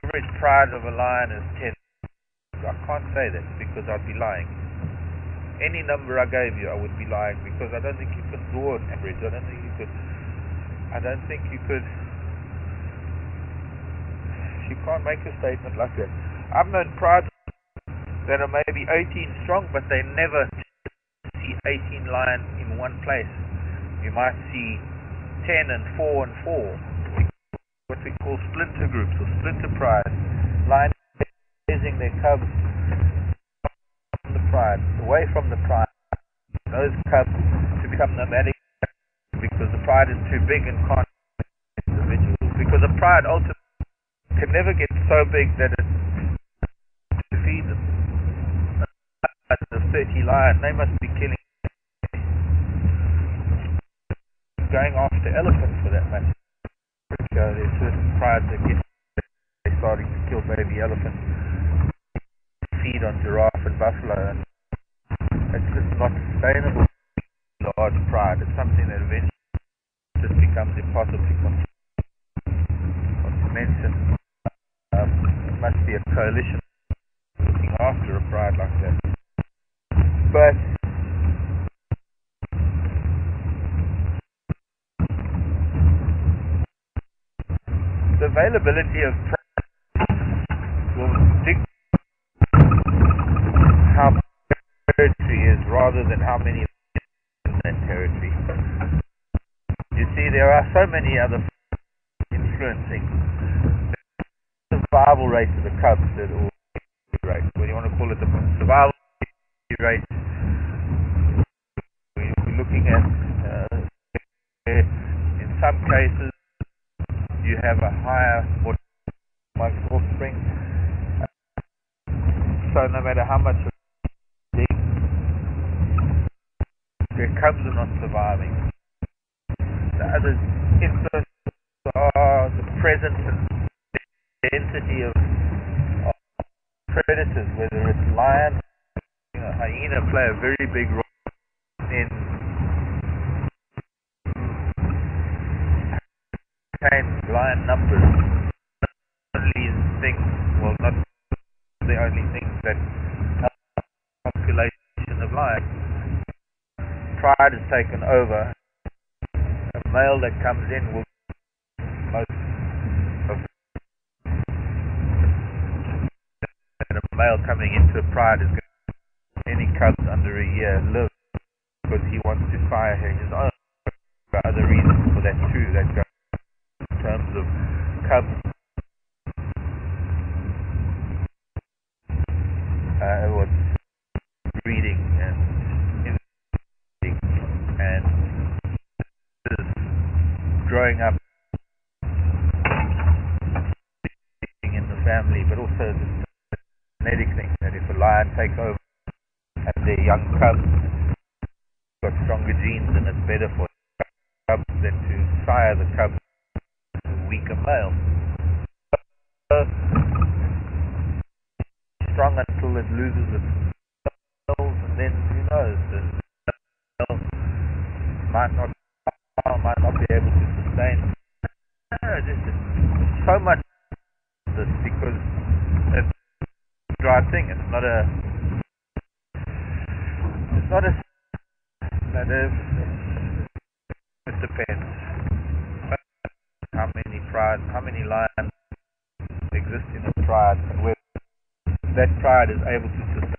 average pride of a lion is 10. I can't say that because I'd be lying. Any number I gave you, I would be lying because I don't think you could draw an average. I don't think you could. You can't make a statement like that. I've known prides that are maybe 18 strong, but they never see 18 lions in one place. You might see 10 and 4 and 4, what we call splinter groups or splinter prides. Lions raising their cubs from the pride, away from the pride. Those cubs to become nomadic because the pride is too big and can't individuals. Because a pride ultimately can never get so big that it feeds them. The 30 lions, they must be killing, going after elephants for that matter. There's certain prides that they're starting to kill baby elephants, feed on giraffe and buffalo, and it's just not sustainable. Large pride, it's something that eventually just becomes impossible to continue. Not to mention, it must be a coalition looking after a pride like that. But the availability of pride will dictate how territory is rather than how many in that territory. You see, there are so many other influencing the survival rate of the cubs that all rate, whether you want to call it the survival rate. We're looking at in some cases you have a higher amongst offspring, so no matter how much their cubs are not surviving. The other influences are the presence and density of predators, whether it's lion, hyena play a very big role in lion numbers. Not the only thing that help the population of lions. Pride has taken over. A male that comes in will most of and a male coming into a pride is going to any cubs under a year live because he wants to sire his own. There are other reasons for that too that go in terms of cubs breeding and growing up in the family, but also the genetic thing that if a lion takes over and their young cubs got stronger genes and it's better for cubs than to sire the cubs to a weaker male. Strong until it loses its cells, and then who knows, the cell might not be able to sustain. There's so much of this because it's a dry thing. It depends how many lions exist in a pride, and whether that pride is able to sustain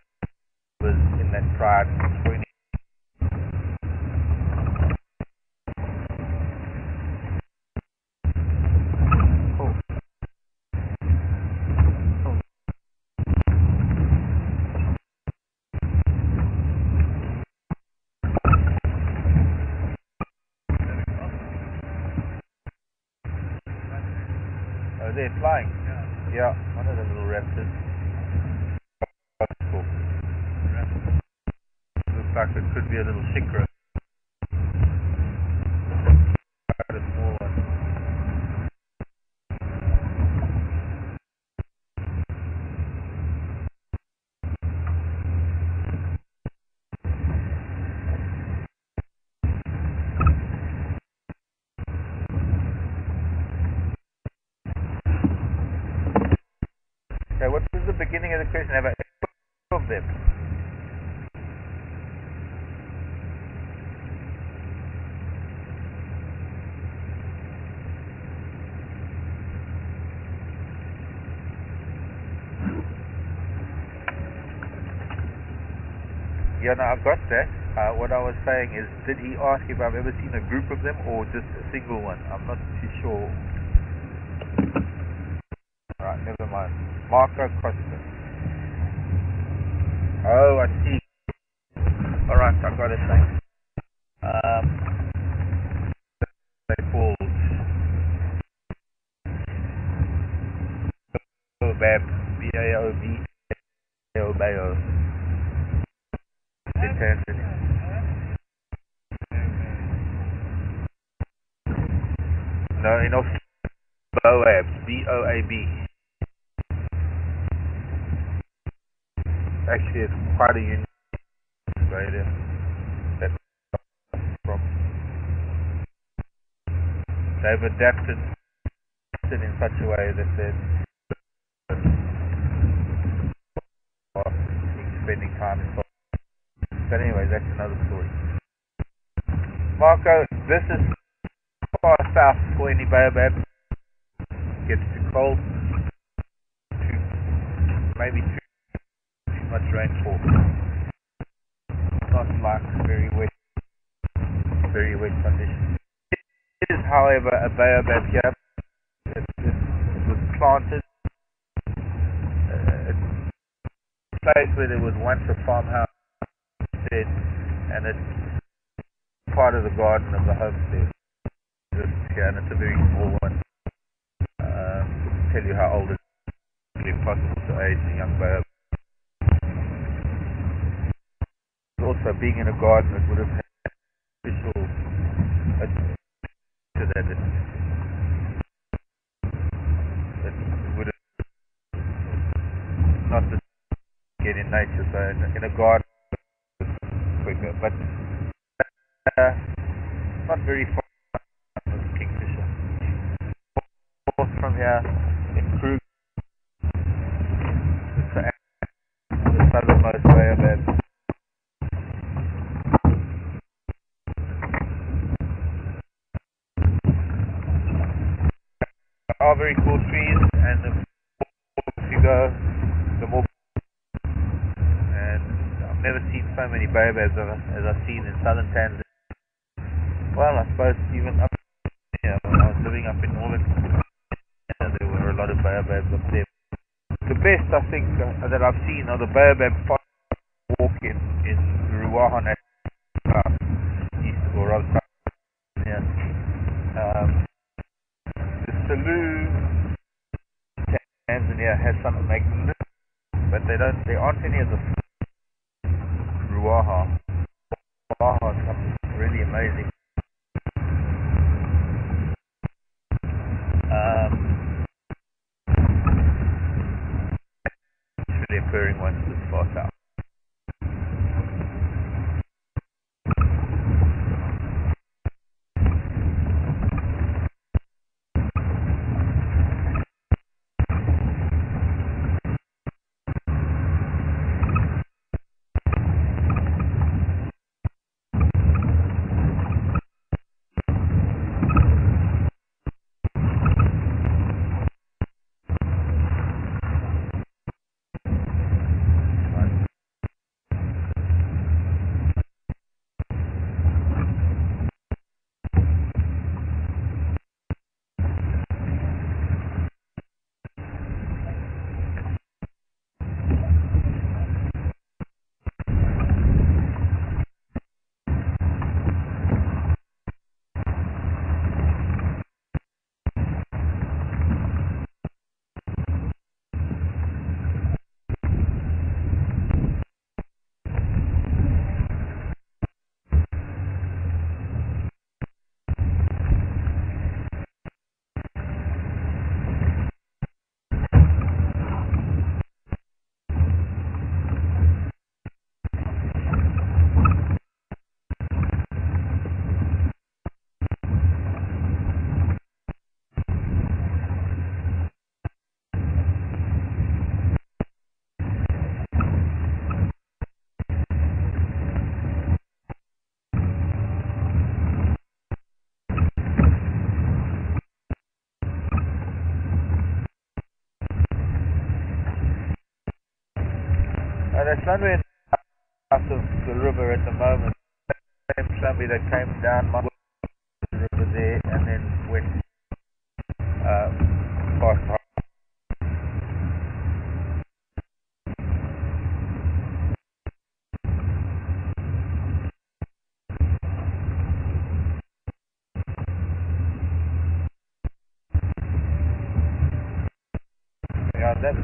in that pride. Oh, they're flying. Yeah, one of the little raptors. Looks like it could be a little shikra. Quite a small one. beginning of the question, have I ever of them? Yeah, no, I've got that. What I was saying is, did he ask if I've ever seen a group of them or just a single one? I'm not too sure. Alright, never mind. Marco Costa. Oh, I see. Alright, I got it, thanks. They're called Baobab, B-A-O-B, in Tanzania. No, in Australia, Boab, B-O-A-B. Actually, it's quite a unique Australia. That's from. They've adapted it in such a way that they're spending time in. But anyway, that's another story. Marco, this is far south for any baobab. Gets too cold, maybe too much rainfall. Not like very wet conditions. It is, however, a baobab here. It was planted. It's a place where there was once a farmhouse, and it's part of the garden of the homestead. Here, and it's a very small one. Tell you how old it is. It's impossible to age a young baobab. Also, being in a garden, it would have had special to that. It would have not to get in nature. So in a garden, it's quicker, but not very far from kingfisher. North from here in Krug, it's the southernmost baobab. Are very cool trees, and the more you go, the more. And I've never seen so many baobabs as I've seen in southern Tanzania. Well, I suppose even up here, when I was living up in northern Tanzania, there were a lot of baobabs up there. The best, I think, that I've seen are the baobab walk in Ruaha National Park, east or rather south. Yeah. The Selous, Tanzania has some magnificent, but there aren't any of the Ruaha. Ruaha is something really amazing. Really occurring ones this far south. there's somewhere south of the river at the moment. Somebody that came down the river there and then went past the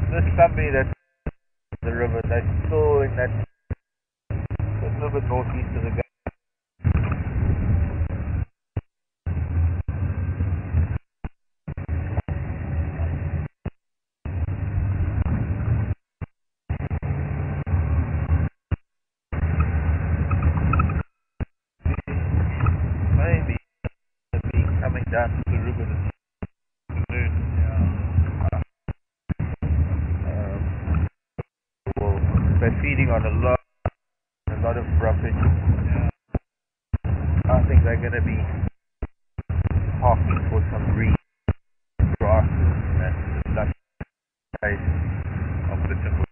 this somebody that's the river, they're still in that a little bit northeast of the gate. Maybe coming down to the river this afternoon. Well, they're feeding on a lot of roughage. I think they're going to be parking for some green grasses and lush space. I'll put some.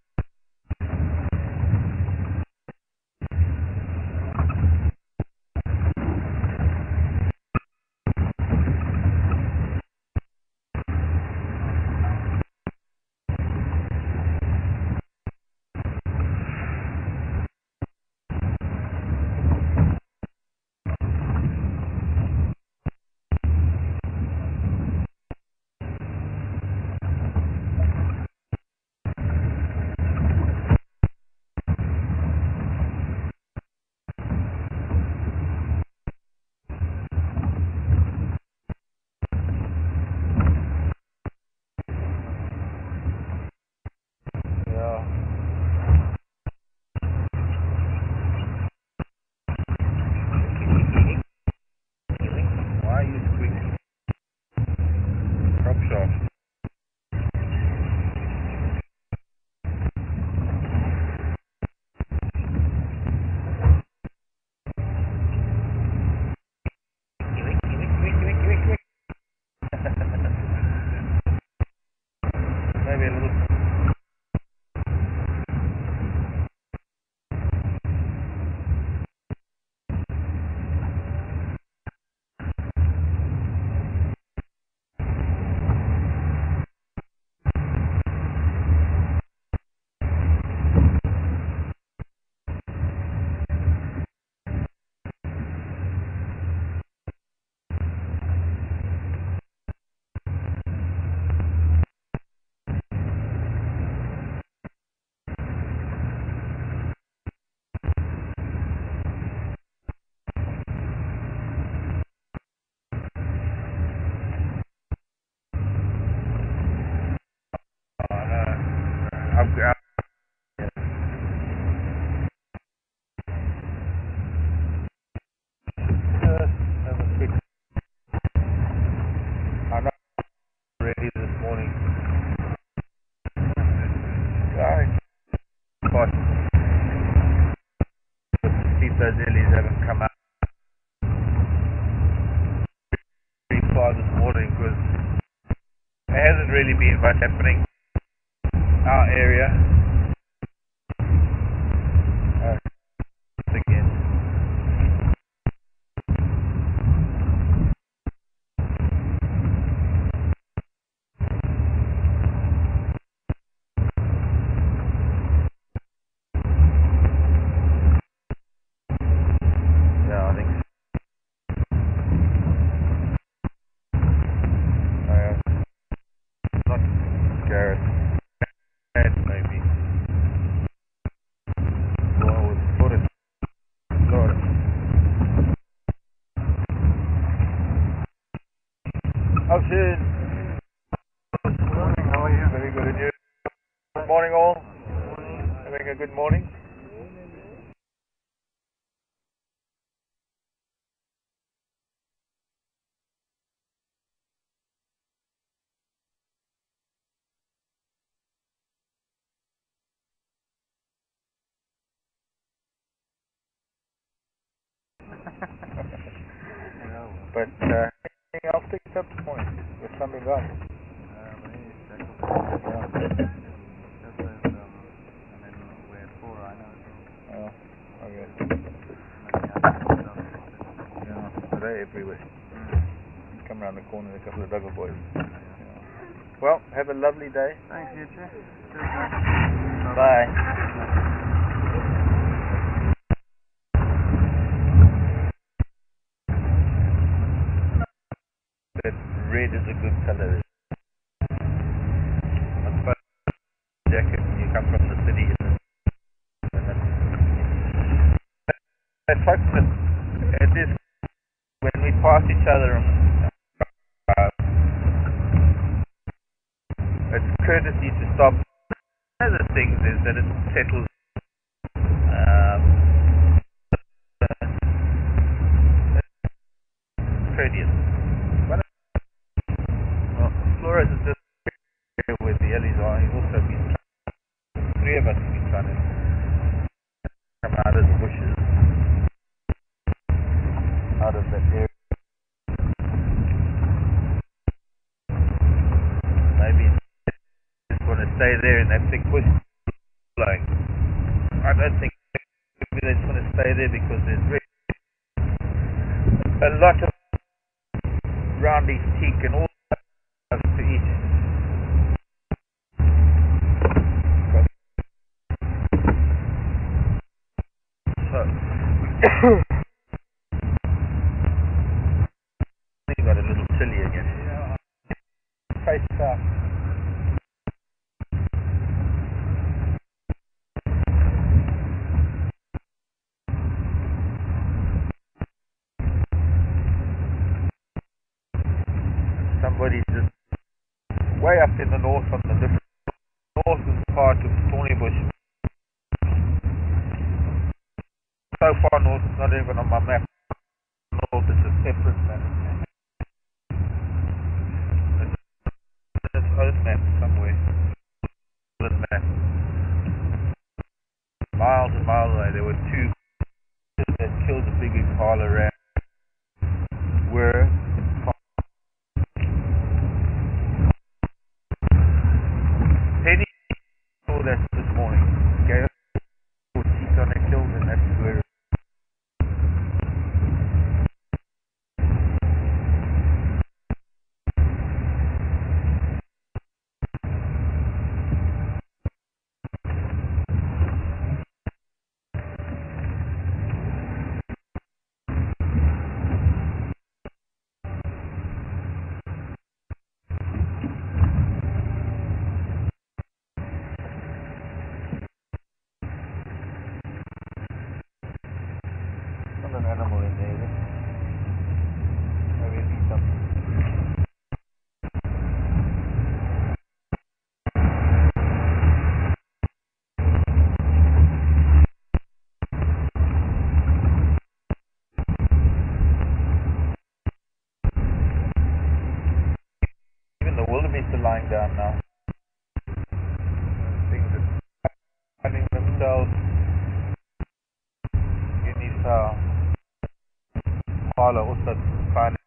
Why are you squeaking? Crop shot. Maybe a little. I'm not ready this morning. But see those lilies haven't come out pretty far this morning because there hasn't really been much happening in our area. Again. Yeah, I think so. Not Garrett. Maybe. Well, it's sort of Lord. How's it? Good morning, how are you? Very good, and you? Good morning, all. Having a good morning. But anything else picked up the point with something else? We're 4 yeah. Yeah, they're everywhere. Come around the corner, a couple of dogger boys. Yeah. Well, have a lovely day. Thanks, you too. Bye. That red is a good color. That's fun jacket when you come from the city. It's like it is when we pass each other. It's courtesy to stop. One of the things is that it settles. Courteous. Well, Flores is just here with the Ellies are. He's also been three of us have been trying to come out of the bushes, out of that area. Maybe just want to stay there in that thick bush blowing. I don't think maybe they just want to stay there because there's really a lot of roundy teak and all that to eat. So he got a little chilly again. Face south. Somebody just way up in the north on the different northern part of Thornybush. So far north, it's not even on my map. North is a separate map. It's its own map somewhere. Map. Miles and miles away, there were two that killed the big impala ram. Were Penny saw that this morning. Gave us a teeth on their kills, and that's where. Not an animal in there, is it? Maybe it'd be something. Even the wildebeest are lying down now. Things are finding themselves in these parlor also finding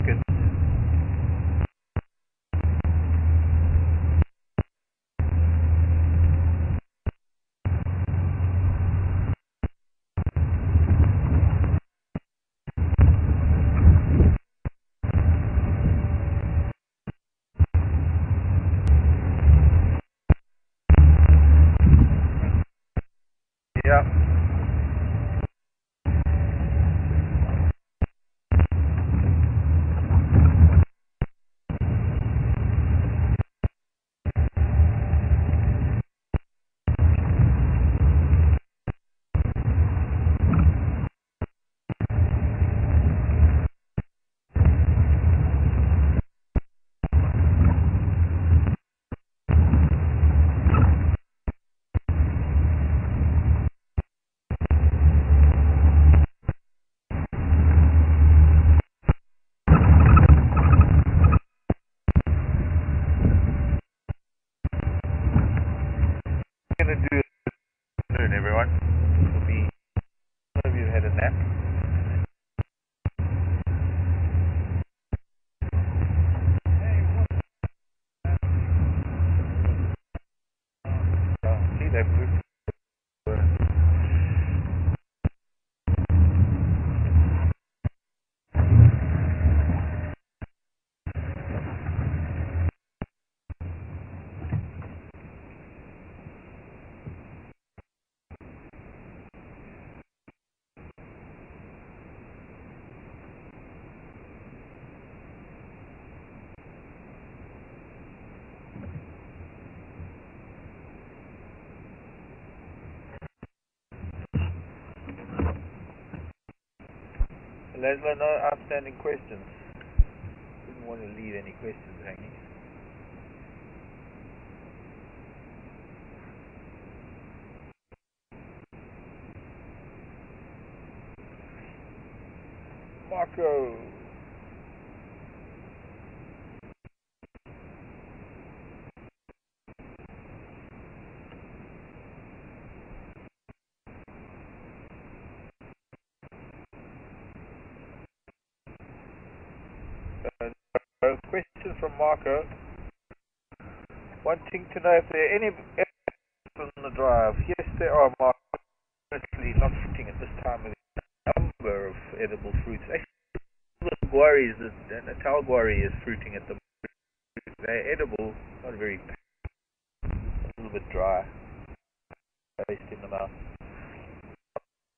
good. Yeah. I'm going to do it soon, everyone. This will be, some of you had a nap. See, they've moved. Leslie, no outstanding questions. Didn't want to leave any questions hanging. Marco. A question from Marco, wanting to know if there are any edibles on the drive. Yes, there are, Marco. Honestly, not fruiting at this time of the number of edible fruits. Actually, the guaris, the Natal guari is fruiting at the moment. They're edible, not very, a little bit dry, taste in the mouth.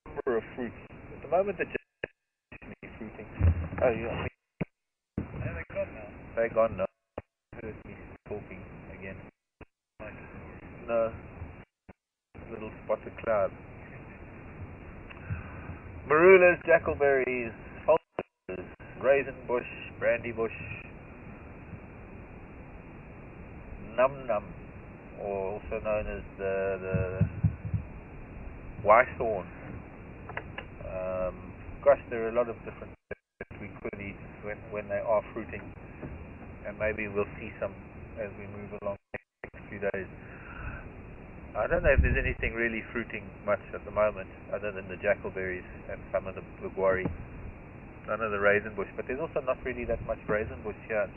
Number of fruits. At the moment, they're just fruiting. Oh, yeah. They're gone now. They're gone now. Heard me talking again. No. Little spotted cloud. Marulas, jackalberries, falcons, raisin bush, brandy bush, num num, or also known as the whitethorn. Gosh, there are a lot of different that we could eat when they are fruiting, and maybe we'll see some as we move along the next few days. I don't know if there's anything really fruiting much at the moment other than the jackalberries and some of the guari. None of the raisin bush, but there's also not really that much raisin bush here.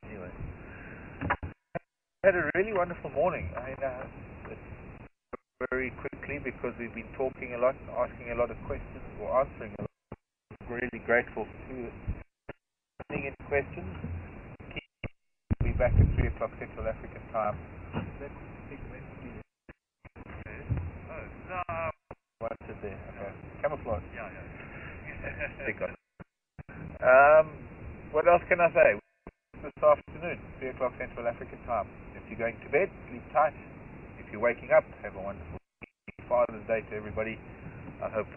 Anyway, had a really wonderful morning. I mean, very quickly because we've been talking a lot, asking a lot of questions or answering a lot. I'm really grateful to sending in questions. We'll be back at 3 o'clock Central African time. What's it there? Okay. Camouflage. Yeah. Stick on. What else can I say? This afternoon, 3 o'clock Central African time. If you're going to bed, sleep tight. If you're waking up, have a wonderful Father's Day to everybody. I hope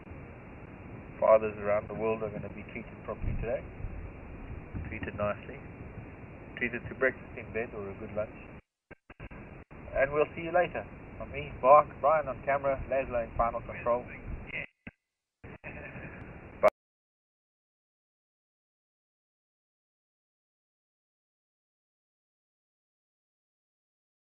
fathers around the world are going to be treated properly today. Treated nicely. Treated to breakfast in bed or a good lunch. And we'll see you later. From me, Brian on camera, Laszlo in final control.